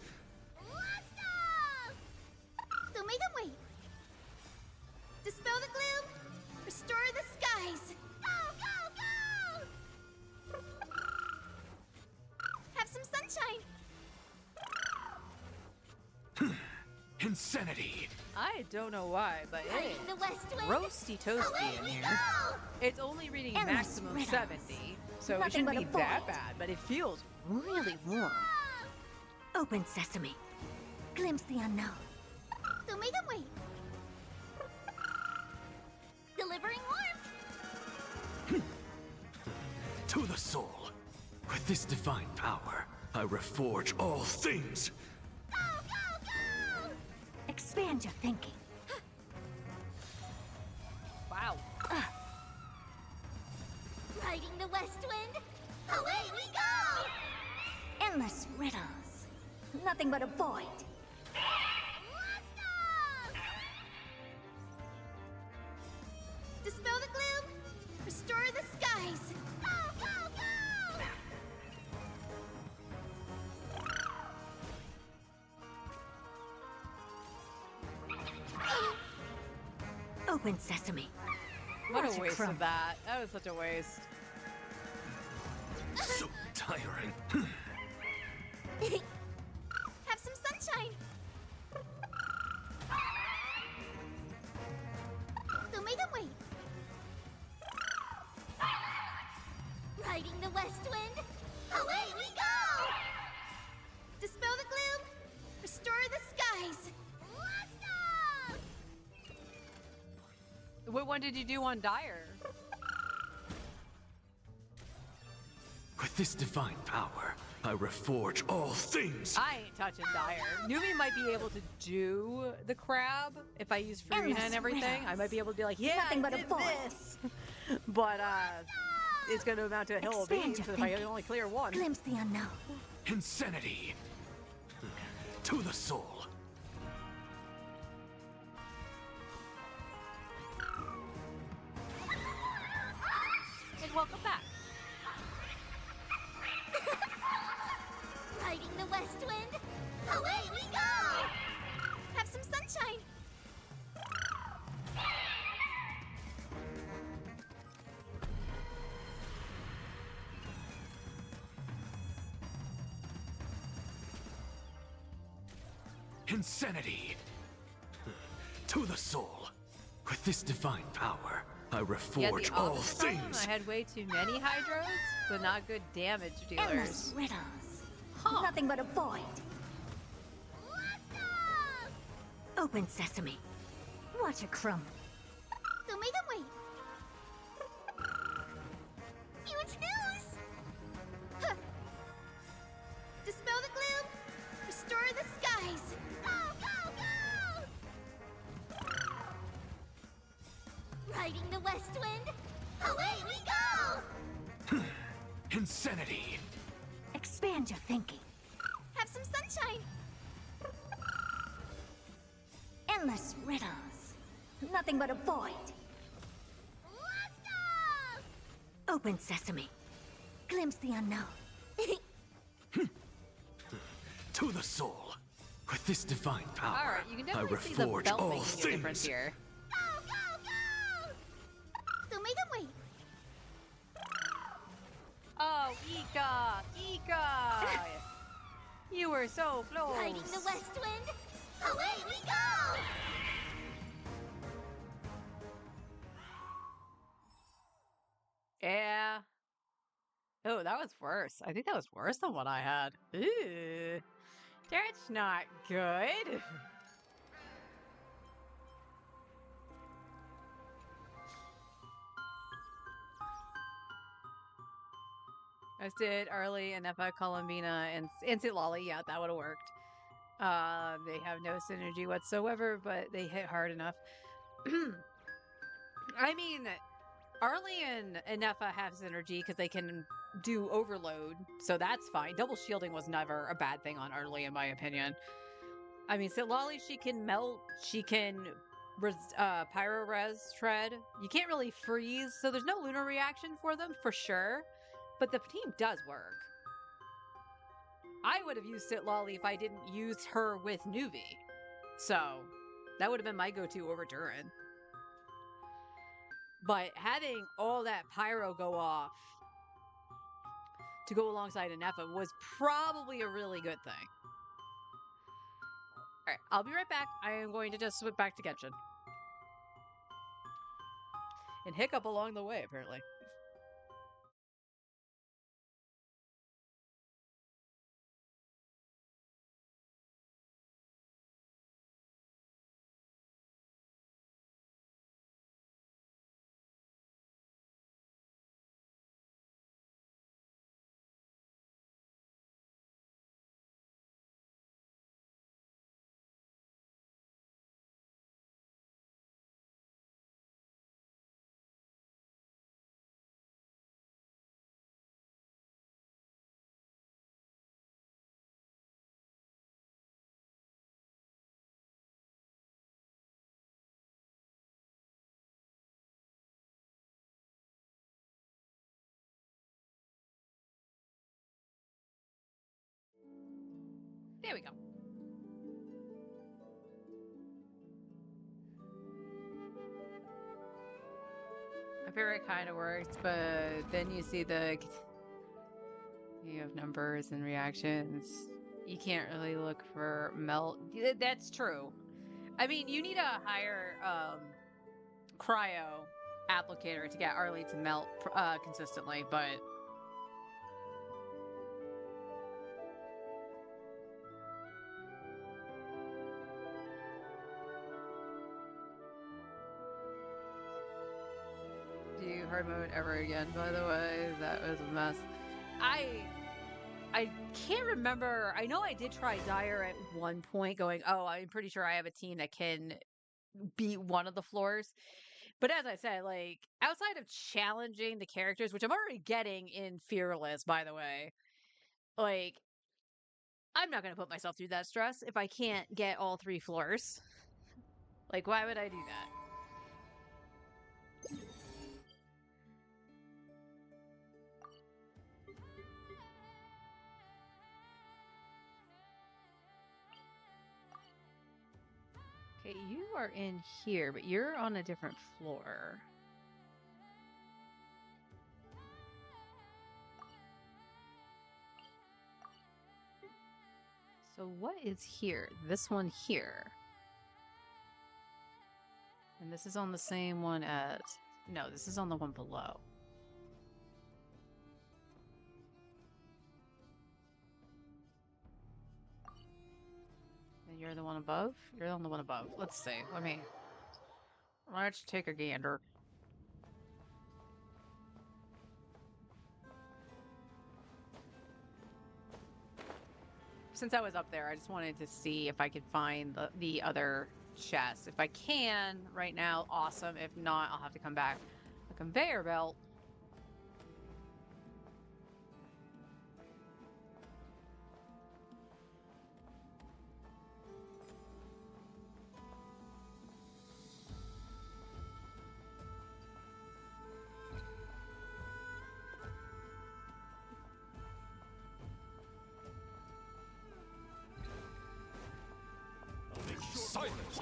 Let's go! Don't make them wait. Dispel the gloom. Restore the skies. Go, go, go! Have some sunshine.
Insanity!
I don't know why, but it
Riding
is
the west wind.
roasty toasty in
Away we
here.
go!
It's only reading
Endless
maximum
riddles.
70, so it
Nothing
shouldn't
but
be
a
that
void.
bad, but it feels really warm.
Open sesame. Glimpse the unknown.
Don't make them wait. Delivering warmth.
To the soul. With this divine power, I reforge all things.
Go, go, go!
Expand your thinking.
Wow.
Riding the west wind. Away we go!
Endless riddles. Nothing but a void.
Let's go! Dispel the gloom. Restore the skies. Go, go, go!
Open sesame.
What
Watch
a
it
waste
crumble.
of that. That was such a waste.
So tiring.
Have some sunshine. Don't make them wait. Riding the west wind. Away we go! Dispel the gloom. Restore the skies. Let's go!
What one did you do on Dire?
With this divine power, I reforge all things.
I ain't touching Dire. Numi might be able to do the crab if I use Farina
Endless
and everything. I might be able to be like, yeah,
Nothing
I
but a
did
void.
this. But it's going to amount to a hill of
Expand
beans
your
if I
thinking.
only clear one.
Glimpse the unknown.
Insanity. To the soul.
And welcome back.
Riding the west wind. Away we go! Have some sunshine.
Insanity. To the soul. With this divine power, I
Yeah,
reforge
the
all
opposite problem,
things.
I had way too many Hydros, but not good damage
Endless
dealers.
riddles.
Huh.
Nothing but a void.
Let's go!
Open sesame. Watch it crumble.
Don't make them wait. Huge news! Huh. Dispel the gloom. Restore the skies. Go, go, go! Riding the west wind. Away we go!
Insanity.
Expand your thinking.
Have some sunshine.
Endless riddles. Nothing but a void.
Let's go!
Open sesame. Glimpse the unknown.
To the soul. With this divine power,
All right, you can
I
definitely see the
reforge
belt
all
making a difference
things.
here.
Go, go, go! Don't make them wait.
Oh, Ika! Ika! You were so close.
Riding the west wind. Away we go!
Yeah. Oh, that was worse. I think that was worse than what I had. Ooh. That's not good. I did Arlie and Nepa Columbina and Lolly. Yeah, that would have worked. They have no synergy whatsoever, but they hit hard enough. I mean, Arlie and Neffa have synergy because they can do overload, so that's fine. Double shielding was never a bad thing on Arlie, in my opinion. I mean, Sitlali, she can melt, she can pyro res shred. You can't really freeze, so there's no lunar reaction for them for sure. But the team does work. I would have used Sitlali if I didn't use her with Nuvi. So that would have been my go-to over Durin. But having all that pyro go off to go alongside Anefa was probably a really good thing. All right, I'll be right back. I am going to just switch back to Genshin. And hiccup along the way, apparently. There we go. I figure it kind of works, but then you see you have numbers and reactions. You can't really look for melt. That's true. I mean, you need a higher cryo applicator to get Arlie to melt consistently, but do hard mode ever again, by the way. That was a mess. I can't remember. I know I did try Dire at one point going, oh, I'm pretty sure I have a team that can beat one of the floors. But as I said, like, outside of challenging the characters, which I'm already getting in Fearless, by the way, like, I'm not going to put myself through that stress if I can't get all 3 floors. Like, why would I do that? Okay, you are in here, but you're on a different floor. So what is here? This one here. And this is on the same one as... No, this is on the one below. And you're the one above? You're on the one above. Let's see. Let's take a gander. Since I was up there, I just wanted to see if I could find the other chest. If I can right now, awesome. If not, I'll have to come back. A conveyor belt.
Silence!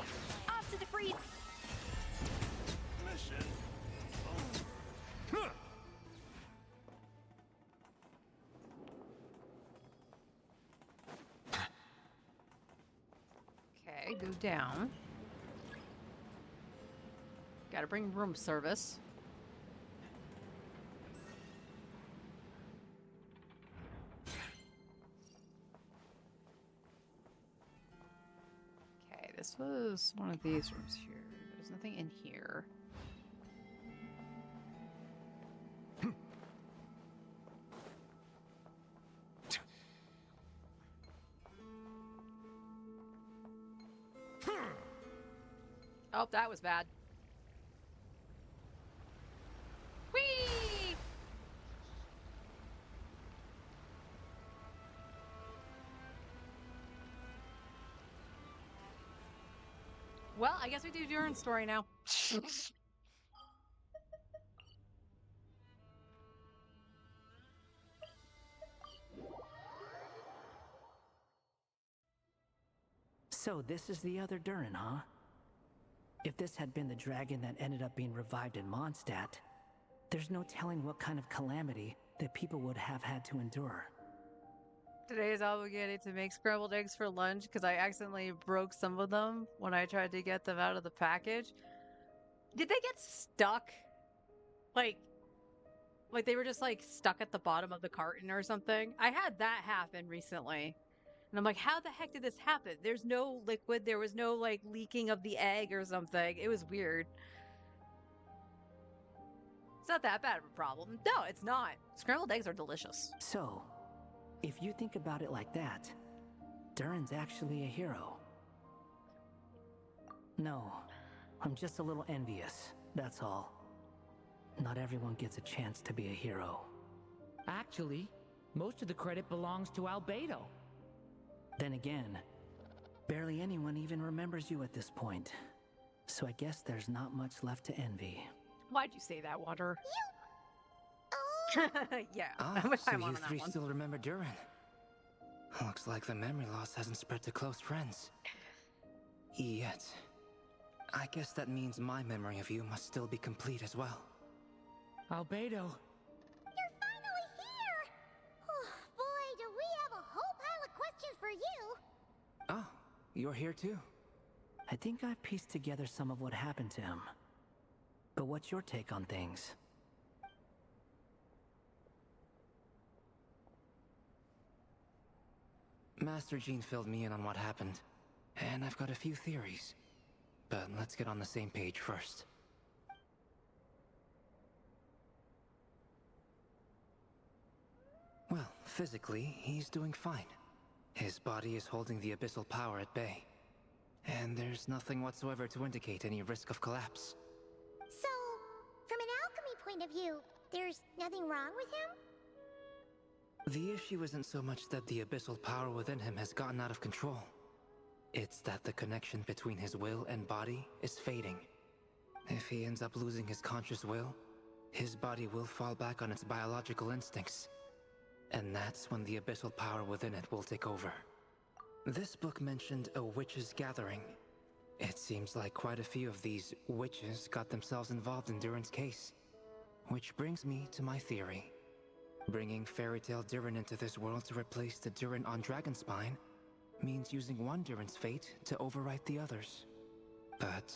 Off to the freeze!
Mission.
Okay, go down. Gotta bring room service. Okay, this was one of these rooms here. There's nothing in here. Oh, that was bad. Well, I guess we do Durin's story now.
So this is the other Durin, huh? If this had been the dragon that ended up being revived in Mondstadt, there's no telling what kind of calamity that people would have had to endure.
Today is obligated to make scrambled eggs for lunch because I accidentally broke some of them when I tried to get them out of the package. Did they get stuck? Like they were just like stuck at the bottom of the carton or something? I had that happen recently. And I'm like, how the heck did this happen? There's no liquid. There was no like leaking of the egg or something. It was weird. It's not that bad of a problem. No, it's not. Scrambled eggs are delicious.
So, if you think about it like that, Durin's actually a hero. No, I'm just a little envious, that's all. Not everyone gets a chance to be a hero.
Actually, most of the credit belongs to Albedo.
Then again, barely anyone even remembers you at this point. So I guess there's not much left to envy.
Why'd you say that, Water? Yeah,
Ah,
I wish
so
I won
you
on that
three
one.
still remember Durin. Looks like the memory loss hasn't spread to close friends. Yet. I guess that means my memory of you must still be complete as well.
Albedo.
You're finally here! Oh, boy, do we have a whole pile of questions for you!
Oh, you're here too?
I think I've pieced together some of what happened to him. But what's your take on things?
Master Jean filled me in on what happened, and I've got a few theories. But let's get on the same page first. Well, physically, he's doing fine. His body is holding the abyssal power at bay. And there's nothing whatsoever to indicate any risk of collapse.
So, from an alchemy point of view, there's nothing wrong with him?
The issue isn't so much that the abyssal power within him has gotten out of control. It's that the connection between his will and body is fading. If he ends up losing his conscious will, his body will fall back on its biological instincts. And that's when the abyssal power within it will take over. This book mentioned a witches' gathering. It seems like quite a few of these witches got themselves involved in Durin's case. Which brings me to my theory. Bringing Fairy Tale Durin into this world to replace the Durin on Dragonspine means using one Durin's fate to overwrite the others. But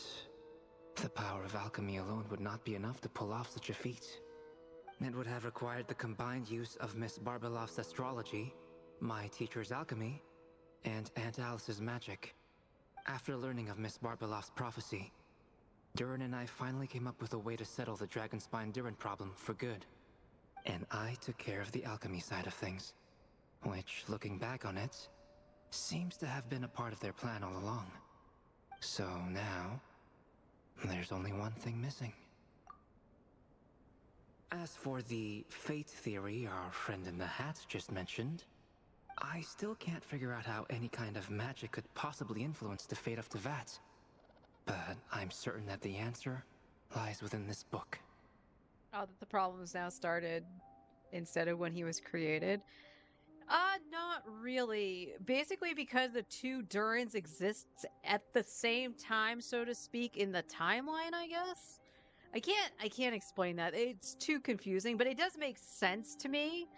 the power of alchemy alone would not be enough to pull off such a feat. It would have required the combined use of Miss Barbeloff's astrology, my teacher's alchemy, and Aunt Alice's magic. After learning of Miss Barbeloff's prophecy, Durin and I finally came up with a way to settle the Dragonspine Durin problem for good. And I took care of the alchemy side of things, which, looking back on it, seems to have been a part of their plan all along. So now, there's only one thing missing. As for the fate theory our friend in the hat just mentioned, I still can't figure out how any kind of magic could possibly influence the fate of Tevat. But I'm certain that the answer lies within this book.
Oh, that the problems now started instead of when he was created. Not really. Basically because the two Durins exists at the same time, so to speak, in the timeline, I guess. I can't explain that. It's too confusing, but it does make sense to me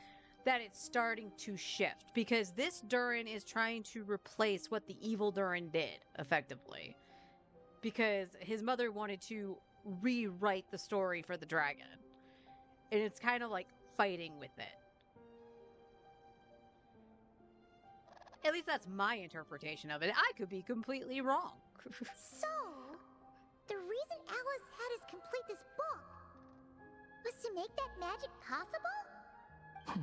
that it's starting to shift because this Durin is trying to replace what the evil Durin did, effectively. Because his mother wanted to rewrite the story for the dragon. And it's kind of like fighting with it. At least that's my interpretation of it. I could be completely wrong.
So, the reason Alice had us complete this book was to make that magic possible?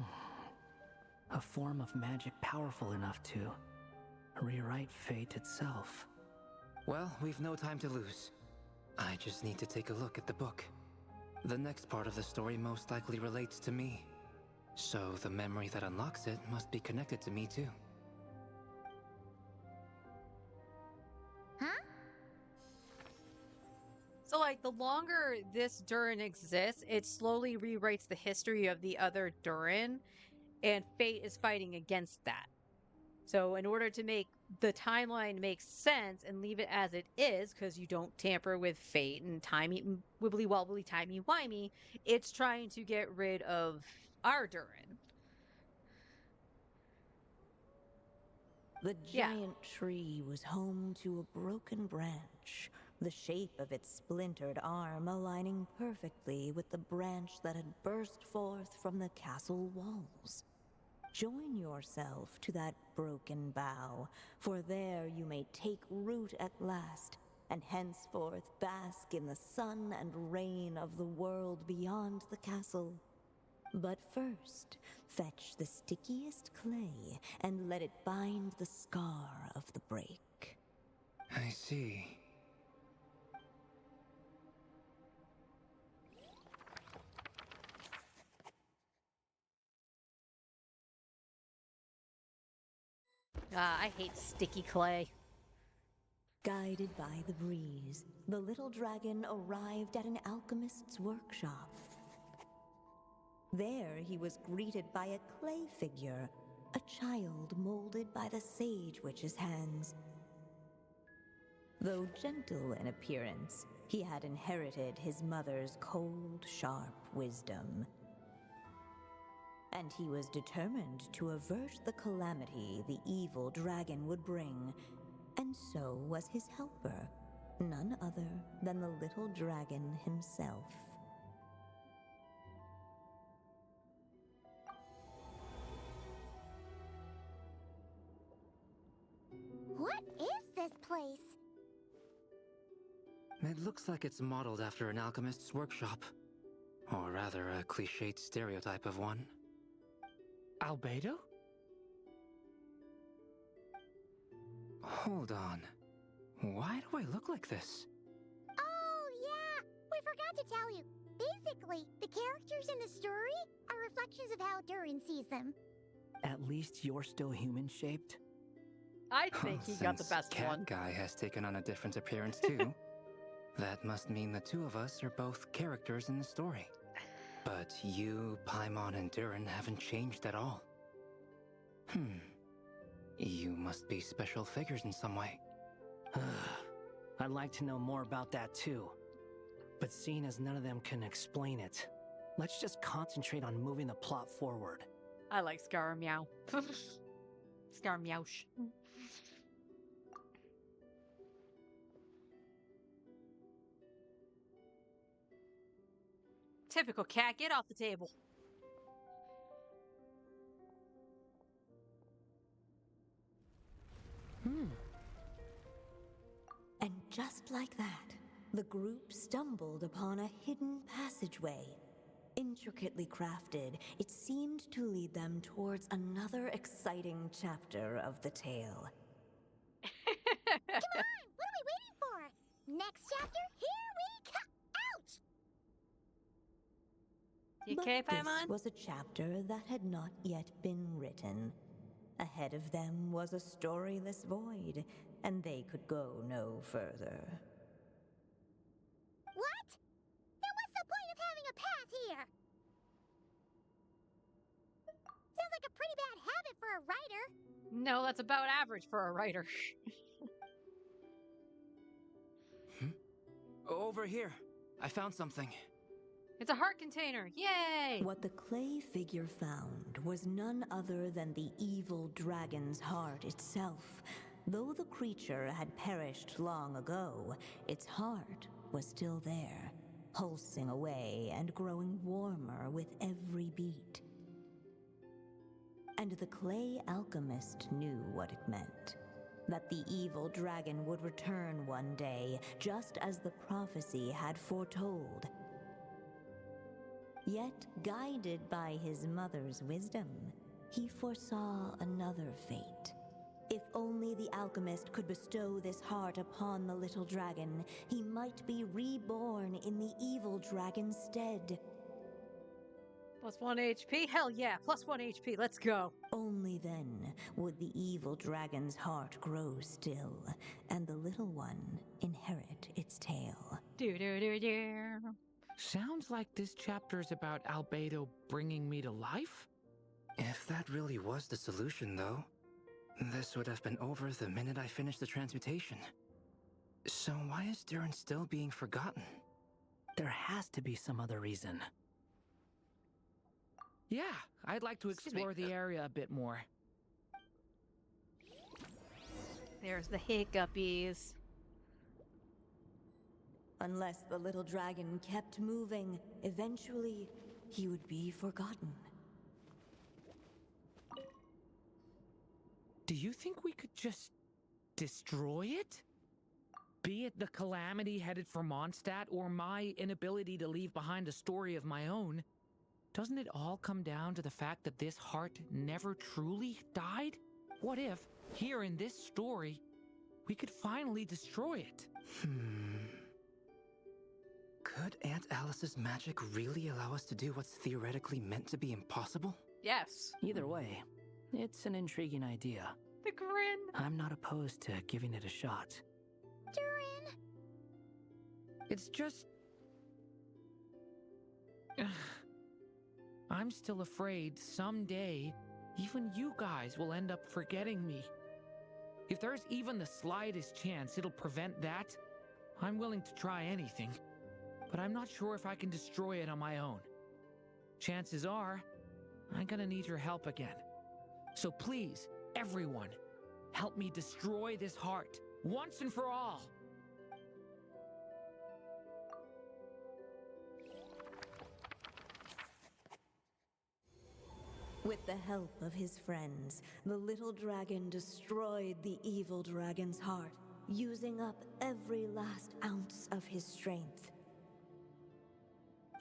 A form of magic powerful enough to rewrite fate itself.
Well, we've no time to lose. I just need to take a look at the book. The next part of the story most likely relates to me. So the memory that unlocks it must be connected to me too.
Huh?
So, like, the longer this Durin exists, it slowly rewrites the history of the other Durin, and Fate is fighting against that. So, in order to make the timeline make sense and leave it as it is, because you don't tamper with Fate and timey wibbly wobbly timey wimey, it's trying to get rid of our Durin.
The giant tree was home to a broken branch, the shape of its splintered arm aligning perfectly with the branch that had burst forth from the castle walls. Join yourself to that broken bough, for there you may take root at last, and henceforth bask in the sun and rain of the world beyond the castle. But first, fetch the stickiest clay and let it bind the scar of the break.
I see.
I hate sticky clay.
Guided by the breeze, the little dragon arrived at an alchemist's workshop. There he was greeted by a clay figure, a child molded by the sage witch's hands. Though gentle in appearance, he had inherited his mother's cold, sharp wisdom. And he was determined to avert the calamity the evil dragon would bring, and so was his helper, none other than the little dragon himself.
What is this place?
It looks like it's modeled after an alchemist's workshop. Or rather, a cliched stereotype of one.
Albedo?
Hold on. Why do I look like this?
Oh, yeah! We forgot to tell you. Basically, the characters in the story are reflections of how Durin sees them.
At least you're still human-shaped?
I think he got the best
Cat
one.
Guy has taken on a different appearance too. That must mean the two of us are both characters in the story. But you, Paimon, and Durin haven't changed at all. You must be special figures in some way.
I'd like to know more about that too. But seeing as none of them can explain it, let's just concentrate on moving the plot forward.
I like Scarammeow. Scarammeowsh. Typical cat, get off the table.
And just like that, the group stumbled upon a hidden passageway. Intricately crafted, it seemed to lead them towards another exciting chapter of the tale.
Come on! What are we waiting for? Next chapter, here we come! Ouch!
You
But
okay,
this
Paimon?
was a chapter that had not yet been written. Ahead of them was a storyless void, and they could go no further.
What? Then what's the point of having a path here? Sounds like a pretty bad habit for a writer.
No, that's about average for a writer.
Over here. I found something.
It's a heart container. Yay!
What the clay figure found was none other than the evil dragon's heart itself. Though the creature had perished long ago, its heart was still there, pulsing away and growing warmer with every beat. And the clay alchemist knew what it meant. That the evil dragon would return one day, just as the prophecy had foretold. Yet, guided by his mother's wisdom, he foresaw another fate. If only the alchemist could bestow this heart upon the little dragon, he might be reborn in the evil dragon's stead.
+1 HP? Hell yeah, +1 HP, let's go.
Only then would the evil dragon's heart grow still, and the little one inherit its tale.
Do do do do.
Sounds like this chapter is about Albedo bringing me to life?
If that really was the solution, though, this would have been over the minute I finished the transmutation. So why is Durin still being forgotten?
There has to be some other reason.
Yeah, I'd like to explore the area a bit more.
There's the hiccuppies.
Unless the little dragon kept moving, eventually he would be forgotten.
Do you think we could just destroy it? Be it the calamity headed for Mondstadt or my inability to leave behind a story of my own, doesn't it all come down to the fact that this heart never truly died? What if, here in this story, we could finally destroy it?
Could Aunt Alice's magic really allow us to do what's theoretically meant to be impossible?
Yes.
Either way, it's an intriguing idea.
The grin.
I'm not opposed to giving it a shot.
Durin!
It's just... I'm still afraid someday, even you guys will end up forgetting me. If there's even the slightest chance it'll prevent that, I'm willing to try anything. But I'm not sure if I can destroy it on my own. Chances are, I'm gonna need your help again. So please, everyone, help me destroy this heart, once and for all.
With the help of his friends, the little dragon destroyed the evil dragon's heart, using up every last ounce of his strength.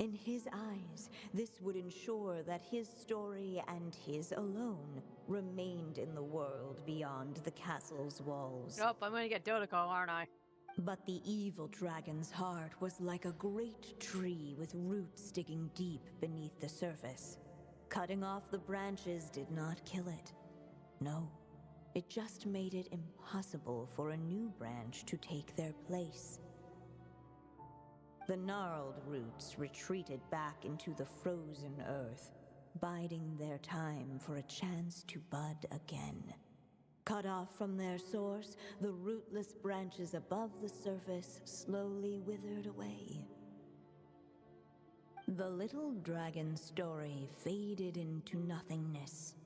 In his eyes, this would ensure that his story and his alone remained in the world beyond the castle's walls.
Oh, I'm gonna get Dodoko, aren't I?
But the evil dragon's heart was like a great tree with roots digging deep beneath the surface. Cutting off the branches did not kill it. No, it just made it impossible for a new branch to take their place. The gnarled roots retreated back into the frozen earth, biding their time for a chance to bud again. Cut off from their source, the rootless branches above the surface slowly withered away. The little dragon's story faded into nothingness,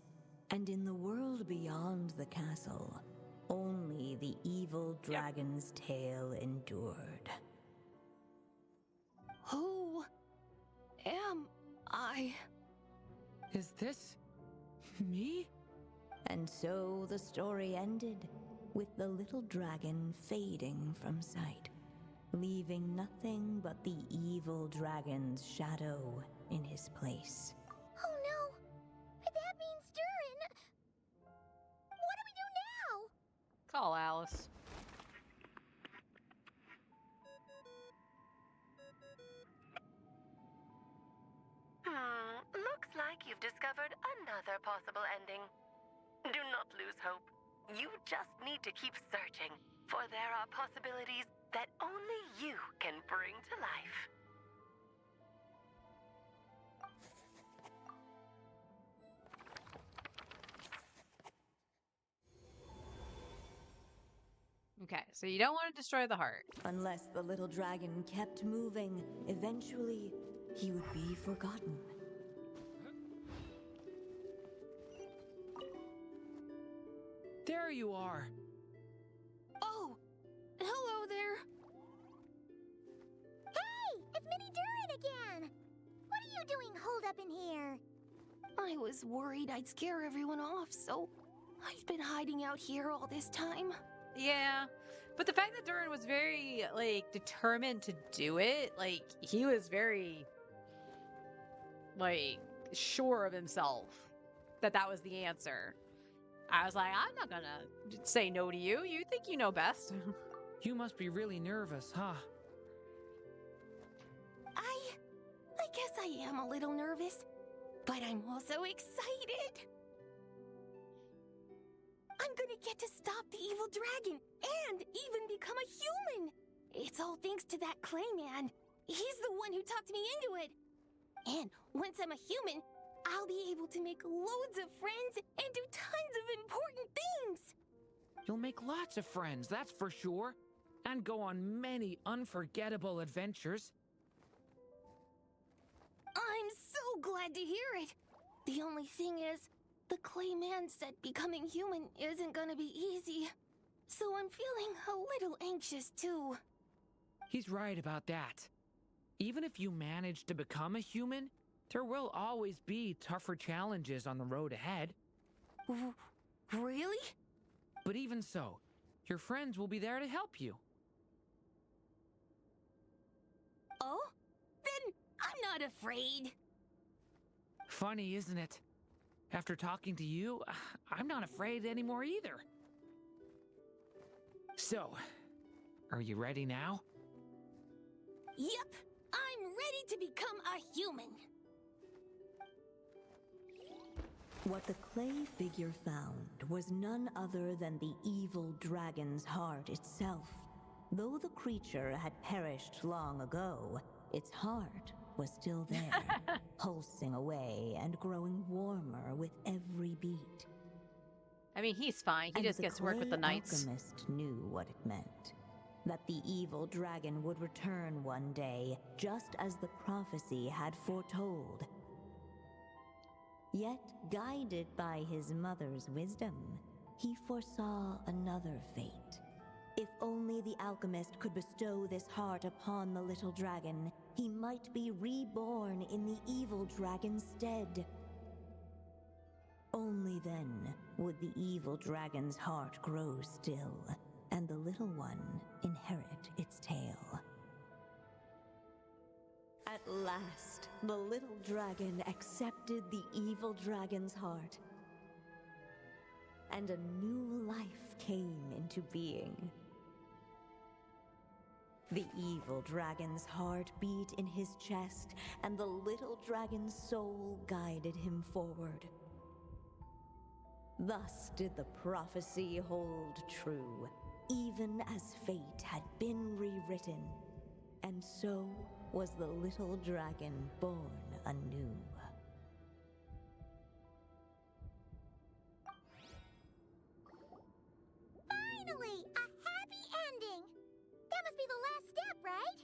and in the world beyond the castle, only the evil dragon's tale endured.
Who am I?
Is this me?
And so the story ended, with the little dragon fading from sight, leaving nothing but the evil dragon's shadow in his place.
Oh no! That means Durin! What do we do now?
Call Alice.
Looks like you've discovered another possible ending. Do not lose hope. You just need to keep searching, for there are possibilities that only you can bring to life.
Okay, so you don't want to destroy the heart.
Unless the little dragon kept moving, eventually he would be forgotten.
There you are.
Oh, hello there.
Hey! It's Mini Durin again! What are you doing holed up in here?
I was worried I'd scare everyone off, so I've been hiding out here all this time.
Yeah, but the fact that Durin was very, like, determined to do it, like, he was very, like, sure of himself that that was the answer. I was like, I'm not gonna say no to you. You think you know best.
You must be really nervous, huh?
I guess I am a little nervous, but I'm also excited. I'm gonna get to stop the evil dragon and even become a human. It's all thanks to that Clayman. He's the one who talked me into it. And once I'm a human, I'll be able to make loads of friends and do tons of important things.
You'll make lots of friends, that's for sure. And go on many unforgettable adventures.
I'm so glad to hear it. The only thing is, the Clayman said becoming human isn't gonna be easy. So I'm feeling a little anxious too.
He's right about that. Even if you manage to become a human, there will always be tougher challenges on the road ahead.
Really?
But even so, your friends will be there to help you.
Oh? Then I'm not afraid.
Funny, isn't it? After talking to you, I'm not afraid anymore either. So, are you ready now?
Yep, I'm ready to become a human.
What the clay figure found was none other than the evil dragon's heart itself. Though the creature had perished long ago, its heart was still there, pulsing away and growing warmer with every beat.
I mean, he's fine. He
And
just
the
gets to work with the
clay
knights.
alchemist knew what it meant. That the evil dragon would return one day, just as the prophecy had foretold. Yet, guided by his mother's wisdom, he foresaw another fate. If only the alchemist could bestow this heart upon the little dragon, he might be reborn in the evil dragon's stead. Only then would the evil dragon's heart grow still, and the little one inherit its tale. At last, the little dragon accepted the evil dragon's heart, and a new life came into being. The evil dragon's heart beat in his chest, and the little dragon's soul guided him forward. Thus did the prophecy hold true, even as fate had been rewritten. And so was the little dragon born anew.
Finally! A happy ending! That must be the last step, right?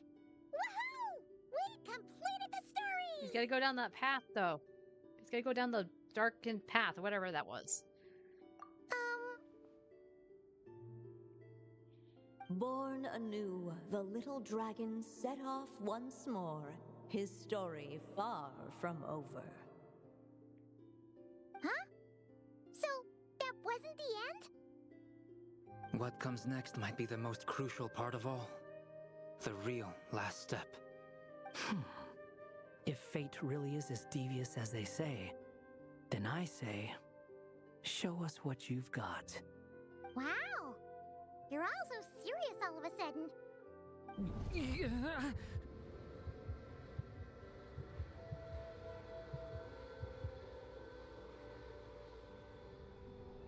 Woohoo! We completed the story!
He's got to go down that path, though. He's got to go down the darkened path, whatever that was.
Born anew, the little dragon set off once more, his story far from over.
Huh? So, that wasn't the end?
What comes next might be the most crucial part of all. The real last step.
If fate really is as devious as they say, then I say, show us what you've got.
Wow! You're all so serious all of a sudden.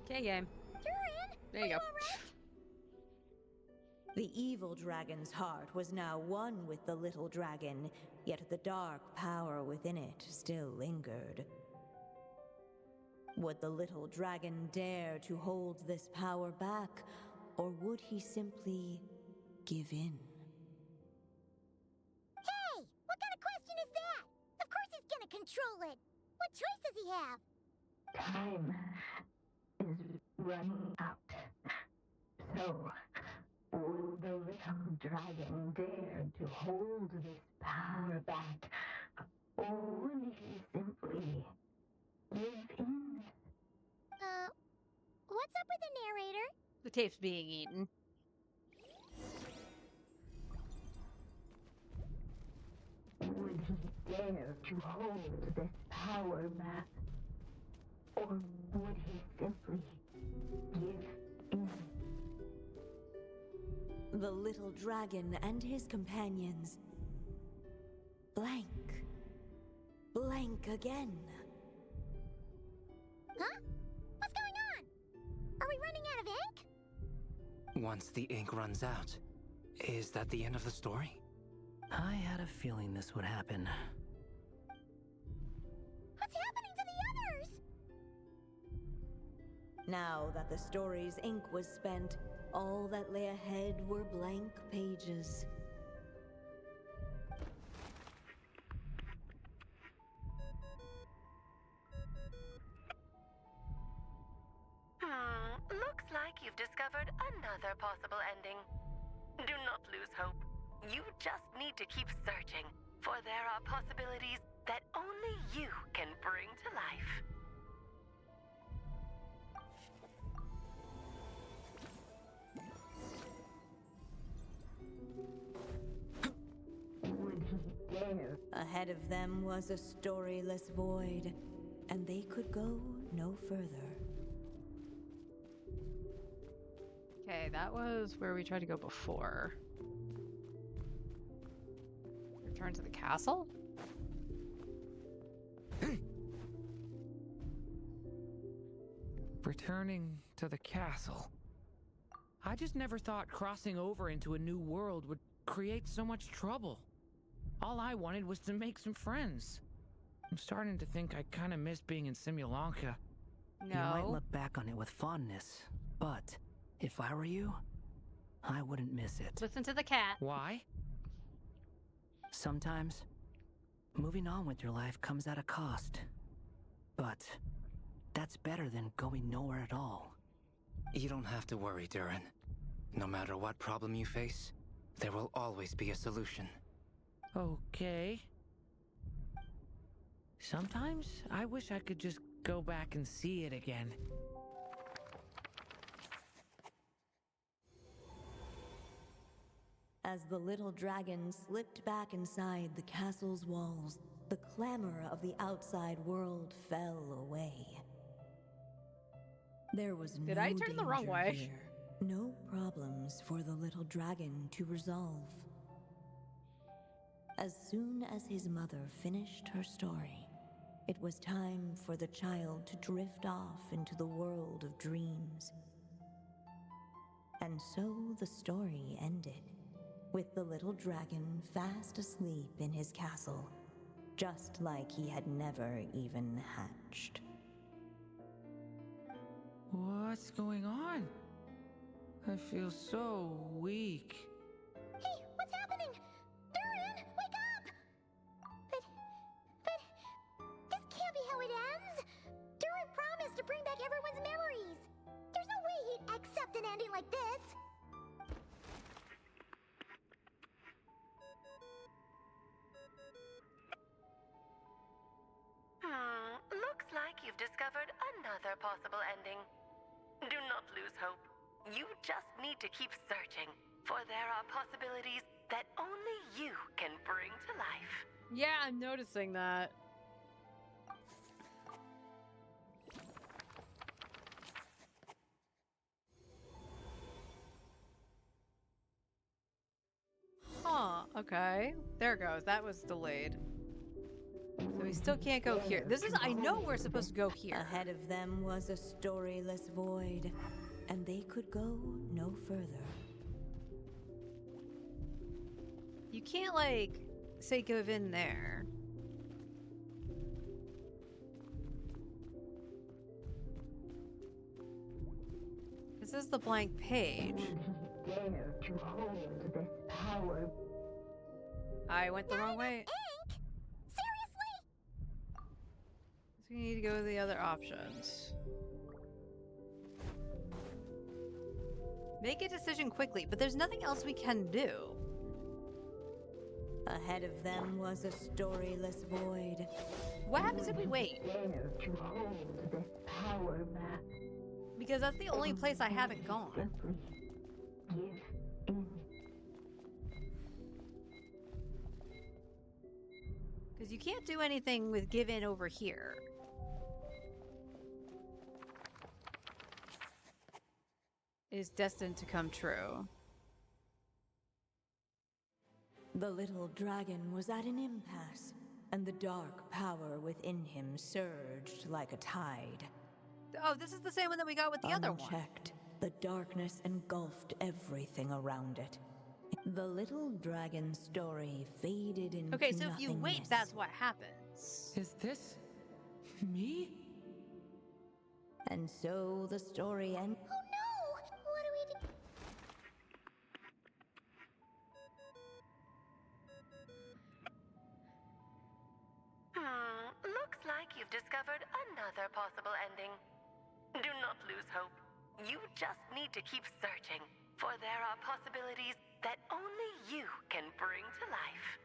Okay, game.
Durian,
there you go.
All right?
The evil dragon's heart was now one with the little dragon, yet the dark power within it still lingered. Would the little dragon dare to hold this power back, or would he simply give in?
Hey! What kind of question is that? Of course he's gonna control it. What choice does he have?
Time is running out. So, will the little dragon dare to hold this power back? Or will he simply give in?
What's up with the narrator?
The tape's being eaten.
Would he dare to hold this power back? Or would he simply give in?
The little dragon and his companions blank. Blank again.
Huh? What's going on? Are we running out of ink?
Once the ink runs out, Is that the end of the story?
I had a feeling this would happen.
What's happening to the others?
Now that the story's ink was spent, all that lay ahead were blank pages.
Looks like you've discovered another possible ending. Do not lose hope. You just need to keep searching, for there are possibilities that only you can bring to life.
Would he dare?
Ahead of them was a storyless void, and they could go no further.
Okay, that was where we tried to go before. Return to the castle?
Returning to the castle. I just never thought crossing over into a new world would create so much trouble. All I wanted was to make some friends. I'm starting to think I kind of miss being in Simulanka.
You might look back on it with fondness, but if I were you, I wouldn't miss it.
Listen to the cat.
Why?
Sometimes, moving on with your life comes at a cost. But that's better than going nowhere at all.
You don't have to worry, Durin. No matter what problem you face, there will always be a solution.
Okay. Sometimes I wish I could just go back and see it again.
As the little dragon slipped back inside the castle's walls, the clamor of the outside world fell away. There was
Did I turn the wrong way?
Here, no problems for the little dragon to resolve. As soon as his mother finished her story, it was time for the child to drift off into the world of dreams. And so the story ended, with the little dragon fast asleep in his castle, just like he had never even hatched.
What's going on? I feel so weak.
Hey, what's happening? Durin, wake up! But this can't be how it ends. Durin promised to bring back everyone's memories. There's no way he'd accept an ending like this.
Looks like you've discovered another possible ending. Do not lose hope. You just need to keep searching, for there are possibilities that only you can bring to life.
Yeah, I'm noticing that. Huh, okay. There it goes. That was delayed. So we still can't go here. This is, I know we're supposed to go here.
Ahead of them was a storyless void, and they could go no further.
You can't, like, say give in there. This is the blank page.
Would he dare to hold this power?
I went the wrong way.
Seriously?
So we need to go to the other options. Make a decision quickly, but there's nothing else we can do.
Ahead of them was a storyless void.
What happens if we wait?
Dare to hold this power back?
Because that's the only place I haven't gone.
Simply give in.
Because you can't do anything with give in over here. It is destined to come true.
The little dragon was at an impasse, and the dark power within him surged like a tide.
Oh, this is the same one that we got with the other one.
Unchecked, the darkness engulfed everything around it. It The little dragon story faded into
Okay, so if you wait,
nothingness.
that's what happens.
Is this me?
And so the story ended.
Oh no! What do we do?
Looks like you've discovered another possible ending. Do not lose hope. You just need to keep searching, for there are possibilities that only you can bring to life.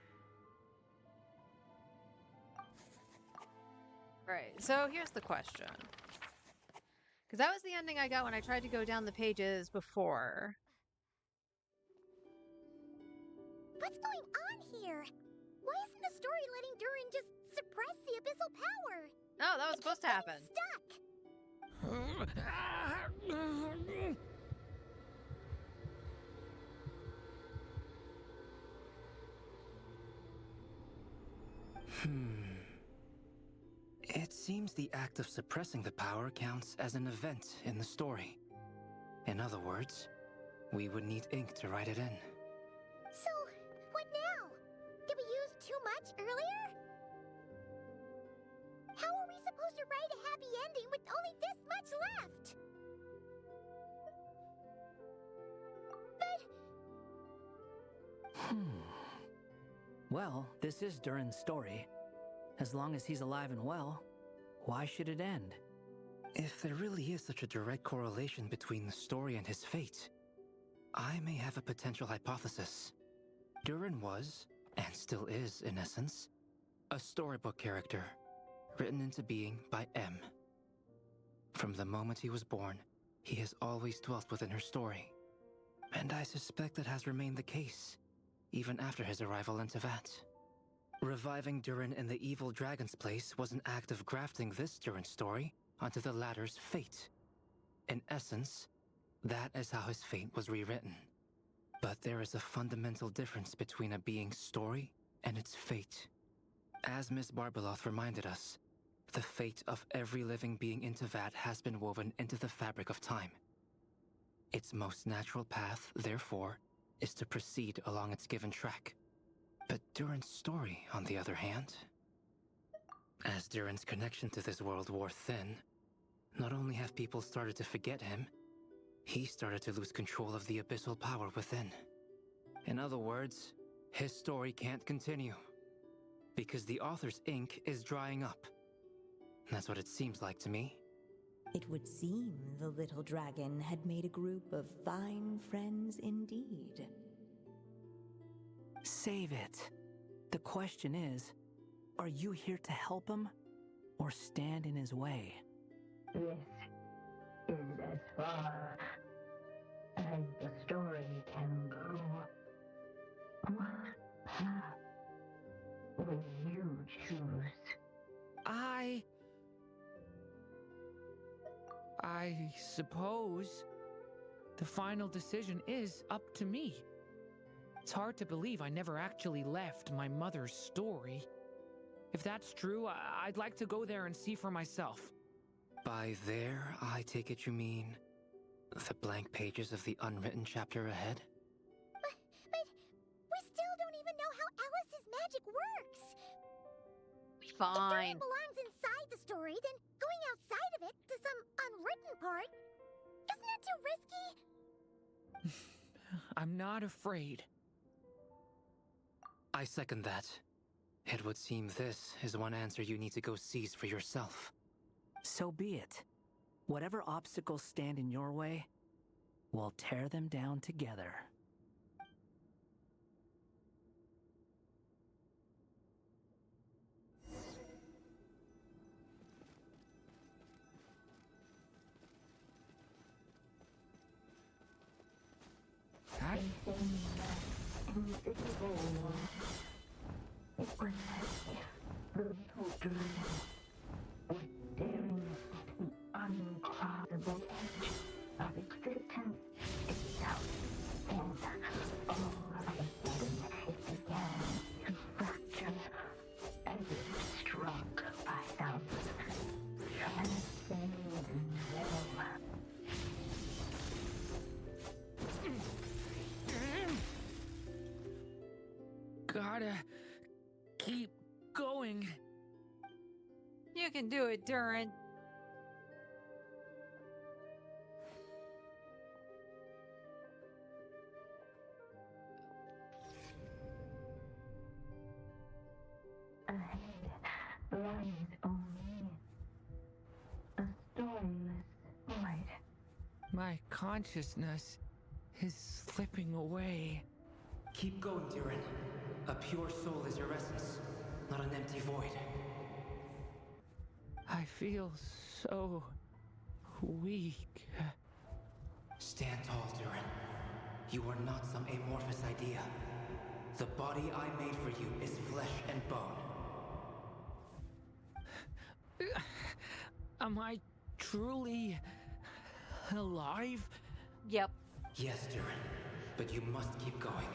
Right, so here's the question. Because that was the ending I got when I tried to go down the pages before.
What's going on here? Why isn't the story letting Durin just suppress the abyssal power?
No, that was supposed to happen.
Stuck.
It seems the act of suppressing the power counts as an event in the story. In other words, we would need ink to write it in.
So, what now? Did we use too much earlier? How are we supposed to write a happy ending with only this much left? But...
Well, this is Durin's story. As long as he's alive and well, why should it end?
If there really is such a direct correlation between the story and his fate, I may have a potential hypothesis. Durin was, and still is in essence, a storybook character, written into being by M. From the moment he was born, he has always dwelt within her story. And I suspect that has remained the case, even after his arrival in Tevat. Reviving Durin in the evil dragon's place was an act of grafting this Durin story onto the latter's fate. In essence, that is how his fate was rewritten. But there is a fundamental difference between a being's story and its fate. As Miss Barbeloth reminded us, the fate of every living being in Tevat has been woven into the fabric of time. Its most natural path, therefore, is to proceed along its given track. But Durin's story, on the other hand, as Durin's connection to this world wore thin, not only have people started to forget him, he started to lose control of the abyssal power within. In other words, his story can't continue, because the author's ink is drying up. That's what it seems like to me.
It would seem the little dragon had made a group of fine friends indeed.
Save it. The question is, are you here to help him or stand in his way?
This is as far as the story can go. What path will you choose?
I suppose the final decision is up to me. It's hard to believe I never actually left my mother's story. If that's true, I'd like to go there and see for myself.
By there, I take it you mean the blank pages of the unwritten chapter ahead?
But we still don't even know how Alice's magic works.
Fine.
If Durin belongs inside the story, then going outside of it to some unwritten part, isn't that too risky?
I'm not afraid.
I second that. It would seem this is one answer you need to go seize for yourself.
So be it. Whatever obstacles stand in your way, we'll tear them down together.
Invisible one. It was as if the little Durin was staring at the uncrossable edge of existence itself. And all of a sudden, it began to fracture as if struck by some transcendent will.
going.
You can do it, Durin.
Ahead lies only a storyless void.
My consciousness is slipping away.
Keep going, Durin. A pure soul is your essence, not an empty void.
I feel so weak.
Stand tall, Durin. You are not some amorphous idea. The body I made for you is flesh and bone.
Am I truly alive?
Yep.
Yes, Durin, but you must keep going.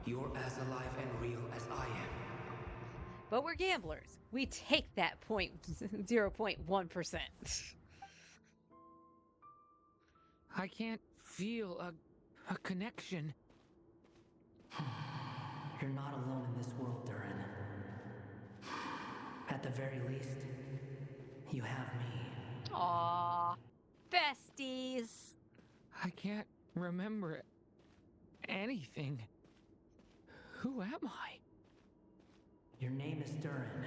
You're as alive and real as I am.
But we're gamblers. We take that 0.1%.
I can't feel a connection.
You're not alone in this world, Durin. At the very least, you have me.
Aww. Besties.
I can't remember anything. Who am I?
Your name is Durin,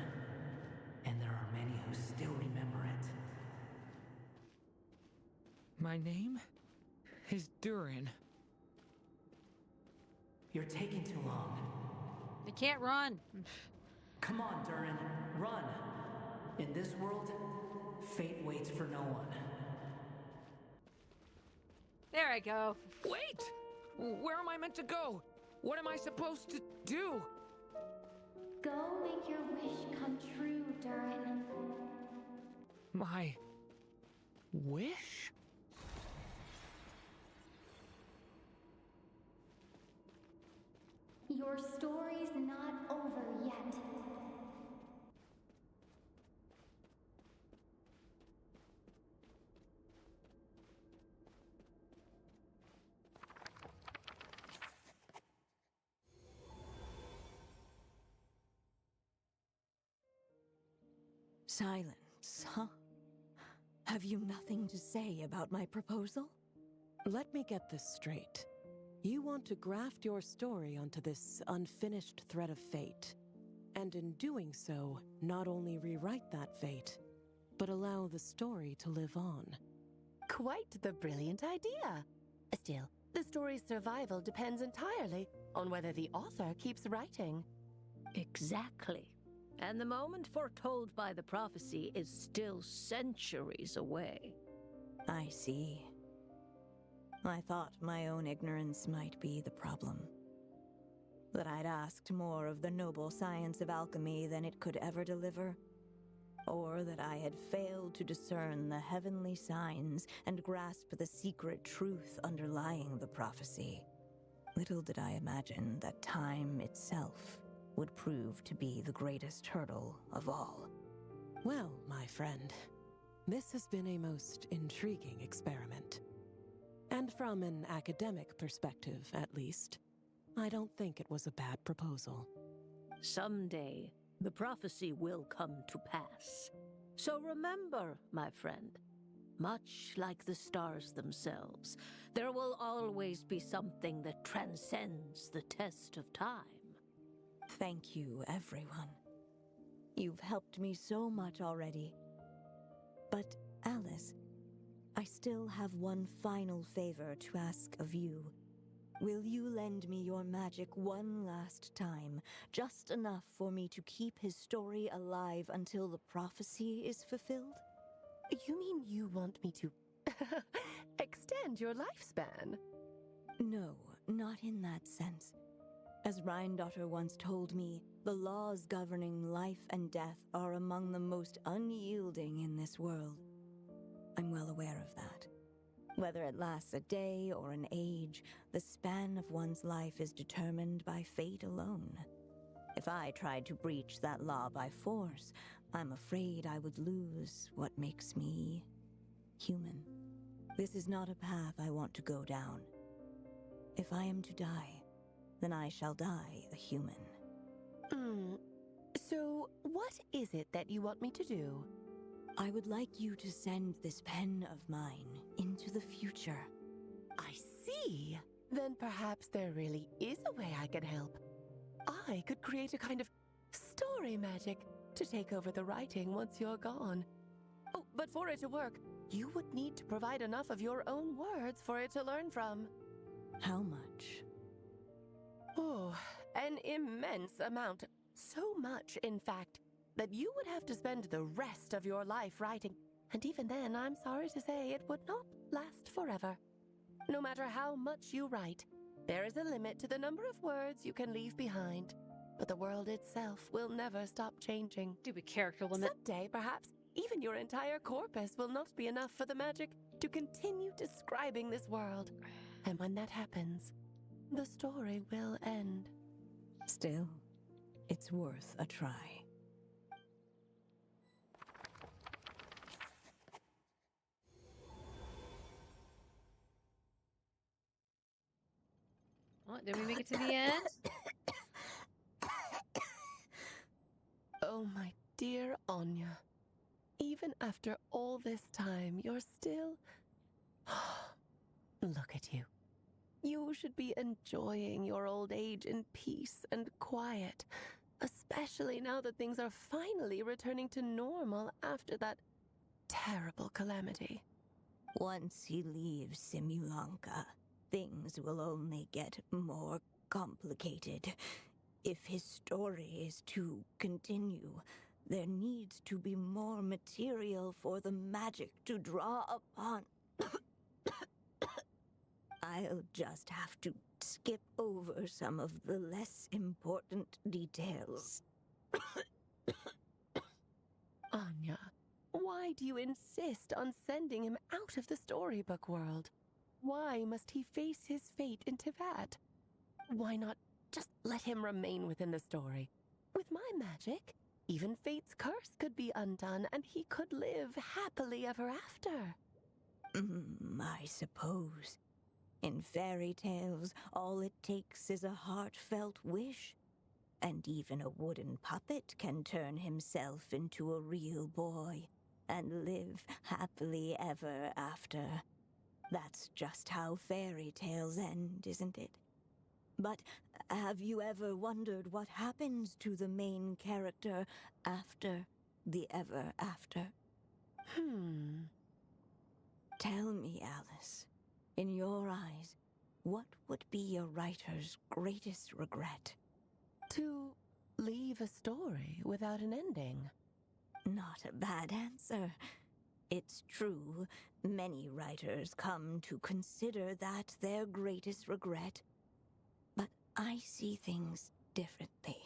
and there are many who still remember it.
My name is Durin.
You're taking too long.
You can't run.
Come on, Durin, run. In this world, fate waits for no one.
There I go.
Wait! Where am I meant to go? What am I supposed to do?
Go make your wish come true, Durin.
My wish?
Your story's not over yet.
Silence, huh? Have you nothing to say about my proposal?
Let me get this straight. You want to graft your story onto this unfinished thread of fate, and in doing so, not only rewrite that fate, but allow the story to live on.
Quite the brilliant idea. Still, the story's survival depends entirely on whether the author keeps writing.
Exactly. And the moment foretold by the prophecy is still centuries away.
I see. I thought my own ignorance might be the problem. That I'd asked more of the noble science of alchemy than it could ever deliver. Or that I had failed to discern the heavenly signs and grasp the secret truth underlying the prophecy. Little did I imagine that time itself would prove to be the greatest hurdle of all.
Well, my friend, this has been a most intriguing experiment. And from an academic perspective, at least, I don't think it was a bad proposal.
Someday, the prophecy will come to pass. So remember, my friend, much like the stars themselves, there will always be something that transcends the test of time.
Thank you, everyone. You've helped me so much already. But, Alice, I still have one final favor to ask of you. Will you lend me your magic one last time, just enough for me to keep his story alive until the prophecy is fulfilled?
You mean you want me to extend your lifespan?
No, not in that sense. As Rhindaughter once told me, the laws governing life and death are among the most unyielding in this world. I'm well aware of that. Whether it lasts a day or an age, the span of one's life is determined by fate alone. If I tried to breach that law by force, I'm afraid I would lose what makes me human. This is not a path I want to go down. If I am to die, then I shall die a human.
So, What is it that you want me to do?
I would like you to send this pen of mine into the future.
I see. Then perhaps there really is a way I can help. I could create a kind of story magic to take over the writing once you're gone. Oh, but for it to work, you would need to provide enough of your own words for it to learn from.
How much?
Oh, an immense amount. So much, in fact, that you would have to spend the rest of your life writing. And even then, I'm sorry to say, it would not last forever. No matter how much you write, there is a limit to the number of words you can leave behind. But the world itself will never stop changing.
Stupid character limit.
Someday, perhaps, even your entire corpus will not be enough for the magic to continue describing this world. And when that happens, the story will end.
Still, it's worth a try.
Oh, did we make it to the end?
Oh, my dear Anya. Even after all this time, you're still... Look at you. You should be enjoying your old age in peace and quiet, especially now that things are finally returning to normal after that terrible calamity.
Once he leaves Simulanka, things will only get more complicated. If his story is to continue, there needs to be more material for the magic to draw upon. I'll just have to skip over some of the less important details.
Anya, why do you insist on sending him out of the storybook world? Why must he face his fate into that? Why not just let him remain within the story? With my magic, even fate's curse could be undone and he could live happily ever after.
I suppose. In fairy tales, all it takes is a heartfelt wish. And even a wooden puppet can turn himself into a real boy and live happily ever after. That's just how fairy tales end, isn't it? But have you ever wondered what happens to the main character after the ever after? Tell me, Alice, in your eyes, what would be a writer's greatest regret?
To leave a story without an ending.
Not a bad answer. It's true, many writers come to consider that their greatest regret. But I see things differently.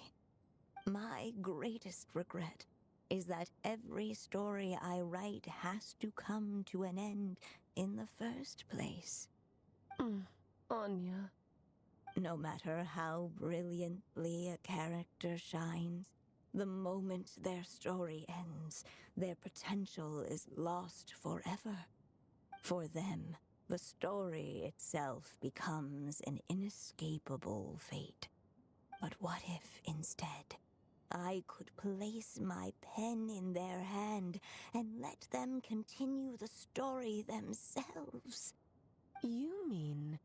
My greatest regret is that every story I write has to come to an end in the first place.
Anya.
No matter how brilliantly a character shines, the moment their story ends, their potential is lost forever. For them, the story itself becomes an inescapable fate. But what if, instead, I could place my pen in their hand and let them continue the story themselves?
You mean...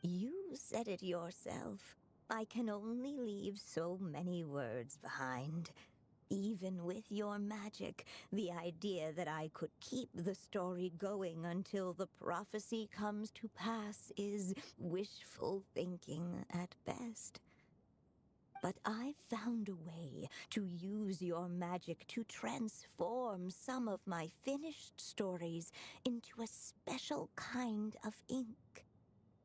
You said it yourself. I can only leave so many words behind. Even with your magic, the idea that I could keep the story going until the prophecy comes to pass is wishful thinking at best. But I found a way to use your magic to transform some of my finished stories into a special kind of ink.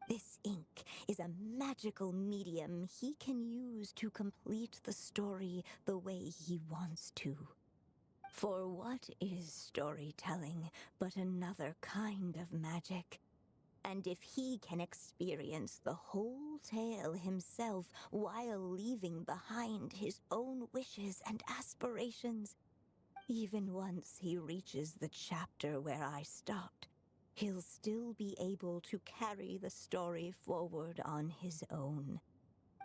This ink is a magical medium he can use to complete the story the way he wants to. For what is storytelling but another kind of magic? And if he can experience the whole tale himself while leaving behind his own wishes and aspirations, even once he reaches the chapter where I stopped, he'll still be able to carry the story forward on his own.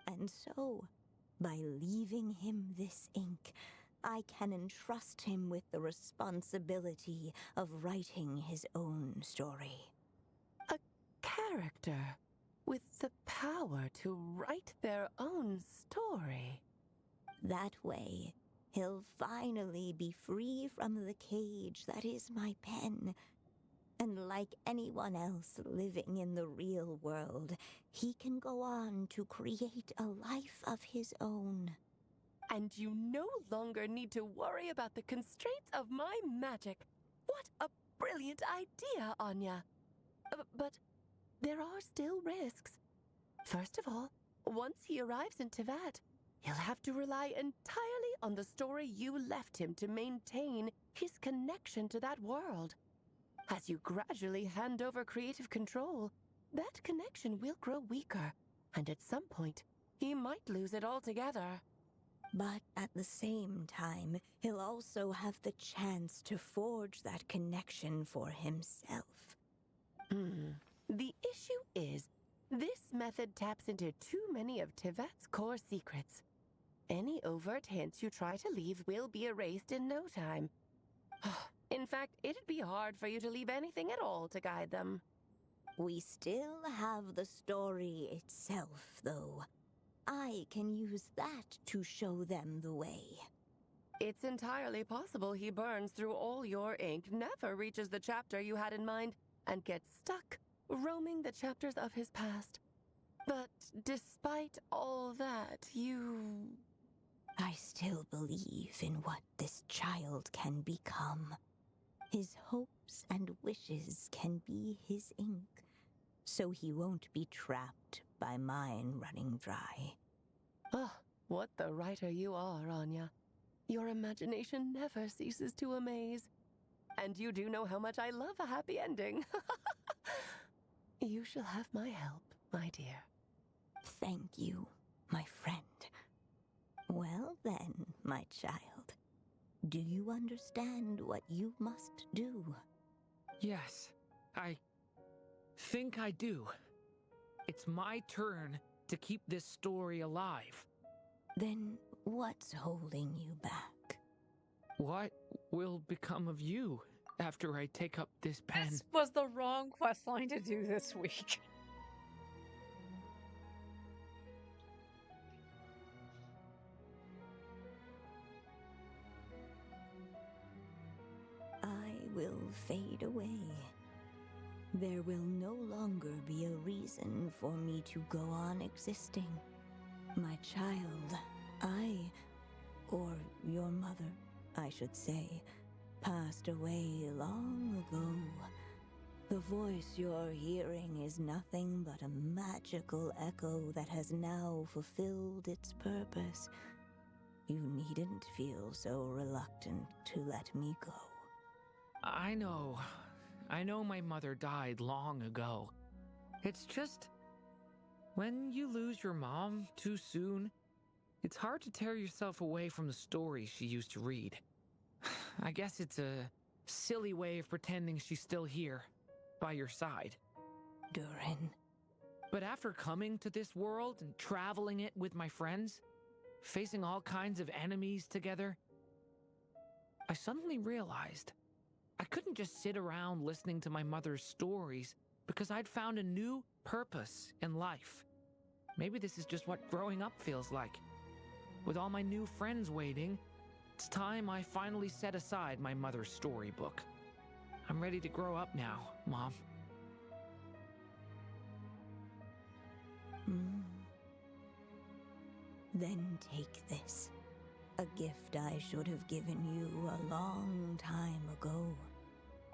And so, by leaving him this ink, I can entrust him with the responsibility of writing his own story.
A character with the power to write their own story.
That way, he'll finally be free from the cage that is my pen. And like anyone else living in the real world, he can go on to create a life of his own.
And you no longer need to worry about the constraints of my magic. What a brilliant idea, Anya. But there are still risks. First of all, once he arrives in Teyvat, he'll have to rely entirely on the story you left him to maintain his connection to that world. As you gradually hand over creative control, that connection will grow weaker, and at some point, he might lose it altogether.
But at the same time, he'll also have the chance to forge that connection for himself.
The issue is, this method taps into too many of Teyvat's core secrets. Any overt hints you try to leave will be erased in no time. In fact, it'd be hard for you to leave anything at all to guide them.
We still have the story itself, though. I can use that to show them the way.
It's entirely possible he burns through all your ink, never reaches the chapter you had in mind, and gets stuck, roaming the chapters of his past. But despite all that,
I still believe in what this child can become. His hopes and wishes can be his ink, so he won't be trapped by mine running dry.
Oh, what the writer you are, Anya. Your imagination never ceases to amaze. And you do know how much I love a happy ending. You shall have my help, my dear.
Thank you, my friend. Well then, my child, do you understand what you must do?
Yes, I think I do. It's my turn to keep this story alive.
Then what's holding you back?
What will become of you after I take up this pen?
This was the wrong questline to do this week.
I will fade away. There will no longer be a reason for me to go on existing. My child, or your mother, I should say, passed away long ago. The voice you're hearing is nothing but a magical echo that has now fulfilled its purpose. You needn't feel so reluctant to let me go.
I know my mother died long ago. It's just, when you lose your mom too soon, it's hard to tear yourself away from the stories she used to read. I guess it's a silly way of pretending she's still here, by your side.
Durin.
But after coming to this world and traveling it with my friends, facing all kinds of enemies together, I suddenly realized I couldn't just sit around listening to my mother's stories because I'd found a new purpose in life. Maybe this is just what growing up feels like. With all my new friends waiting, it's time I finally set aside my mother's storybook. I'm ready to grow up now, Mom.
Then take this. A gift I should have given you a long time ago.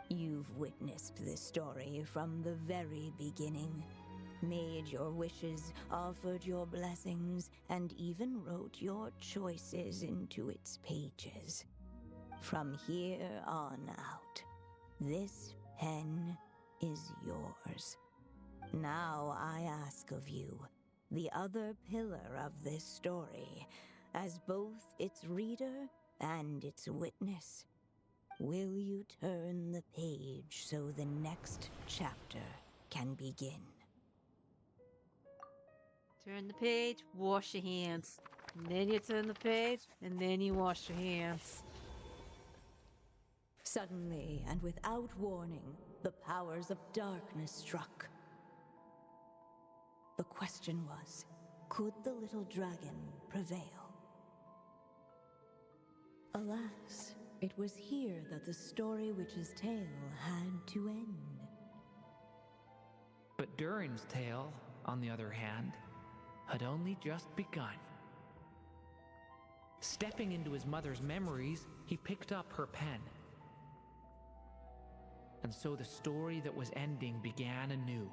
You've witnessed this story from the very beginning. Made your wishes, offered your blessings, and even wrote your choices into its pages. From here on out, this pen is yours. Now I ask of you, the other pillar of this story, as both its reader and its witness, will you turn the page so the next chapter can begin?
Turn the page, wash your hands. And then you turn the page, and then you wash your hands.
Suddenly, and without warning, the powers of darkness struck. The question was, could the little dragon prevail? Alas, it was here that the story witch's tale had to end.
But Durin's tale, on the other hand, had only just begun. Stepping into his mother's memories, he picked up her pen. And so the story that was ending began anew.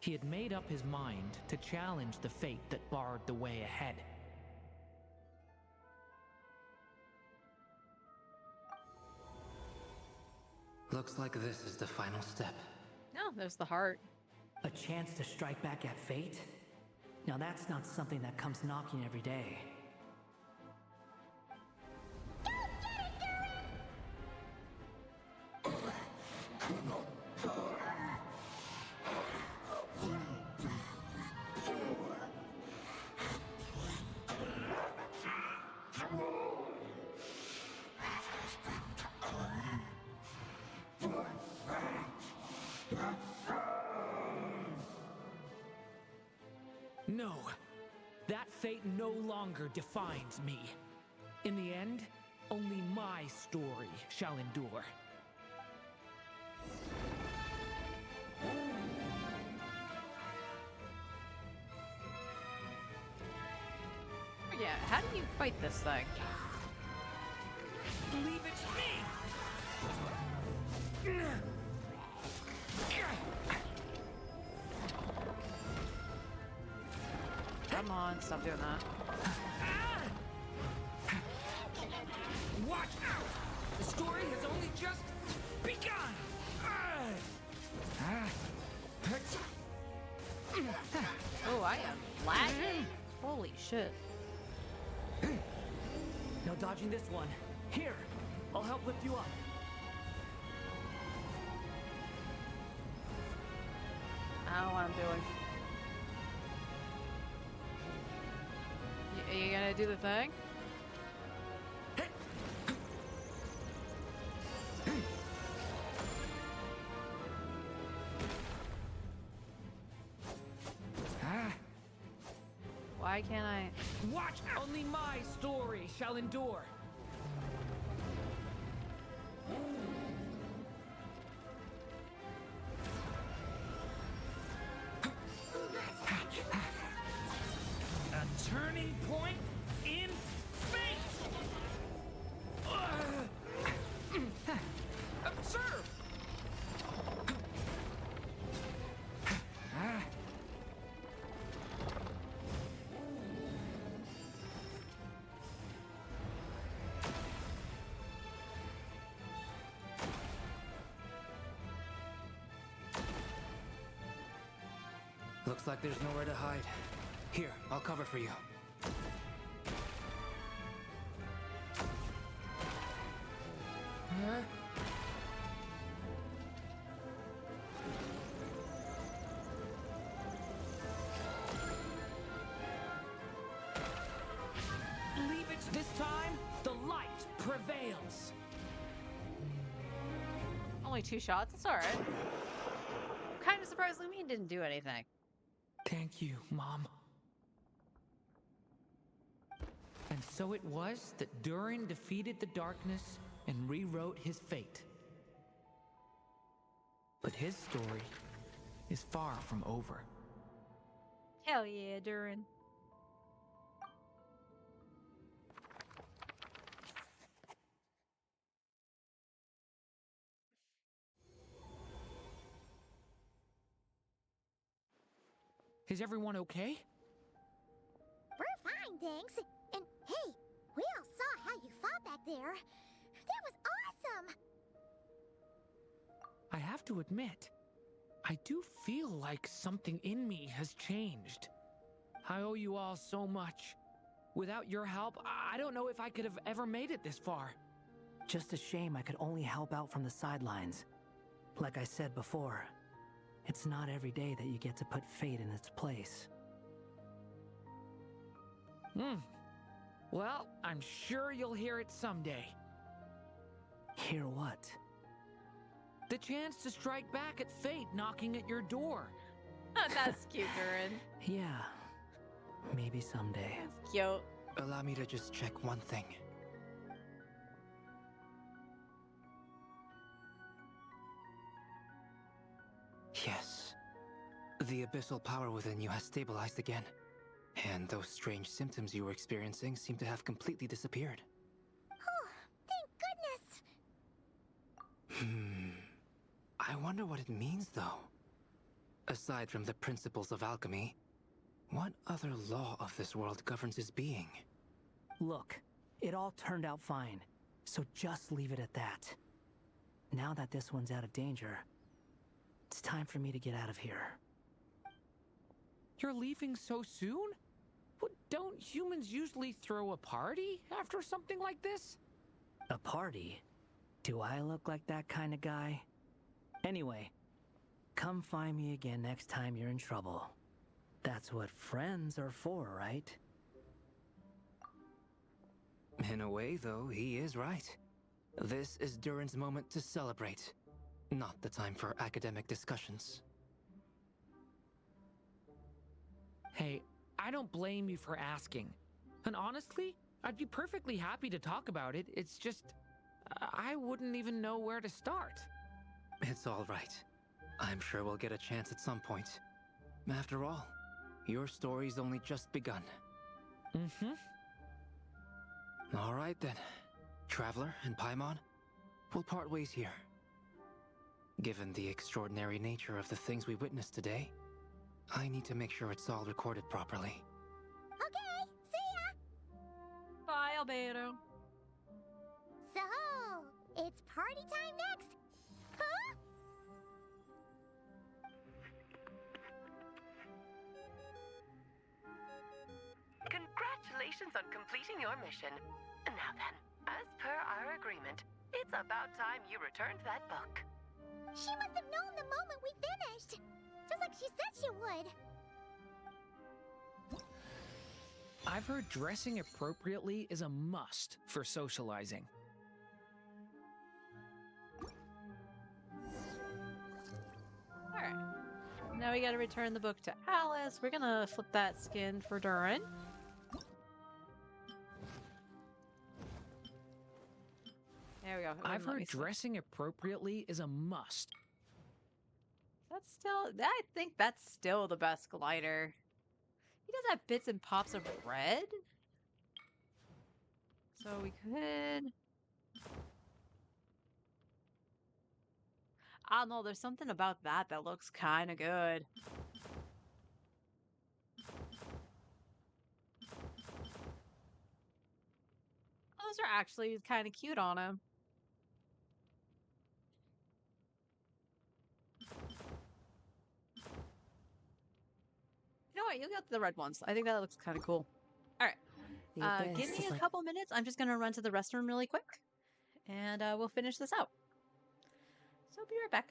He had made up his mind to challenge the fate that barred the way ahead.
Looks like this is the final step.
No, there's the heart.
A chance to strike back at fate? Now that's not something that comes knocking every day.
No, that fate no longer defines me. In the end, only my story shall endure.
Yeah, how do you fight this thing?
Leave it to me!
Come on, stop doing that.
Watch out! The story has only just begun!
Oh, I am lagging. Holy shit.
No dodging this one. Here, I'll help lift you up.
I don't know what I'm doing. Are you gonna do the thing? Why can't I?
Watch out! Only my story shall endure. A turning point in fate! Observe!
Looks like there's nowhere to hide. Here, I'll cover for you.
Huh? Leave it this time, the light prevails.
Only 2 shots? It's alright. I'm kind of surprised Lumine didn't do anything.
Thank you, Mom. And so it was that Durin defeated the darkness and rewrote his fate. But his story is far from over.
Hell yeah, Durin.
Is everyone okay?
We're fine, thanks. And hey, we all saw how you fought back there. That was awesome!
I have to admit, I do feel like something in me has changed. I owe you all so much. Without your help, I don't know if I could have ever made it this far.
Just a shame I could only help out from the sidelines. Like I said before, it's not every day that you get to put fate in its place.
Well, I'm sure you'll hear it someday.
Hear what?
The chance to strike back at fate knocking at your door.
That's cute, Durin.
Yeah, maybe someday.
That's cute.
Allow me to just check one thing. Yes. The abyssal power within you has stabilized again. And those strange symptoms you were experiencing seem to have completely disappeared.
Oh, thank goodness!
I wonder what it means, though. Aside from the principles of alchemy, what other law of this world governs his being?
Look, it all turned out fine, so just leave it at that. Now that this one's out of danger, it's time for me to get out of here.
You're leaving so soon? What, don't humans usually throw a party after something like this?
A party? Do I look like that kind of guy? Anyway, come find me again next time you're in trouble. That's what friends are for, right?
In a way, though, he is right. This is Durin's moment to celebrate, not the time for academic discussions.
Hey, I don't blame you for asking. And honestly, I'd be perfectly happy to talk about it. It's just, I wouldn't even know where to start.
It's all right. I'm sure we'll get a chance at some point. After all, your story's only just begun. All right then. Traveler and Paimon, we'll part ways here. Given the extraordinary nature of the things we witnessed today, I need to make sure it's all recorded properly.
Okay, see ya!
Bye, Albedo.
So, it's party time next, huh?
Congratulations on completing your mission. Now then, as per our agreement, it's about time you returned that book.
She must have known the moment we finished, just like she said she would.
I've heard dressing appropriately is a must for socializing.
Alright. Now we gotta return the book to Alice. We're gonna flip that skin for Durin. There we go.
I've heard dressing appropriately is a must.
That's still, I think that's still the best glider. He does have bits and pops of red. So we could... I don't know, there's something about that that looks kind of good. Those are actually kind of cute on him. You know what? You got the red ones. I think that looks kind of cool. All right. Give me a couple minutes. I'm just going to run to the restroom really quick. And we'll finish this out. So be right back.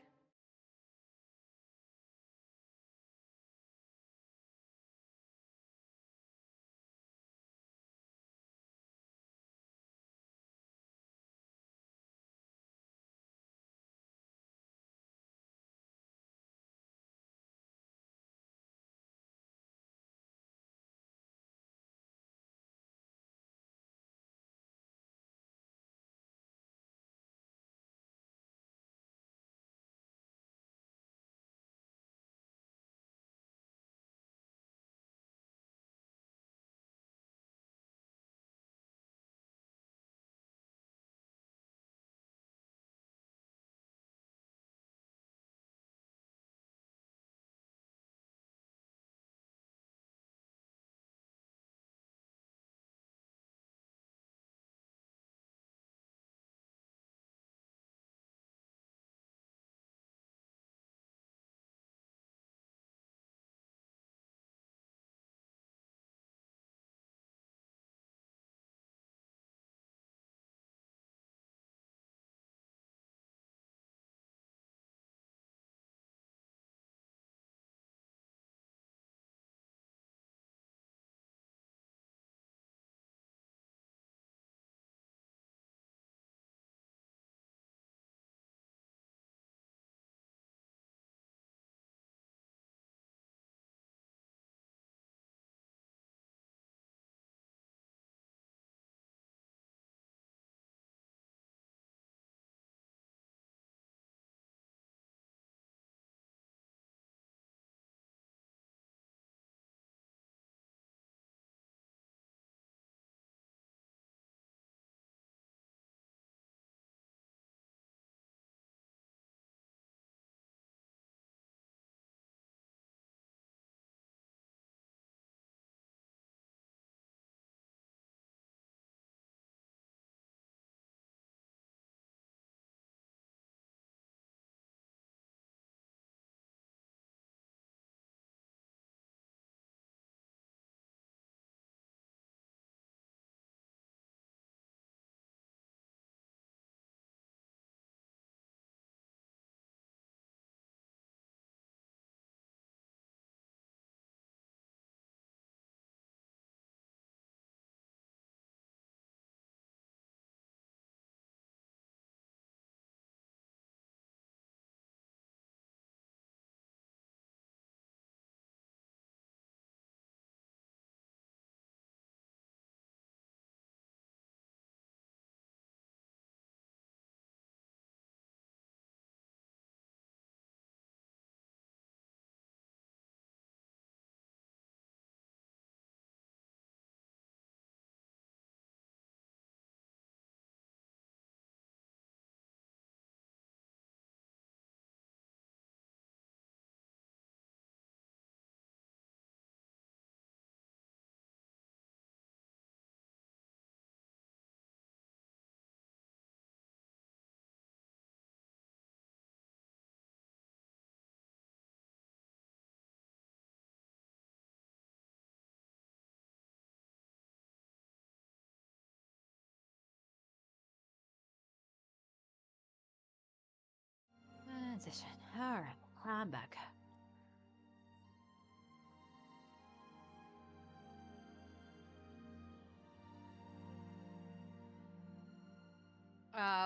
transition. All right, I'm back.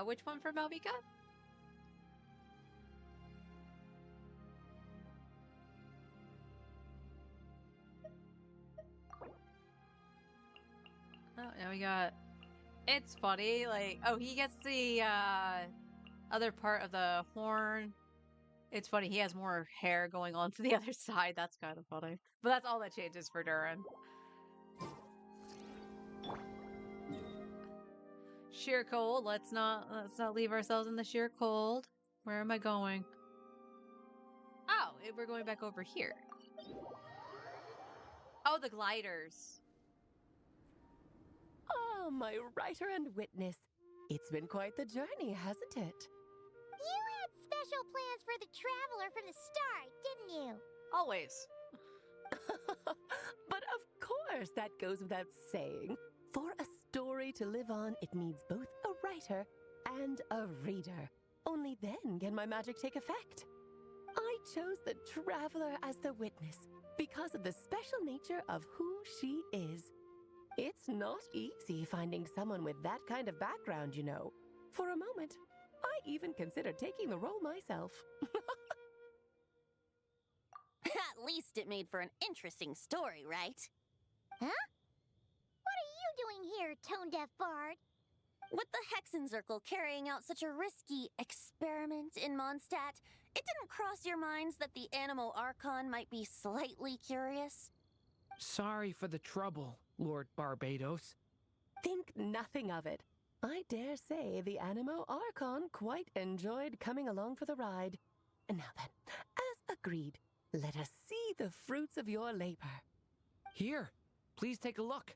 Which one for Malvika? Oh, now we got... It's funny, like, oh, he gets the, other part of the horn. It's funny, he has more hair going on to the other side. That's kind of funny. But that's all that changes for Durin. Sheer cold. Let's not leave ourselves in the sheer cold. Where am I going? Oh, we're going back over here. Oh, the gliders.
Oh, my writer and witness. It's been quite the journey, hasn't it?
You had special plans for the traveler from the start, didn't you?
Always.
But of course, that goes without saying. For a story to live on, it needs both a writer and a reader. Only then can my magic take effect. I chose the traveler as the witness because of the special nature of who she is. It's not easy finding someone with that kind of background, you know. For a moment, I even considered taking the role myself.
At least it made for an interesting story, right?
Huh? What are you doing here, tone-deaf bard?
With the Hexenzirkel carrying out such a risky experiment in Mondstadt, it didn't cross your minds that the Animo Archon might be slightly curious?
Sorry for the trouble, Lord Barbados.
Think nothing of it. I dare say the Animo Archon quite enjoyed coming along for the ride. And now then, as agreed, let us see the fruits of your labor.
Here, please take a look.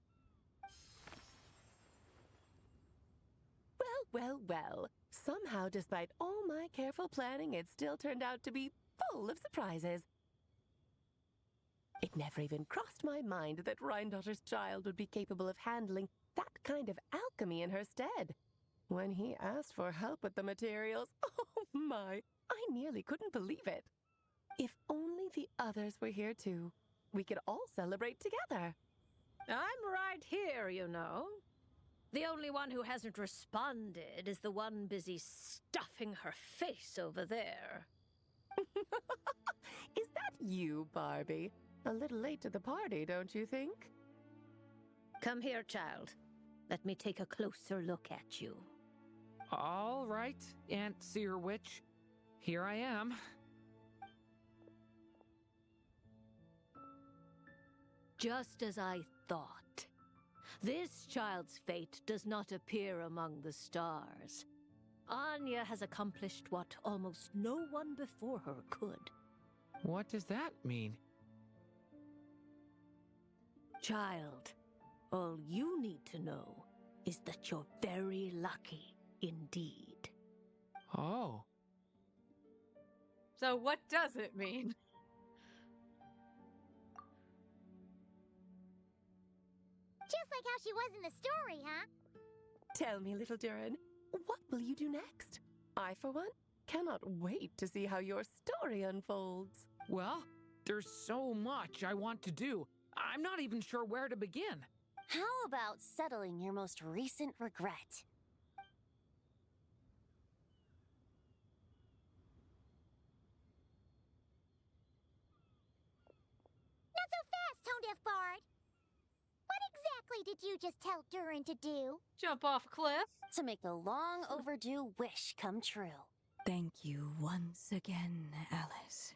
Well. Somehow, despite all my careful planning, it still turned out to be full of surprises. It never even crossed my mind that Rhindotter's child would be capable of handling that kind of alchemy in her stead. When he asked for help with the materials, oh my, I nearly couldn't believe it. If only the others were here too, we could all celebrate together.
I'm right here, you know. The only one who hasn't responded is the one busy stuffing her face over there.
Is that you, Barbie? A little late to the party, don't you think?
Come here, child. Let me take a closer look at you.
All right, Aunt Seer Witch. Here I am.
Just as I thought. This child's fate does not appear among the stars. Anya has accomplished what almost no one before her could.
What does that mean?
Child, all you need to know is that you're very lucky indeed.
Oh.
So what does it mean?
Just like how she was in the story, huh?
Tell me, little Durin, what will you do next? I, for one, cannot wait to see how your story unfolds.
Well, there's so much I want to do. I'm not even sure where to begin.
How about settling your most recent regret?
Not so fast, tone-deaf bard. What exactly did you just tell Durin to do?
Jump off a cliff?
To make a long overdue wish come true.
Thank you once again, Alice.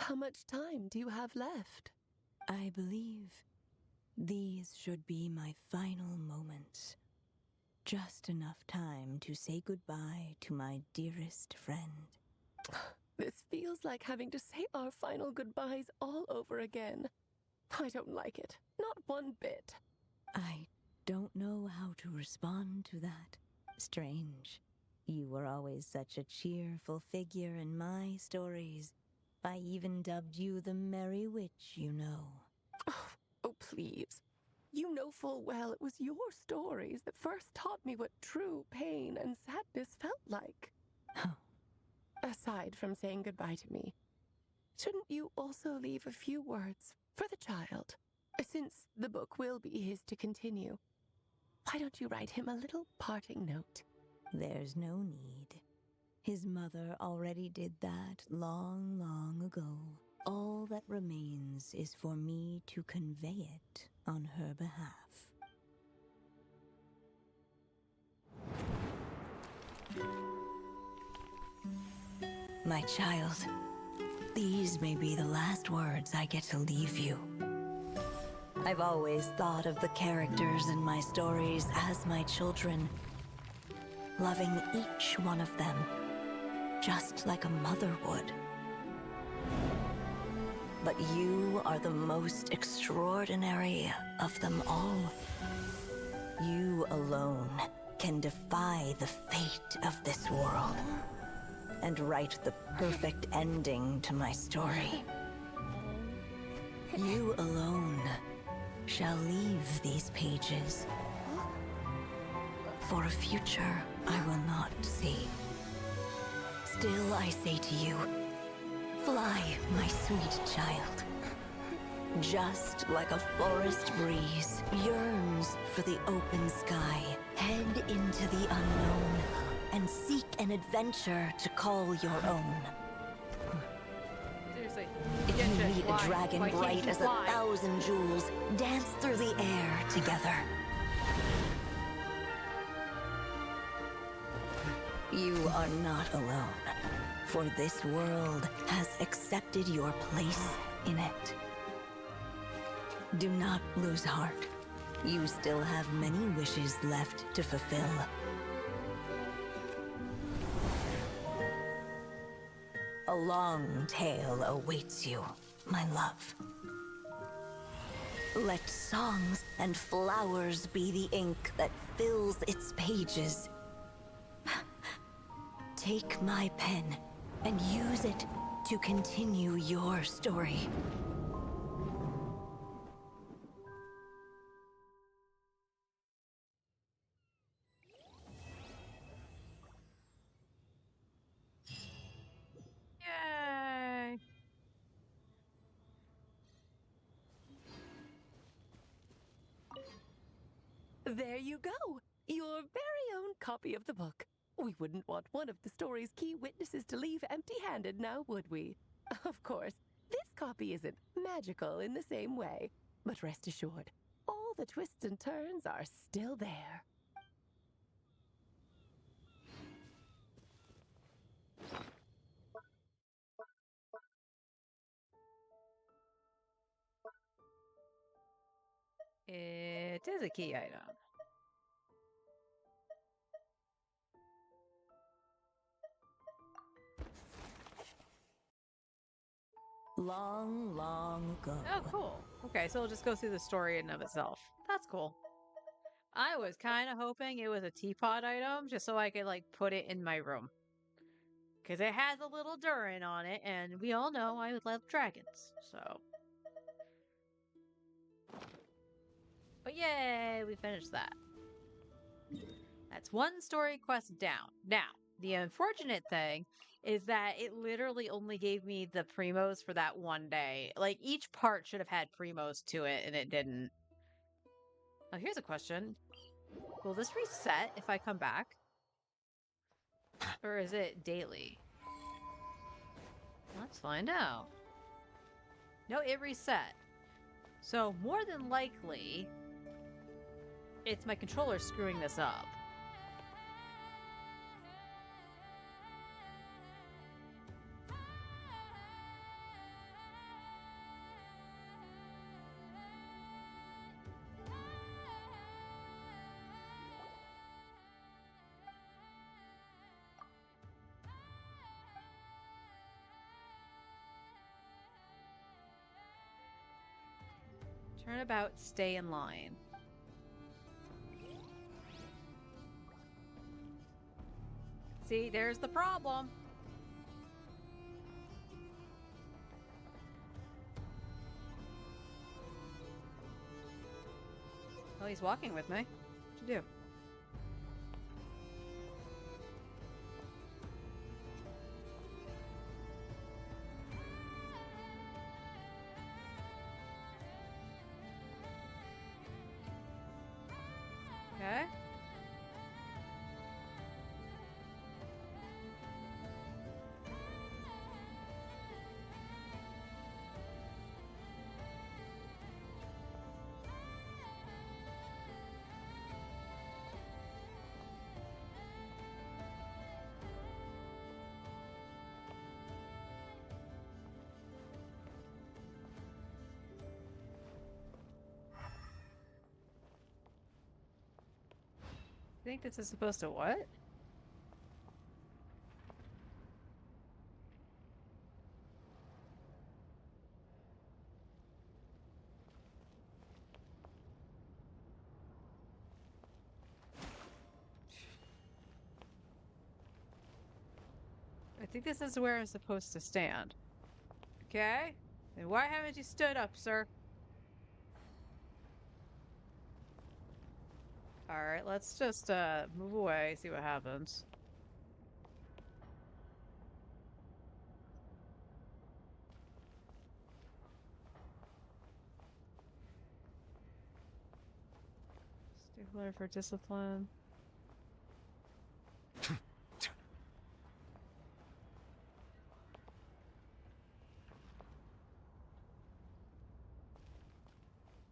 How much time do you have left?
I believe these should be my final moments. Just enough time to say goodbye to my dearest friend.
This feels like having to say our final goodbyes all over again. I don't like it. Not one bit.
I don't know how to respond to that. Strange. You were always such a cheerful figure in my stories. I even dubbed you the Merry Witch, you know.
Oh, please. You know full well it was your stories that first taught me what true pain and sadness felt like.
Oh,
aside from saying goodbye to me, shouldn't you also leave a few words for the child? Since the book will be his to continue, why don't you write him a little parting note?
There's no need. His mother already did that long, long ago. All that remains is for me to convey it on her behalf. My child, these may be the last words I get to leave you. I've always thought of the characters in my stories as my children, loving each one of them, just like a mother would. But you are the most extraordinary of them all. You alone can defy the fate of this world and write the perfect ending to my story. You alone shall leave these pages for a future I will not see. Still I say to you, fly, my sweet child. Just like a forest breeze yearns for the open sky, head into the unknown and seek an adventure to call your own.
Seriously.
If you meet a dragon bright as 1,000 jewels, dance through the air together. You are not alone, for this world has accepted your place in it. Do not lose heart. You still have many wishes left to fulfill. A long tale awaits you, my love. Let songs and flowers be the ink that fills its pages. Take my pen and use it to continue your story.
Yay!
There you go! Your very own copy of the book. We wouldn't want one of the story's key witnesses to leave empty-handed now, would we? Of course, this copy isn't magical in the same way, but rest assured, all the twists and turns are still there.
It is a key item.
Long, long ago.
Oh, cool. Okay, so we'll just go through the story in and of itself. That's cool. I was kind of hoping it was a teapot item, just so I could, like, put it in my room. Because it has a little Durin on it, and we all know I love dragons, so... But yay, we finished that. That's one story quest down. Now, the unfortunate thing is that it literally only gave me the primos for that one day. Like, each part should have had primos to it, and it didn't. Oh, here's a question. Will this reset if I come back? Or is it daily? Let's find out. No, it reset. So, more than likely, it's my controller screwing this up. Turnabout, stay in line. See, there's the problem. Oh, he's walking with me. What'd you do? think this is supposed to what? I think this is where I'm supposed to stand. Okay? Then why haven't you stood up, sir? Alright, let's just move away, see what happens. Stickler for discipline.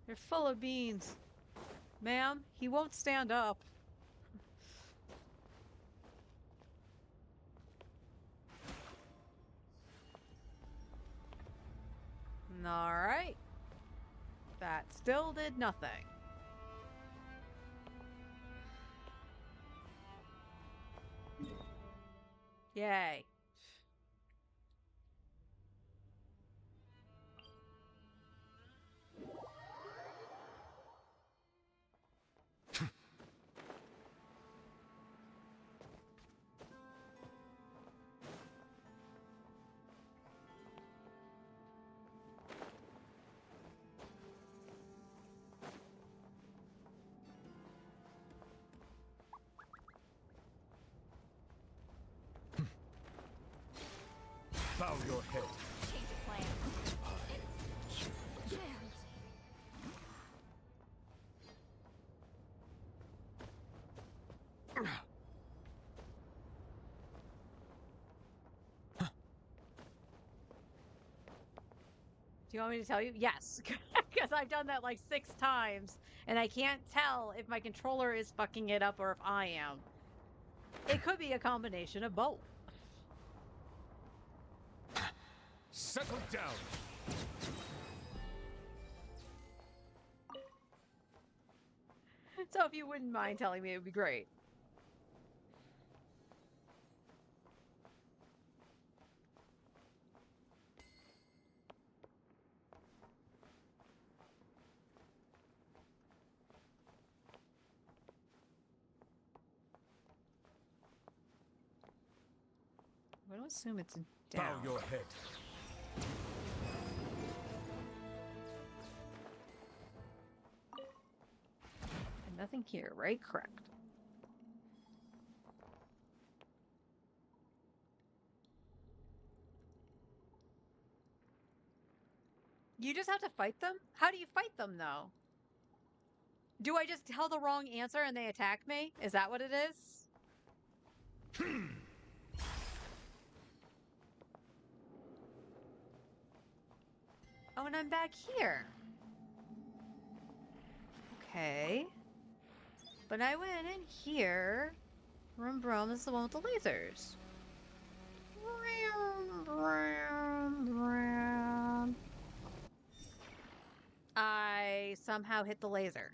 You're full of beans. Ma'am, he won't stand up. Alright. That still did nothing. Yay.
Bow your head.
Change of plan. It's jammed.
Do you want me to tell you? Yes, because I've done that like 6 times, and I can't tell if my controller is fucking it up or if I am. It could be a combination of both.
Settle down.
So if you wouldn't mind telling me, it would be great. I'm going to assume it's down.
Bow your head.
And nothing here, right? Correct. You just have to fight them? How do you fight them, though? Do I just tell the wrong answer and they attack me? Is that what it is? Oh, and I'm back here. Okay. But I went in here. Brum brum is the one with the lasers. Brum, brum, brum. I somehow hit the laser.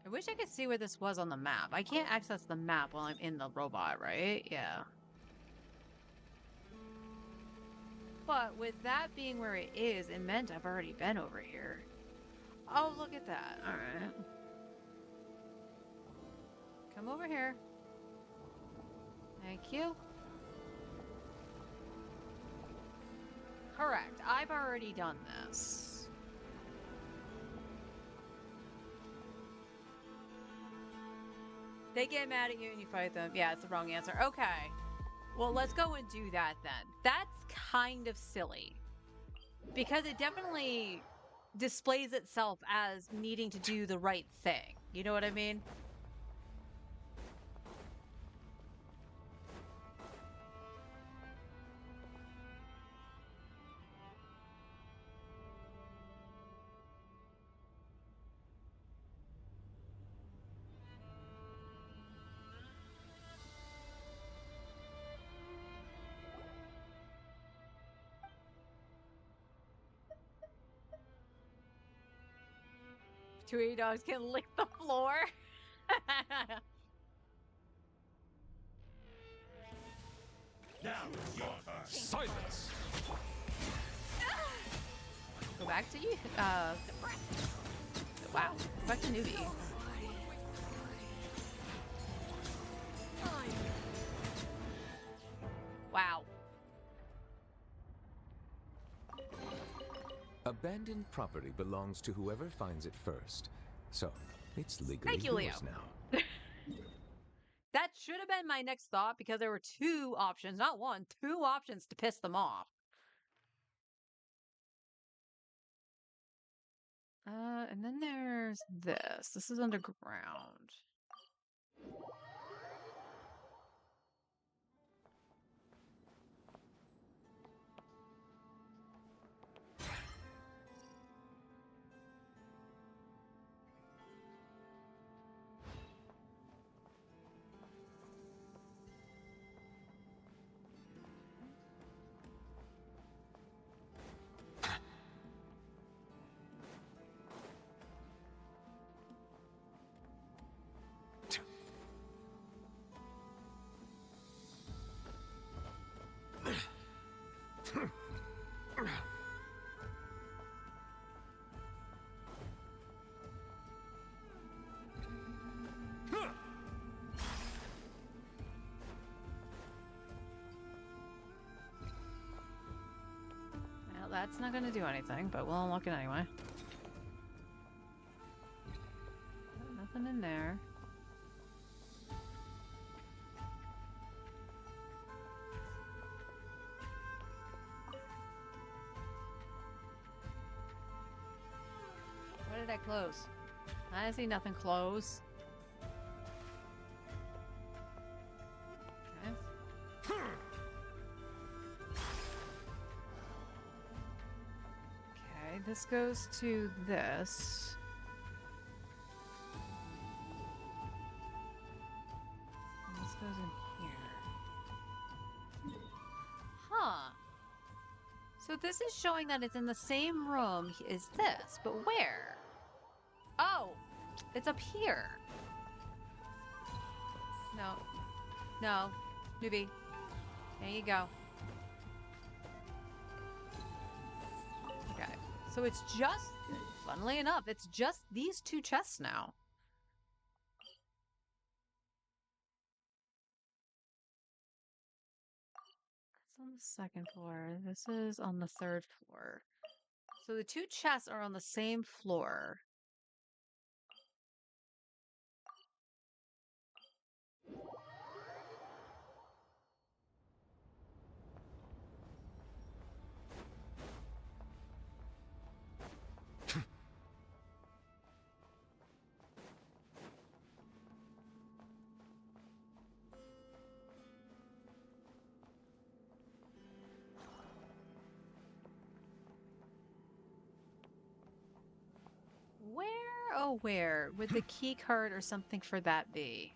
I wish I could see where this was on the map. I can't access the map while I'm in the robot, right? Yeah. But with that being where it is, it meant I've already been over here. Oh, look at that. Alright. Come over here. Thank you. Correct. I've already done this. They get mad at you and you fight them. Yeah, it's the wrong answer. Okay. Well, let's go and do that then. That's kind of silly. Because it definitely displays itself as needing to do the right thing. You know what I mean? 280 dogs can lick the floor.
Now it's your turn. Silence.
Go back to you. Wow. Go back to newbie. Wow.
Abandoned property belongs to whoever finds it first. So, it's legally
Thank you,
yours
Leo.
now.
That should have been my next thought because there were two options, not one, two options to piss them off. And then there's this. This is underground. Well, that's not gonna do anything, but we'll unlock it anyway. Nothing in there. What did I close? I see nothing close. Okay. Okay, this goes to this. And this goes in here. Huh. So this is showing that it's in the same room as this, but where? Oh, it's up here. No. No. Newbie. There you go. Okay. So it's just, funnily enough, it's just these two chests now. That's on the second floor. This is on the third floor. So the two chests are on the same floor. Where, oh where, would the key card or something for that be?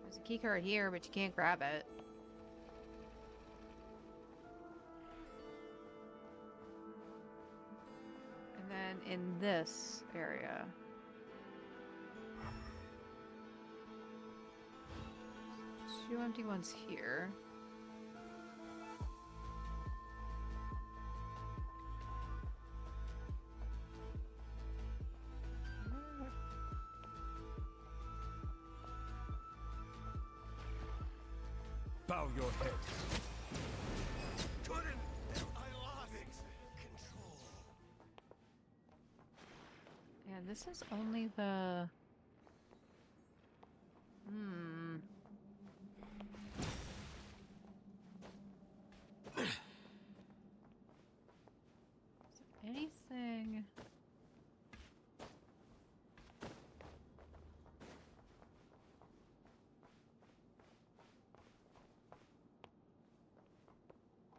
There's a key card here, but you can't grab it. And then in this area. Two empty ones here.
Bow your head. Couldn't. I lost control.
And this is only the... Is there anything...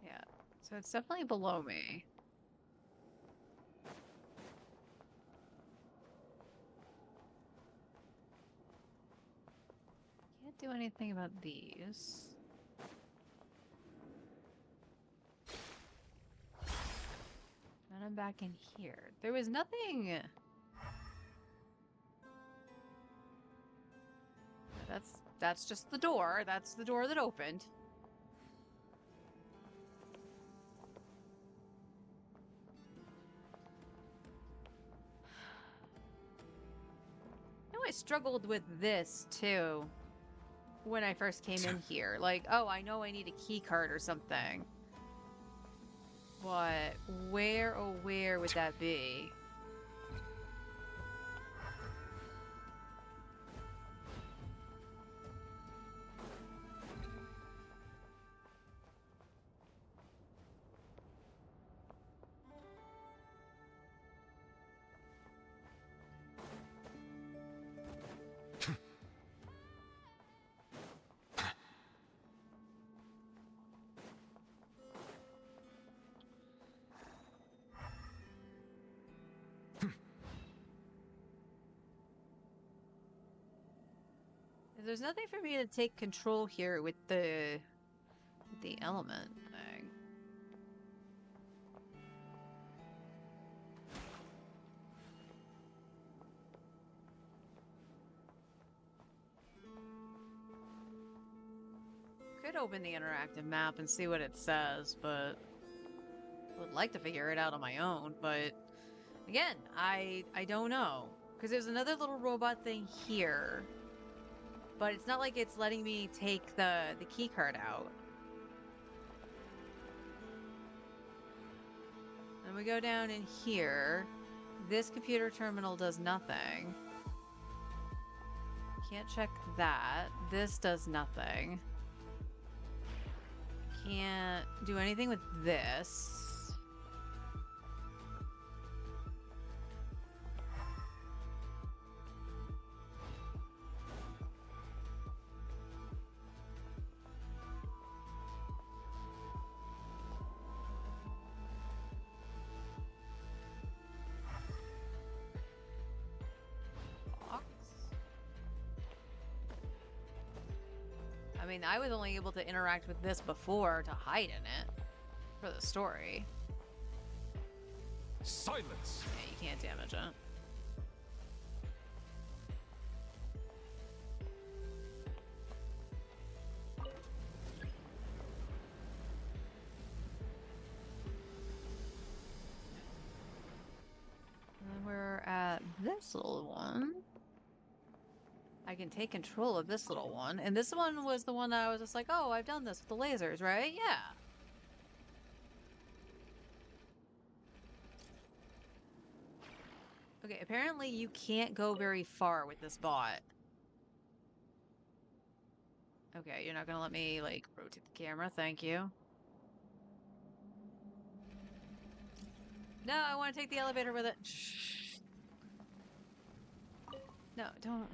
Yeah, so it's definitely below me. Can't do anything about these. And I'm back in here. There was nothing. That's just the door. That's the door that opened. I know I struggled with this too when I first came in here. Like, oh, I know I need a key card or something. But where, oh where would that be? There's nothing for me to take control here with the element thing. Could open the interactive map and see what it says, but I would like to figure it out on my own, but again, I don't know. Because there's another little robot thing here. But it's not like it's letting me take the key card out. And we go down in here. This computer terminal does nothing. Can't check that. This does nothing. Can't do anything with this. I mean, I was only able to interact with this before to hide in it for the story.
Silence!
Yeah, you can't damage it. And then we're at this little one. I can take control of this little one. And this one was the one that I was just like, oh, I've done this with the lasers, right? Yeah. Okay, apparently you can't go very far with this bot. Okay, you're not gonna let me, like, rotate the camera. Thank you. No, I want to take the elevator with it. Shh. No, don't.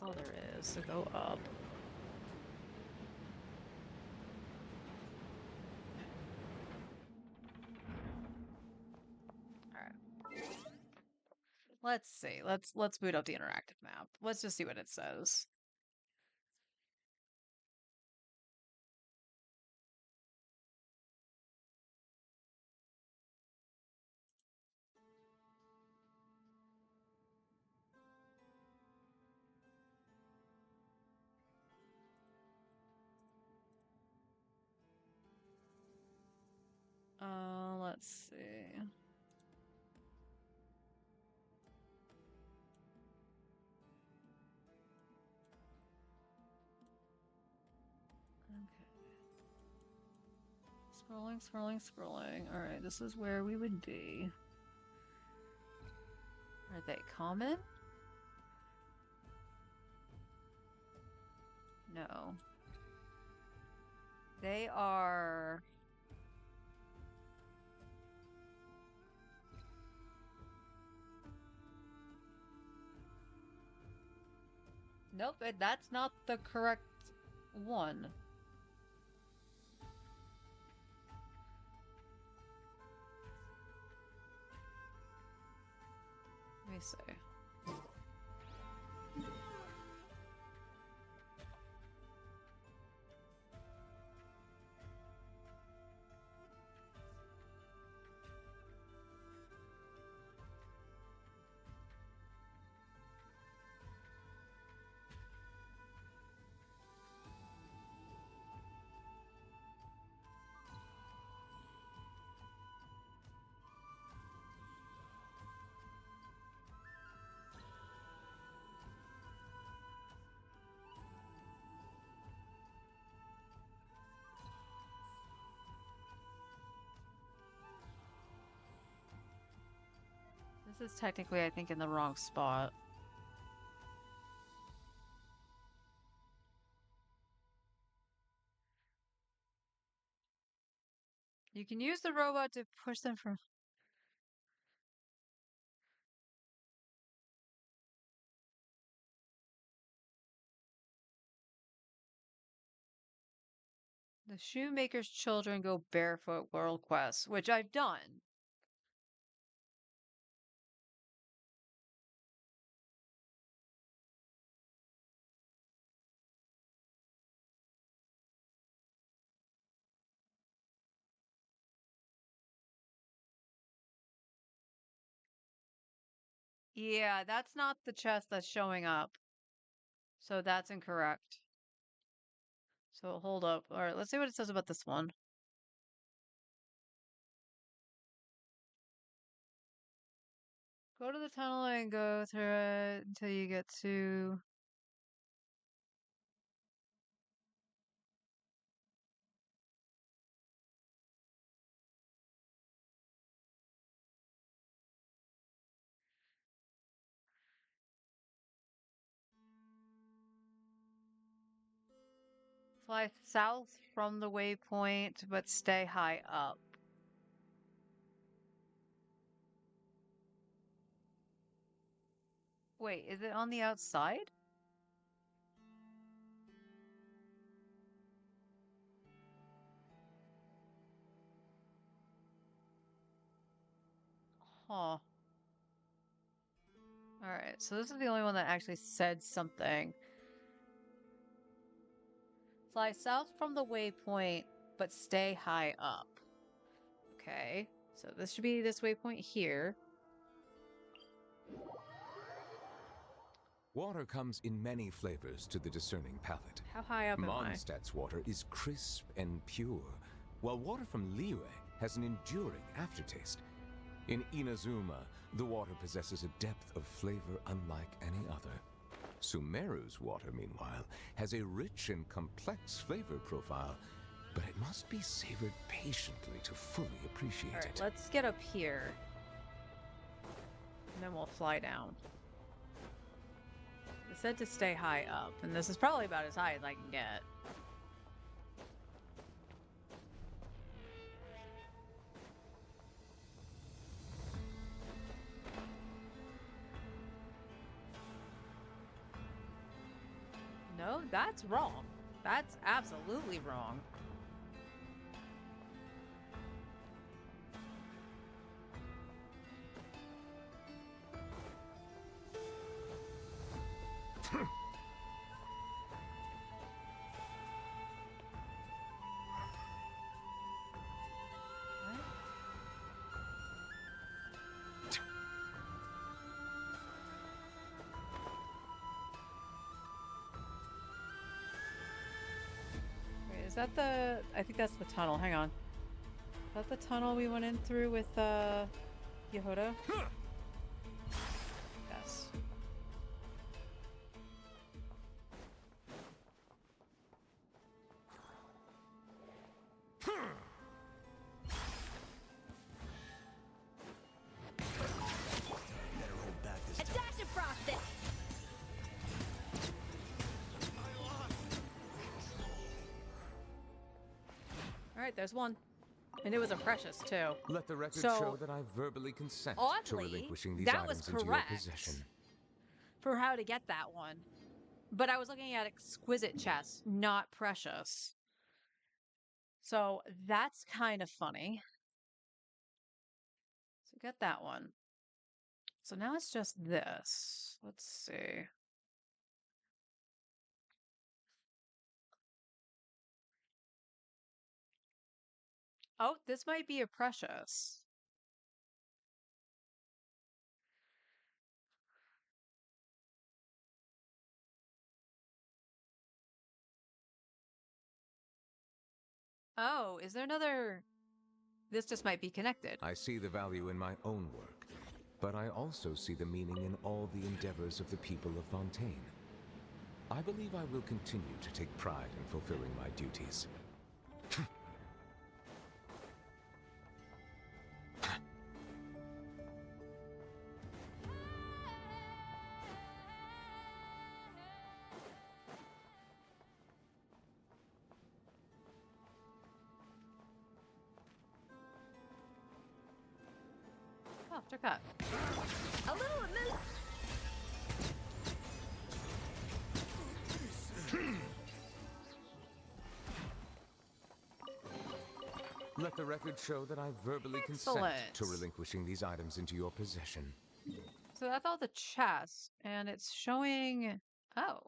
That's all there is, so go up. Alright. Let's see. Let's boot up the interactive map. Let's just see what it says. Let's see. Okay. Scrolling. Alright, this is where we would be. Are they common? No. They are... Nope, that's not the correct one. Let me see. This is technically, I think, in the wrong spot. You can use the robot to push them from... The Shoemaker's Children Go Barefoot World Quest, which I've done. Yeah, that's not the chest that's showing up. So that's incorrect. So hold up. All right, let's see what it says about this one. Go to the tunnel and go through it until you get to... Fly south from the waypoint, but stay high up. Wait, is it on the outside? Huh. Alright, so this is the only one that actually said something. Fly south from the waypoint, but stay high up. Okay, so this should be this waypoint here.
Water comes in many flavors to the discerning palate.
How high up am I?
Mondstadt's water is crisp and pure, while water from Liyue has an enduring aftertaste. In Inazuma, the water possesses a depth of flavor unlike any other. Sumeru's water, meanwhile, has a rich and complex flavor profile, but it must be savored patiently to fully appreciate it.
Let's get up here. And then we'll fly down. It said to stay high up, and this is probably about as high as I can get. No, that's wrong. That's absolutely wrong. Is that the... I think that's the tunnel. Hang on. Is that the tunnel we went in through with, Yehoda? Yes.
A dash of frosting!
Alright, there's one. And it was a precious, too.
Let the record
So,
show that I verbally consent to
oddly,
relinquishing these
that was
items into your
correct.
possession.
For how to get that one. But I was looking at exquisite chests, not precious. So that's kind of funny. So get that one. So now it's just this. Let's see. Oh, this might be a precious. Oh, is there another? This just might be connected.
I see the value in my own work, but I also see the meaning in all the endeavors of the people of Fontaine. I believe I will continue to take pride in fulfilling my duties.
Oh, check that.
A little of this.
Let the record show that I verbally consent to relinquishing these items into your possession.
So that's all the chests, and it's showing. Oh.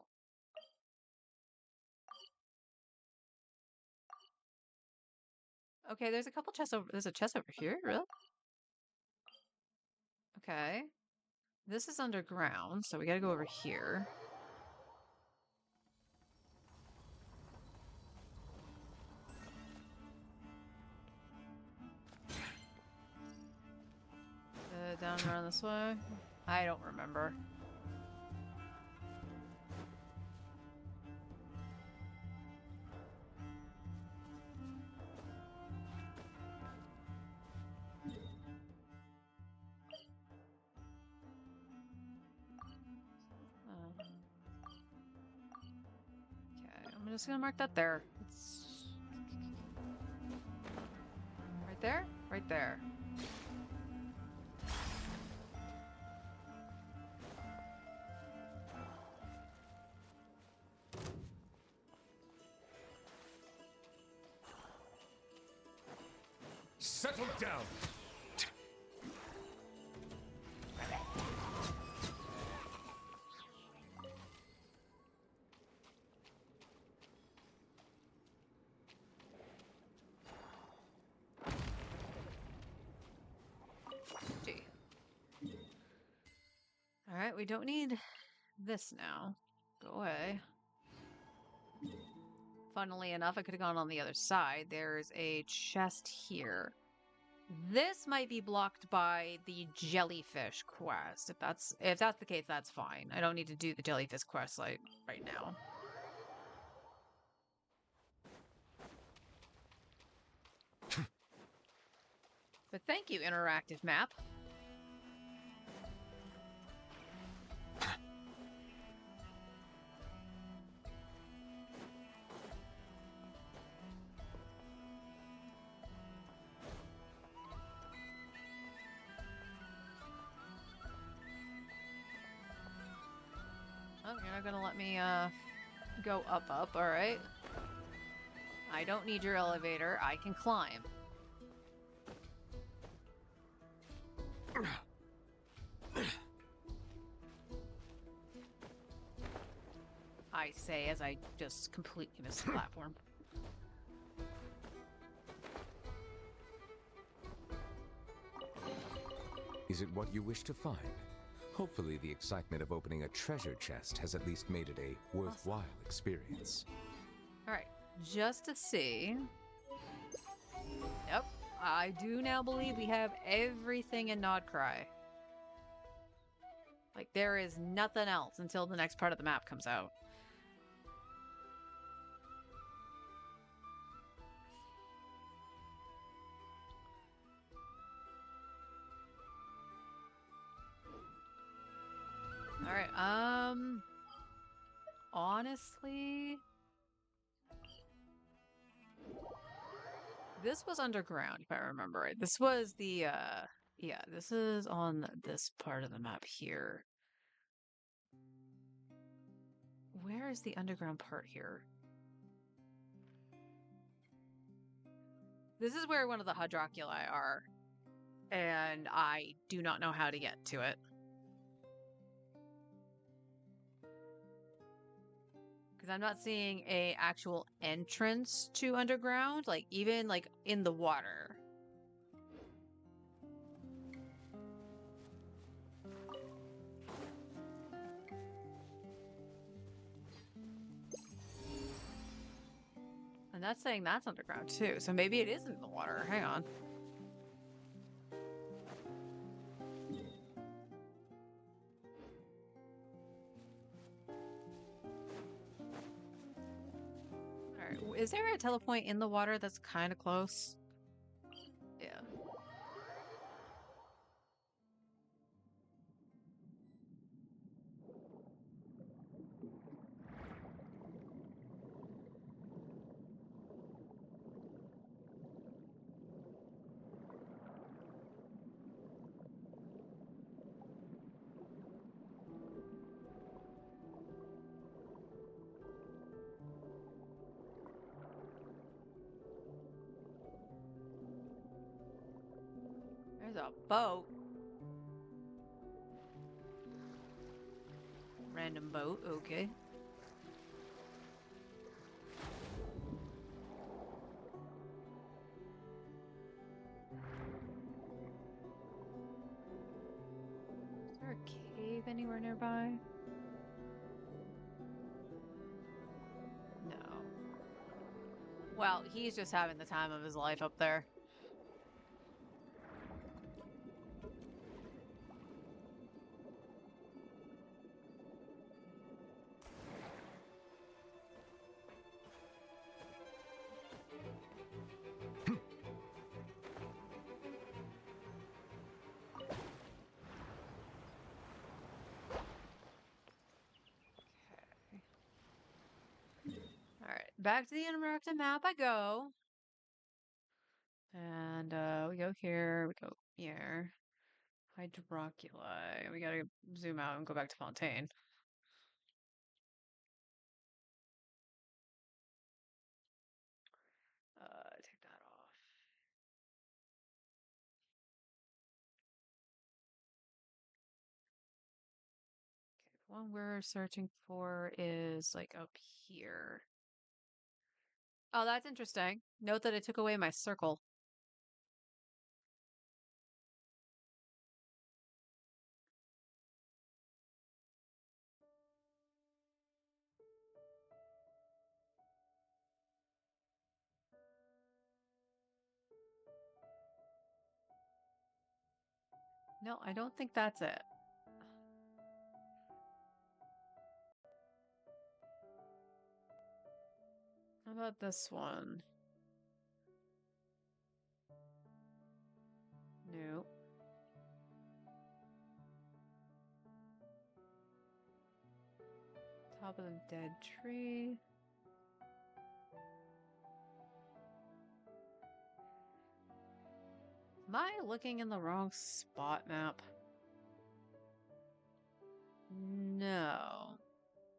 Okay, there's a couple chests over. There's a chest over here, really? Okay. This is underground, so we gotta go over here. Down around this way? I don't remember. Okay, I'm just gonna mark that there. It's right there? Right there.
Settle down!
Alright, we don't need this now. Go away. Funnily enough, I could have gone on the other side. There's a chest here. This might be blocked by the jellyfish quest. If that's the case, that's fine. I don't need to do the jellyfish quest right now. But thank you, interactive map. Oh, you're not gonna let me go up, alright. I don't need your elevator, I can climb. I say as I just completely missed the platform.
Is it what you wish to find? Hopefully the excitement of opening a treasure chest has at least made it a worthwhile experience.
Alright, just to see. Yep, I do now believe we have everything in Nodcry. Like, there is nothing else until the next part of the map comes out. Alright, honestly, this was underground, if I remember right. This was the, yeah, this is on this part of the map here. Where is the underground part here? This is where one of the Hadroculi are, and I do not know how to get to it. Because I'm not seeing a actual entrance to underground, like even like in the water. And that's saying that's underground too, so maybe it is in the water. Hang on. Alright, is there a telepoint in the water that's kind of close? Yeah. There's a boat. Random boat, okay. Is there a cave anywhere nearby? No. Well, he's just having the time of his life up there. Alright, back to the interactive map I go. And we go here, we go here. Hydroculi. We gotta zoom out and go back to Fontaine. Take that off. Okay, the one we're searching for is like up here. Oh, that's interesting. Note that it took away my circle. No, I don't think that's it. How about this one? Nope. Top of the dead tree. Am I looking in the wrong spot map? No.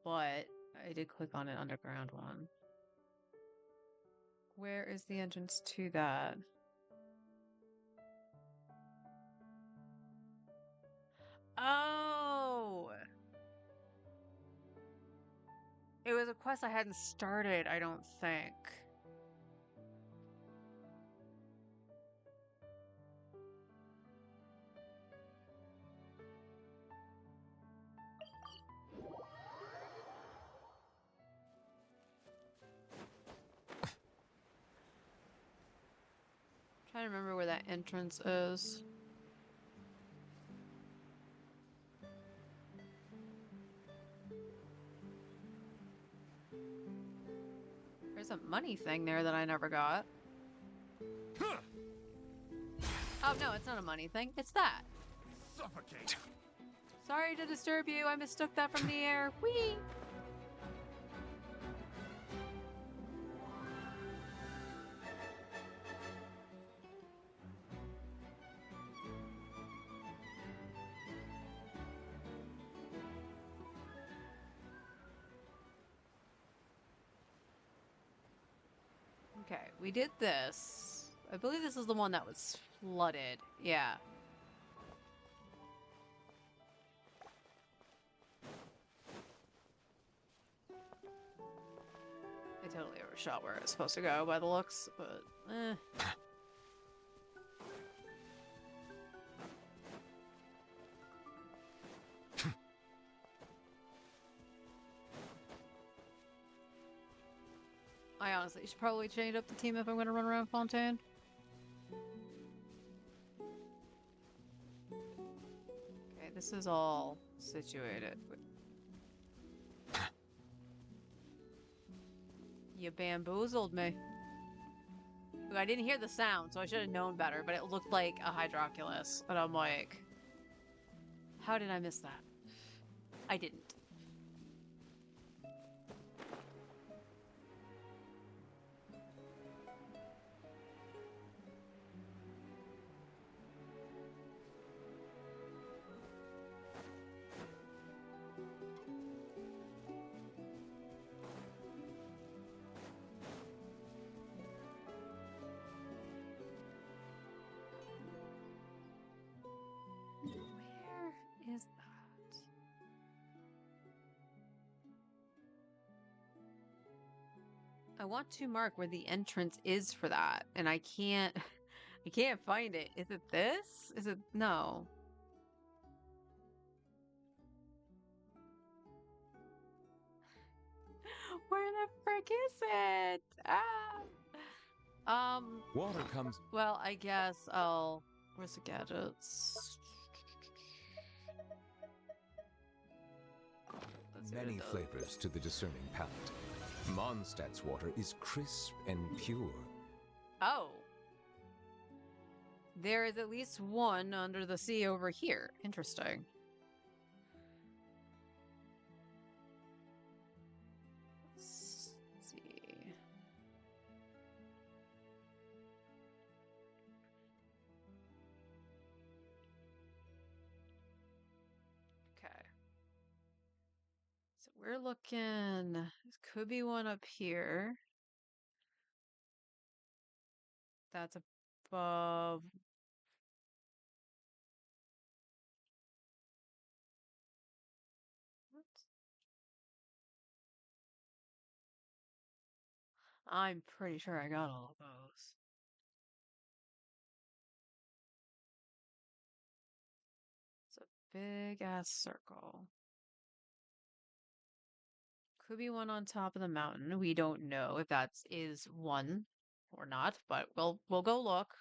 But I did click on an underground one. Where is the entrance to that? Oh! It was a quest I hadn't started, I don't think. Trying to remember where that entrance is. There's a money thing there that I never got. Oh no, it's not a money thing. It's that.
Suffocate.
Sorry to disturb you. I mistook that from the air. Whee! we did this. I believe this is the one that was flooded. Yeah. I totally overshot where I was supposed to go by the looks, but eh. I honestly should probably change up the team if I'm going to run around Fontaine. Okay, this is all situated. You bamboozled me. Look, I didn't hear the sound, so I should have known better, but it looked like a Hydroculus. And I'm like, how did I miss that? I didn't. Where is that? I want to mark where the entrance is for that, and I can't find it. Is it this? Is it no? Where the frick is it? Ah.
Water comes.
Well, I guess I'll. Where's the gadgets?
Many flavors to the discerning palate. Mondstadt's water is crisp and pure.
Oh. There is at least one under the sea over here. Interesting. Let's see. Okay. So we're looking. There could be one up here. That's above. What? I'm pretty sure I got all of those. It's a big ass circle. Could be one on top of the mountain. We don't know if that is one or not, but we'll go look.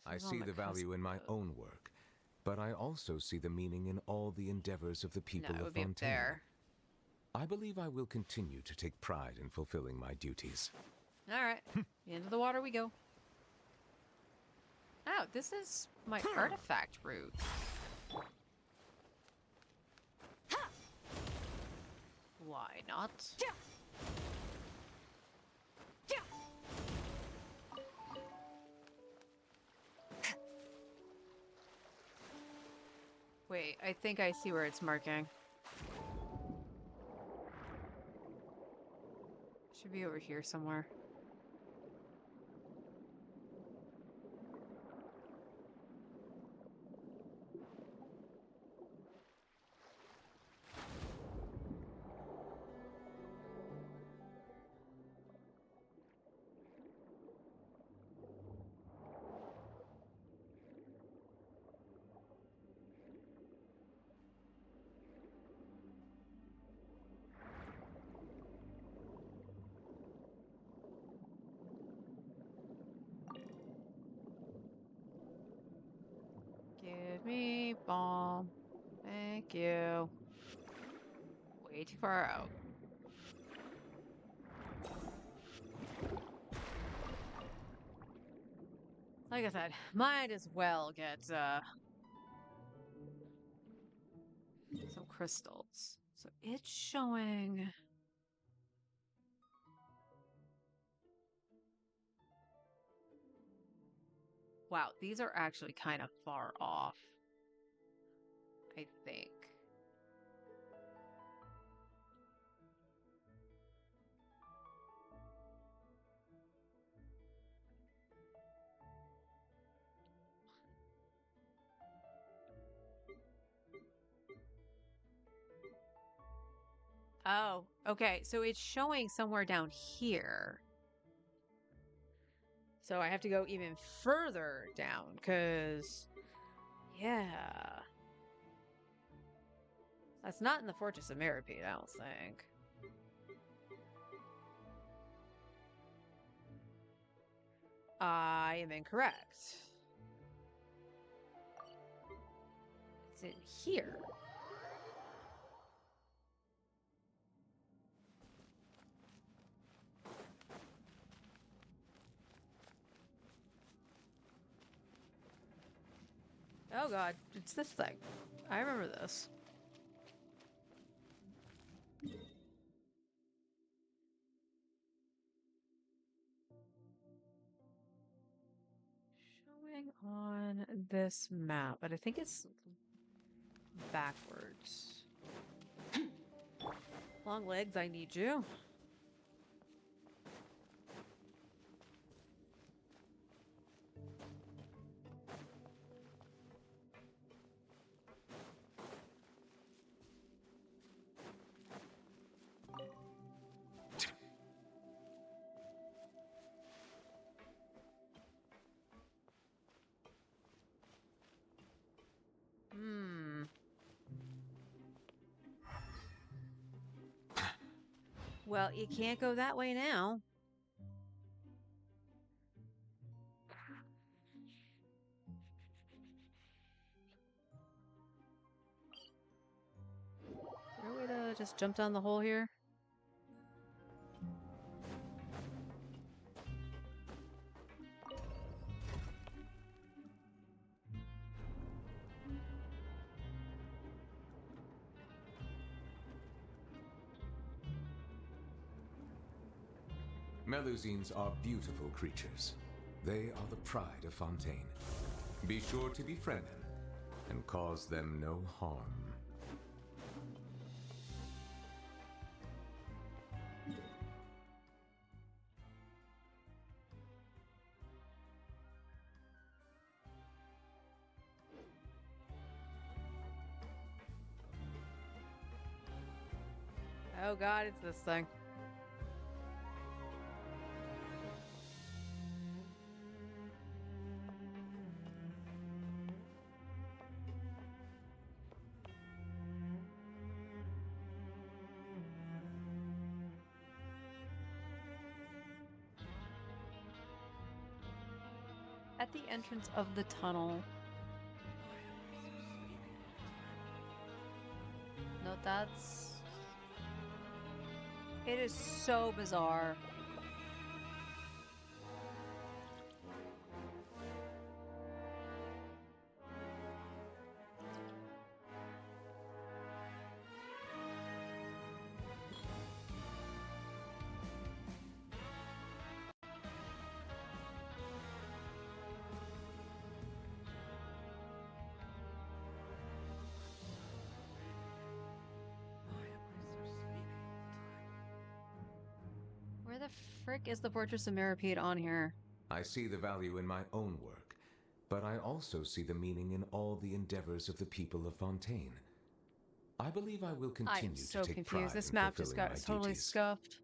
I see the value in my own work, but I also see the meaning in all the endeavors of the people of Fontaine.
There.
I believe I will continue to take pride in fulfilling my duties.
All right, into the water we go. Oh, this is my artifact route. Why not? Wait, I think I see where it's marking. Should be over here somewhere. Give me bomb. Thank you. Way too far out. Like I said, might as well get some crystals. So it's showing. Wow, these are actually kind of far off, I think. Oh, okay. So it's showing somewhere down here. So I have to go even further down, because... Yeah. That's not in the Fortress of Meripede, I don't think. I am incorrect. It's in here. Oh god, it's this thing. I remember this. Showing on this map, but I think it's backwards. Long legs, I need you. Well, you can't go that way now. Is there a way to just jump down the hole here?
Melusines are beautiful creatures. They are the pride of Fontaine. Be sure to befriend them and cause them no harm.
Oh god, it's this thing. At the entrance of the tunnel. No, that's... It is so bizarre. Where the frick is the Fortress of Meripede on here?
I see the value in my own work, but I also see the meaning in all the endeavors of the people of Fontaine. I believe I will
I
continue
am so
to take
confused.
pride
This
in
map just
fulfilling
got
my
totally
duties.
scuffed.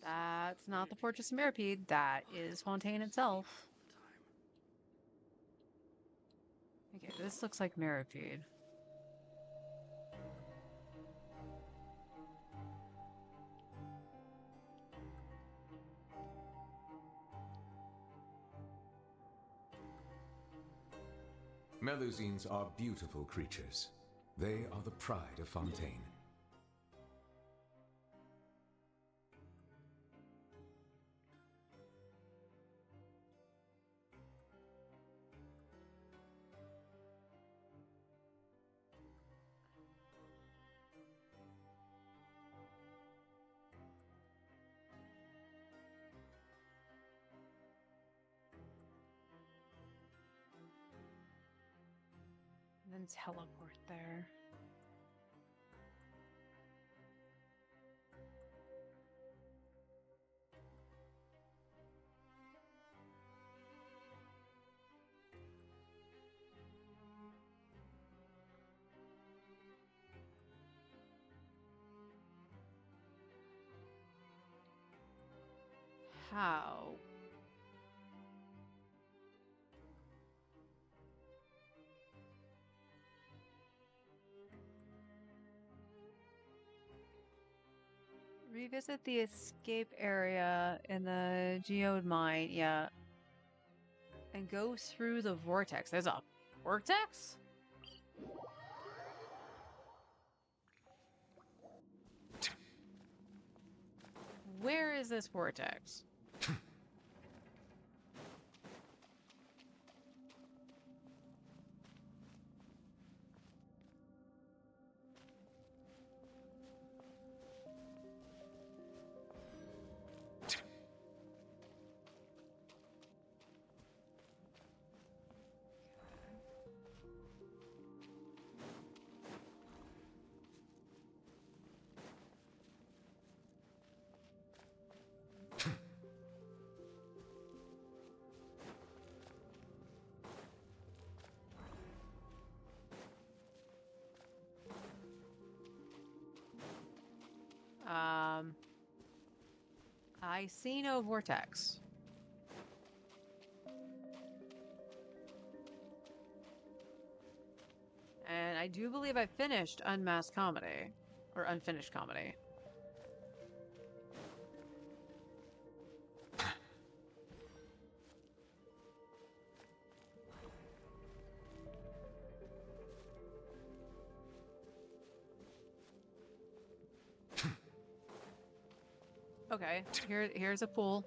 That's not the Fortress of Meripede. That is Fontaine itself. Okay, this looks like Meripede.
Melusines are beautiful creatures. They are the pride of Fontaine.
And then teleport there. how. Revisit the escape area in the geode mine, yeah. And go through the vortex. There's a vortex? Where is this vortex? I see no vortex. And I do believe I finished Unmasked Comedy. Or Unfinished Comedy. Okay, here's a pool.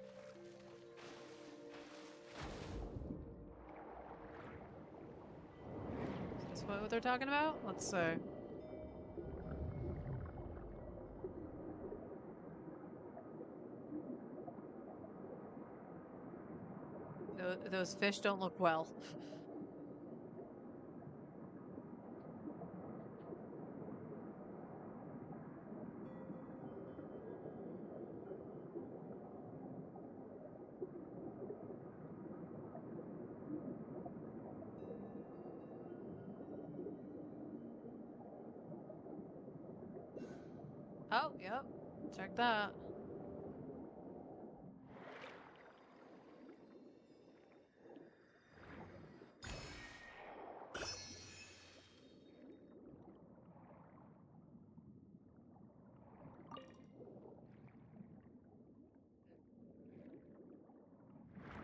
Is this what they're talking about? Let's see. Those fish don't look well. Oh, yep. Check that.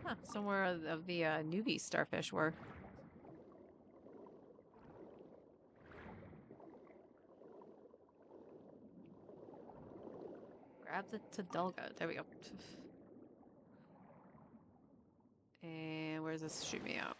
Huh, somewhere of the newbie starfish were. Grab the Tadulga. There we go. And where's this shoot me out?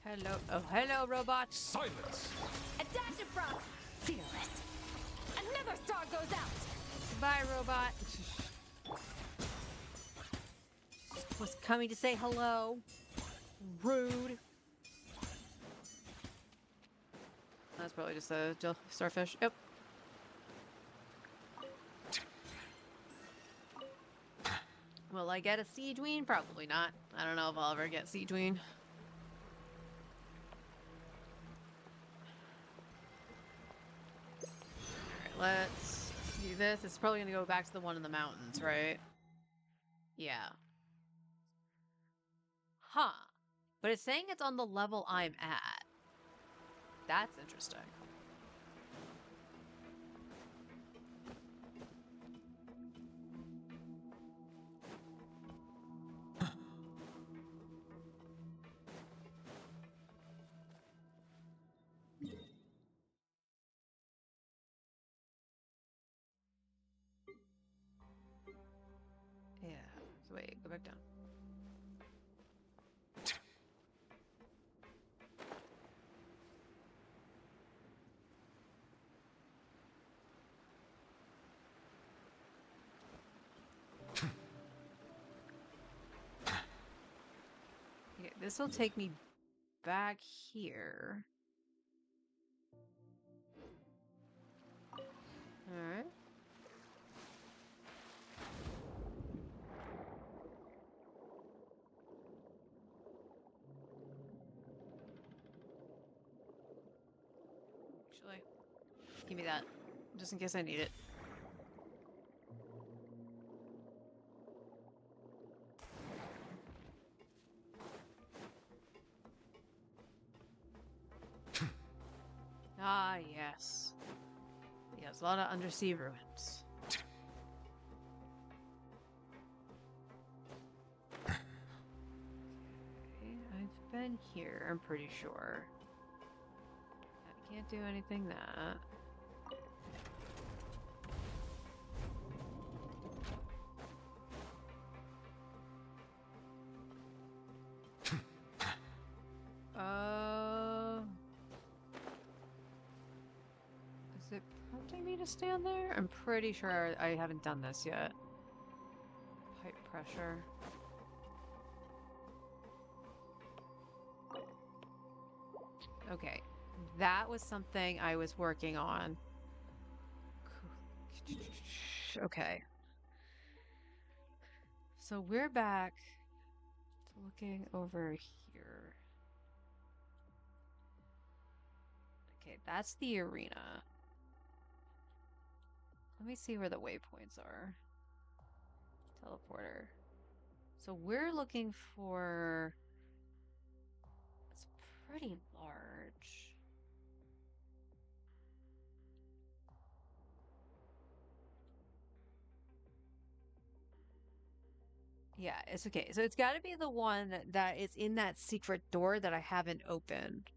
Hello. Oh, hello, robot.
Silence!
A dash of frost. Fearless. Another star goes out.
Bye, robot. Was coming to say hello. Rude. That's probably just a starfish. Yep. Will I get a Siegeween? Probably not. I don't know if I'll ever get Siegeween. Alright, let's do this. It's probably gonna go back to the one in the mountains, right? Yeah. Huh. But it's saying it's on the level I'm at. That's interesting. Yeah. So wait, go back down. Okay, this will take me back here. Alright. actually. Give me that, just in case I need it. Ah, yes. Yes, a lot of undersea ruins. Okay, I've been here, I'm pretty sure. I can't do anything that. Is it prompting me to stand there? I'm pretty sure I haven't done this yet. Pipe pressure. Okay, that was something I was working on. Okay. So we're back to looking over here. Okay, that's the arena. Let me see where the waypoints are. Teleporter. So we're looking for... It's pretty large. Yeah, it's okay. So it's got to be the one that is in that secret door that I haven't opened.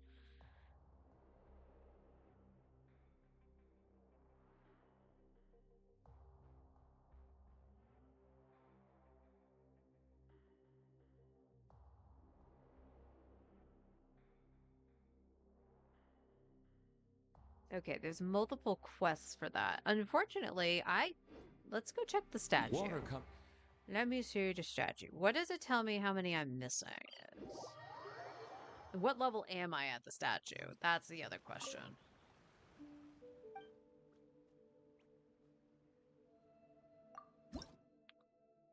Okay, there's multiple quests for that. Unfortunately, let's go check the statue. Let me see the statue. What does it tell me how many I'm missing? What level am I at the statue? That's the other question.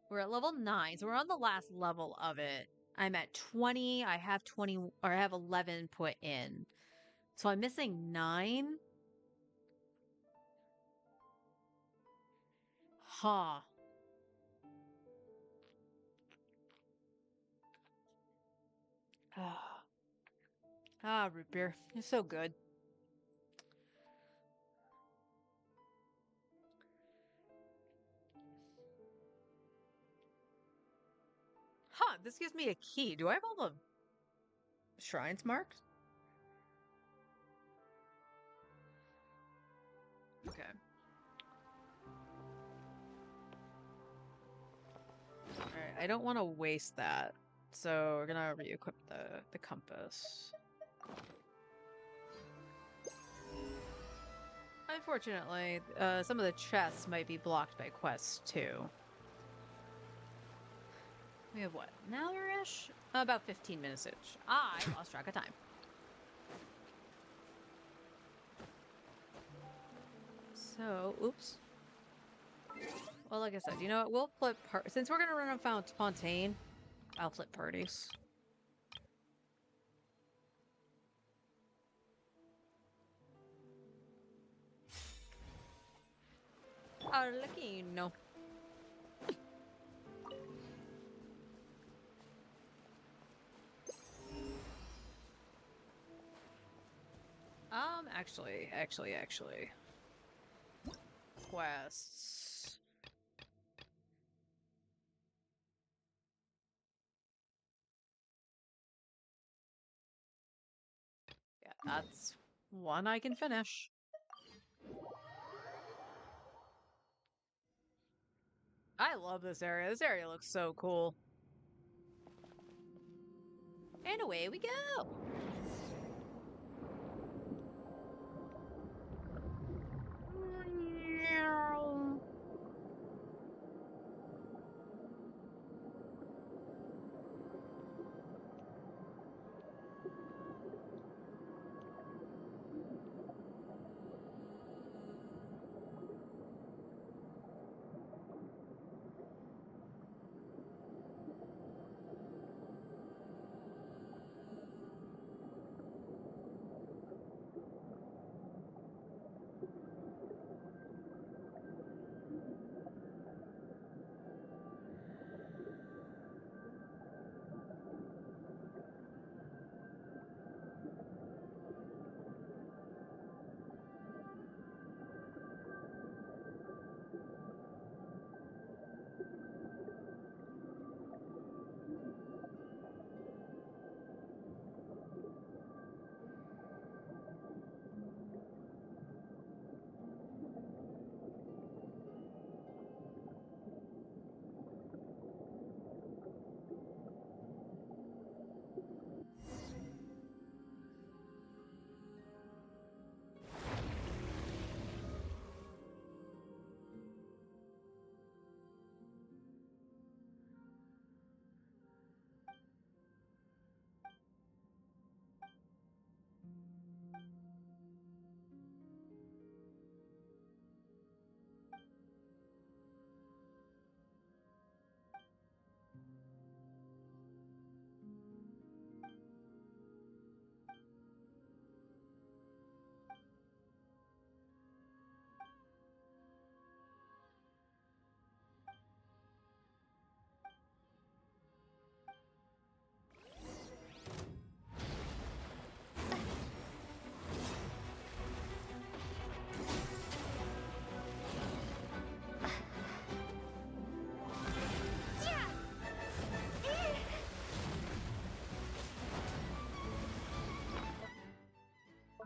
We're at level 9, so we're on the last level of it. I'm at 20. I have 20, or I have 11 put in. So I'm missing 9? Huh. Root beer. It's so good. Huh, this gives me a key. Do I have all the shrines marked? Okay. Alright, I don't want to waste that. So we're gonna re-equip the compass. Unfortunately, some of the chests might be blocked by quests too. We have what, an hour-ish? About 15 minutes-ish. I lost track of time. So, oops. Well, like I said, you know what? We'll flip since we're gonna run on Fontaine, I'll flip parties. Arlecchino. Actually. Quests. Yeah, that's one I can finish. I love this area. This area looks so cool. And away we go!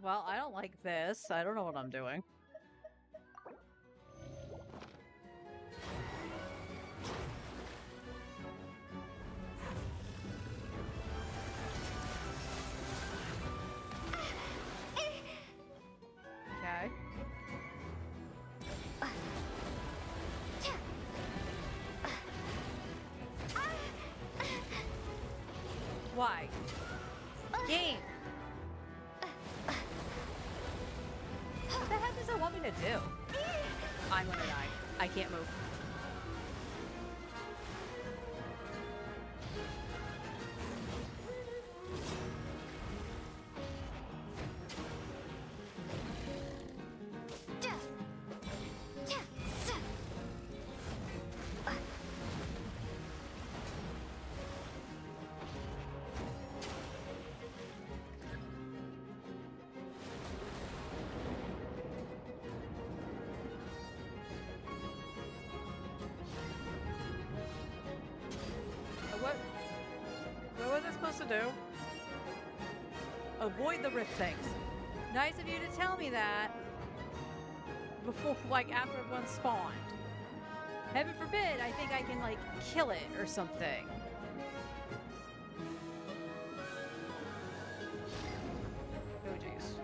Well, I don't like this. I don't know what I'm doing. Okay. Why? Game! What the heck does it want me to do? I'm gonna die. I can't move. What was I supposed to do? Avoid the rift things. Nice of you to tell me that before, like, after one spawned. Heaven forbid, I think I can, like, kill it or something. Oh, jeez.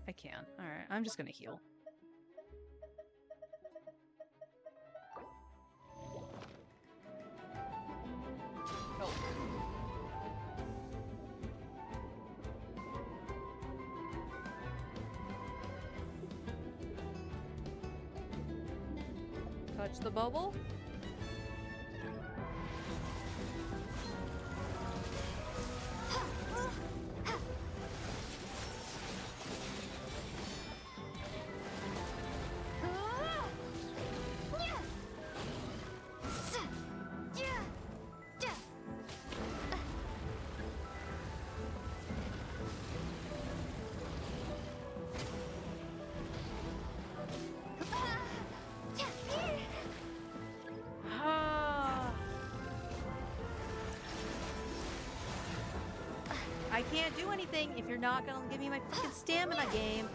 I can. Alright, I'm just gonna heal. Oh. Touch the bubble. I can't do anything if you're not gonna give me my fucking stamina game.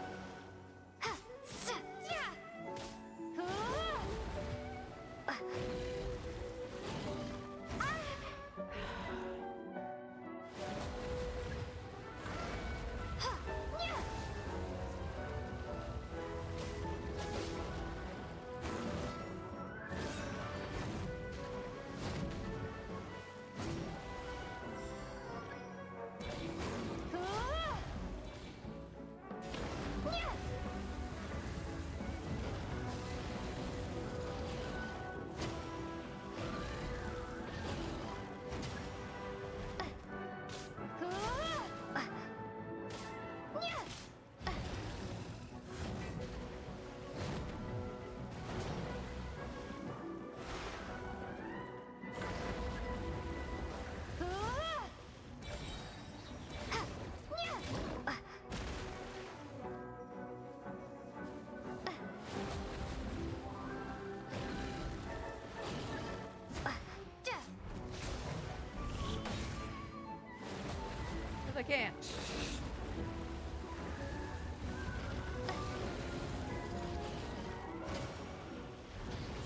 I can't.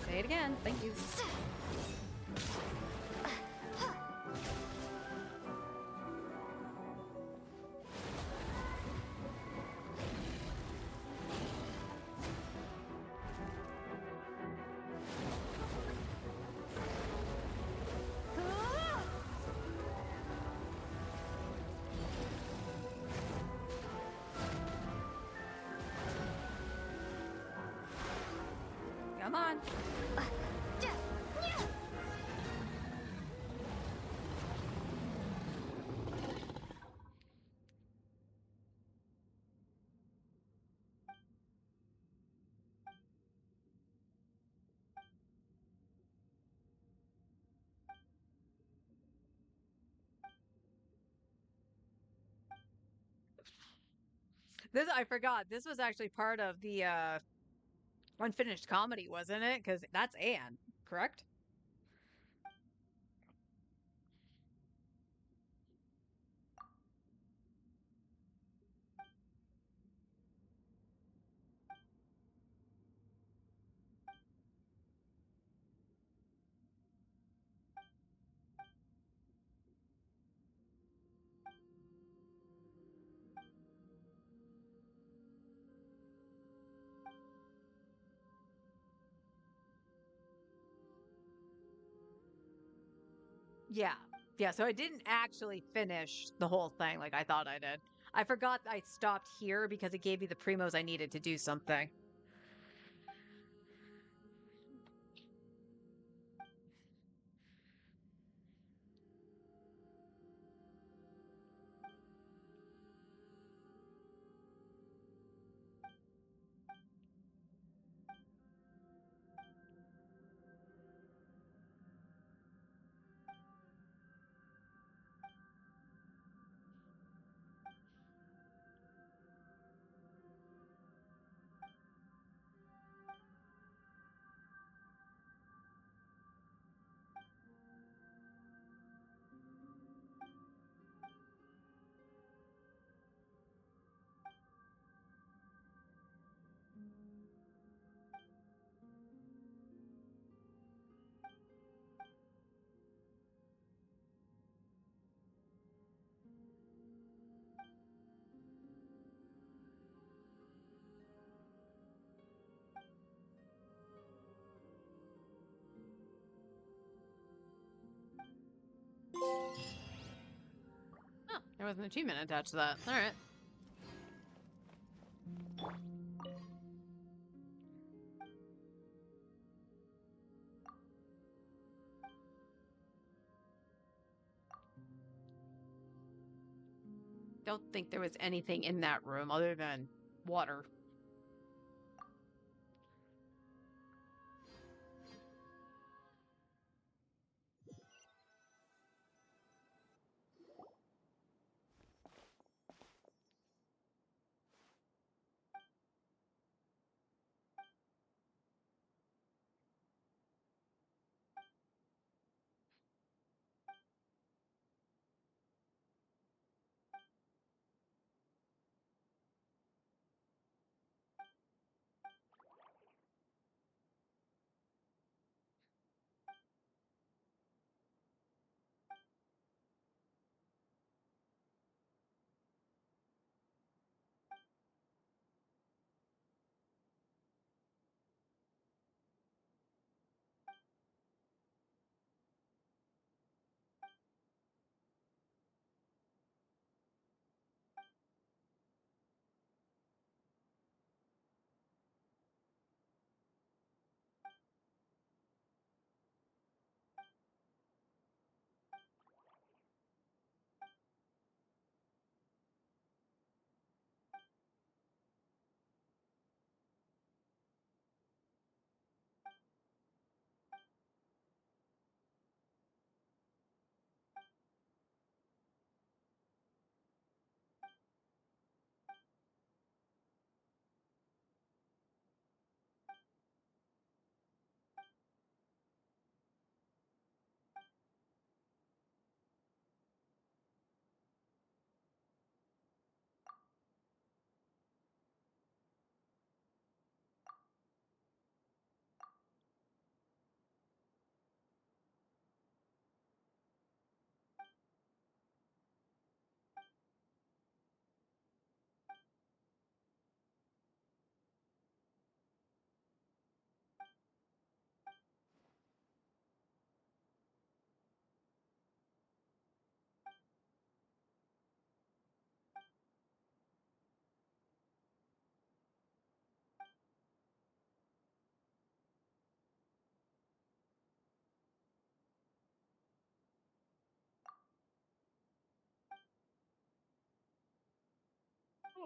Say it again. Thank you. Come on. This, I forgot. This was actually part of the unfinished comedy, wasn't it? Because that's Anne, correct? Yeah. Yeah, so I didn't actually finish the whole thing like I thought I did. I forgot I stopped here because it gave me the primos I needed to do something. Oh, there was an achievement attached to that. All right. Don't think there was anything in that room other than water.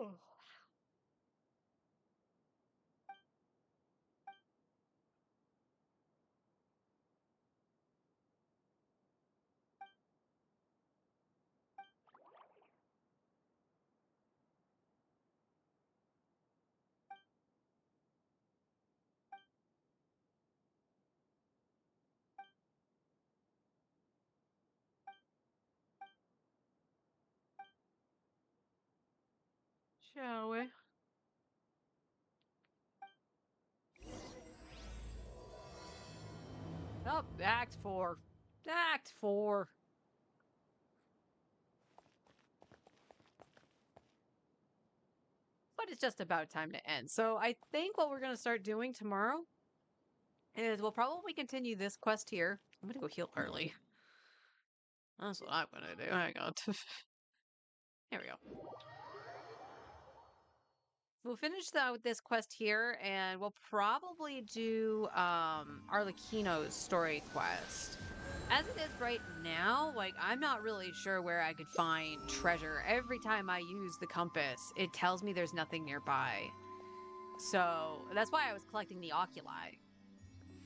Oh. Shall we? Oh, Act 4. Act 4. But it's just about time to end. So I think what we're going to start doing tomorrow is we'll probably continue this quest here. I'm going to go heal early. That's what I'm gonna do. Hang on. Here we go. We'll finish with this quest here, and we'll probably do Arlecchino's story quest. As it is right now, like, I'm not really sure where I could find treasure. Every time I use the compass, it tells me there's nothing nearby. So that's why I was collecting the oculi.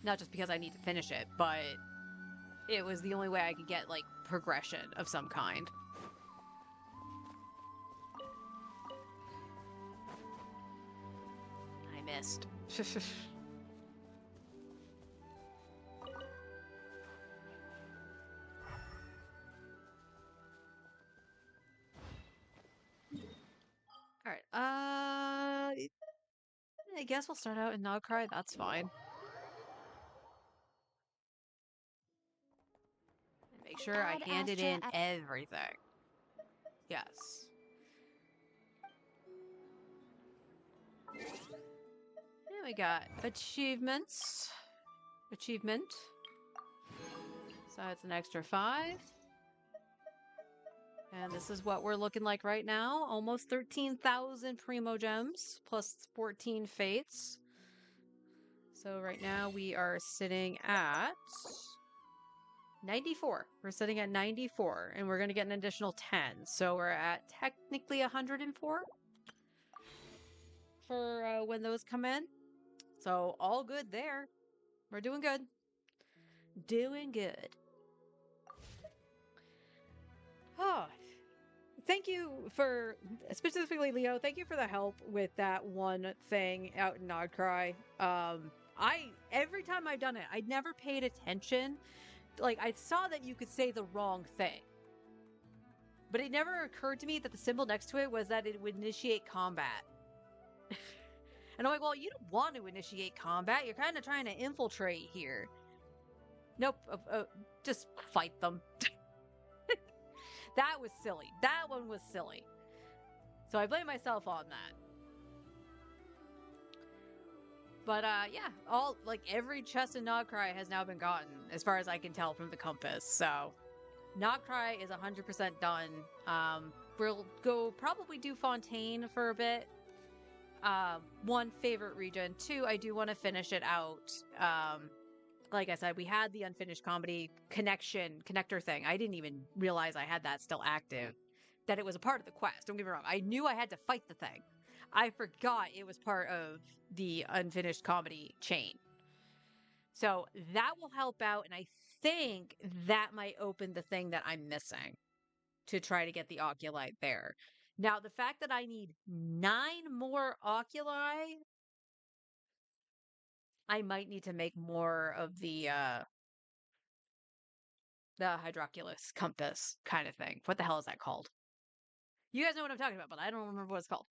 Not just because I need to finish it, but it was the only way I could get, like, progression of some kind. I missed. Alright, I guess we'll start out in Nogcry, that's fine. And make sure I handed in everything. Yes. And we got achievements. Achievement. So it's an extra 5. And this is what we're looking like right now. Almost 13,000 Primo Gems, plus 14 Fates. So right now we are sitting at 94. We're sitting at 94, and we're going to get an additional 10. So we're at technically 104 for when those come in. So all good there. We're doing good. Doing good. Oh, thank you for, specifically Leo, thank you for the help with that one thing out in Nogcry. Every time I've done it, I never paid attention. Like, I saw that you could say the wrong thing. But it never occurred to me that the symbol next to it was that it would initiate combat. And I'm like, well, you don't want to initiate combat. You're kind of trying to infiltrate here. Nope. Just fight them. That was silly. That one was silly. So I blame myself on that. But yeah, every chest in Nogcry has now been gotten, as far as I can tell from the compass. So Nogcry is 100% done. We'll go probably do Fontaine for a bit. 1, favorite region. 2, I do want to finish it out. Like I said, we had the unfinished comedy connector thing. I didn't even realize I had that still active, that it was a part of the quest. Don't get me wrong. I knew I had to fight the thing. I forgot it was part of the unfinished comedy chain. So that will help out, and I think that might open the thing that I'm missing to try to get the oculi there. Now, the fact that I need 9 more oculi, I might need to make more of the hydroculus compass kind of thing. What the hell is that called? You guys know what I'm talking about, but I don't remember what it's called.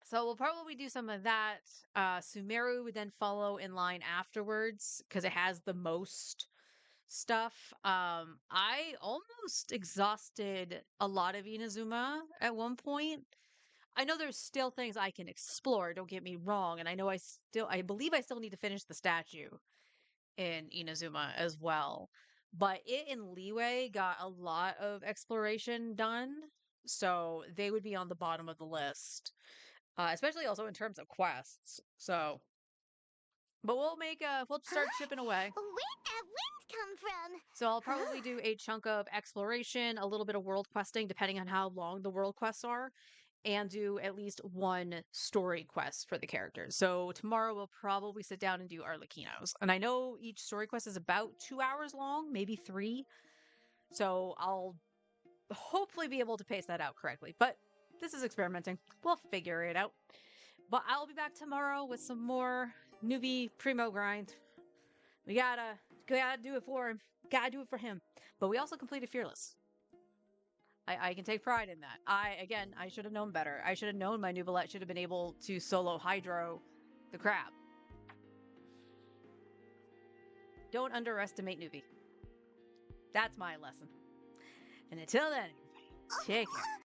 So we'll probably do some of that. Sumeru would then follow in line afterwards because it has the most stuff. I almost exhausted a lot of Inazuma at one point. I know there's still things I can explore, don't get me wrong, and I know I believe I still need to finish the statue in Inazuma as well. But it and Leeway got a lot of exploration done, so they would be on the bottom of the list. Especially also in terms of quests. So, but we'll start chipping away.
Where'd that wind come from?
So I'll probably do a chunk of exploration, a little bit of world questing, depending on how long the world quests are, and do at least 1 story quest for the characters. So tomorrow we'll probably sit down and do Arlecchino's. And I know each story quest is about 2 hours long, maybe 3. So I'll hopefully be able to pace that out correctly. But this is experimenting. We'll figure it out. But I'll be back tomorrow with some more newbie primo grind. We gotta do it for him. Gotta do it for him. But we also completed Fearless. I can take pride in that. I should have known better. I should have known my Nuvolette should have been able to solo Hydro the crab. Don't underestimate newbie. That's my lesson. And until then, everybody, take care.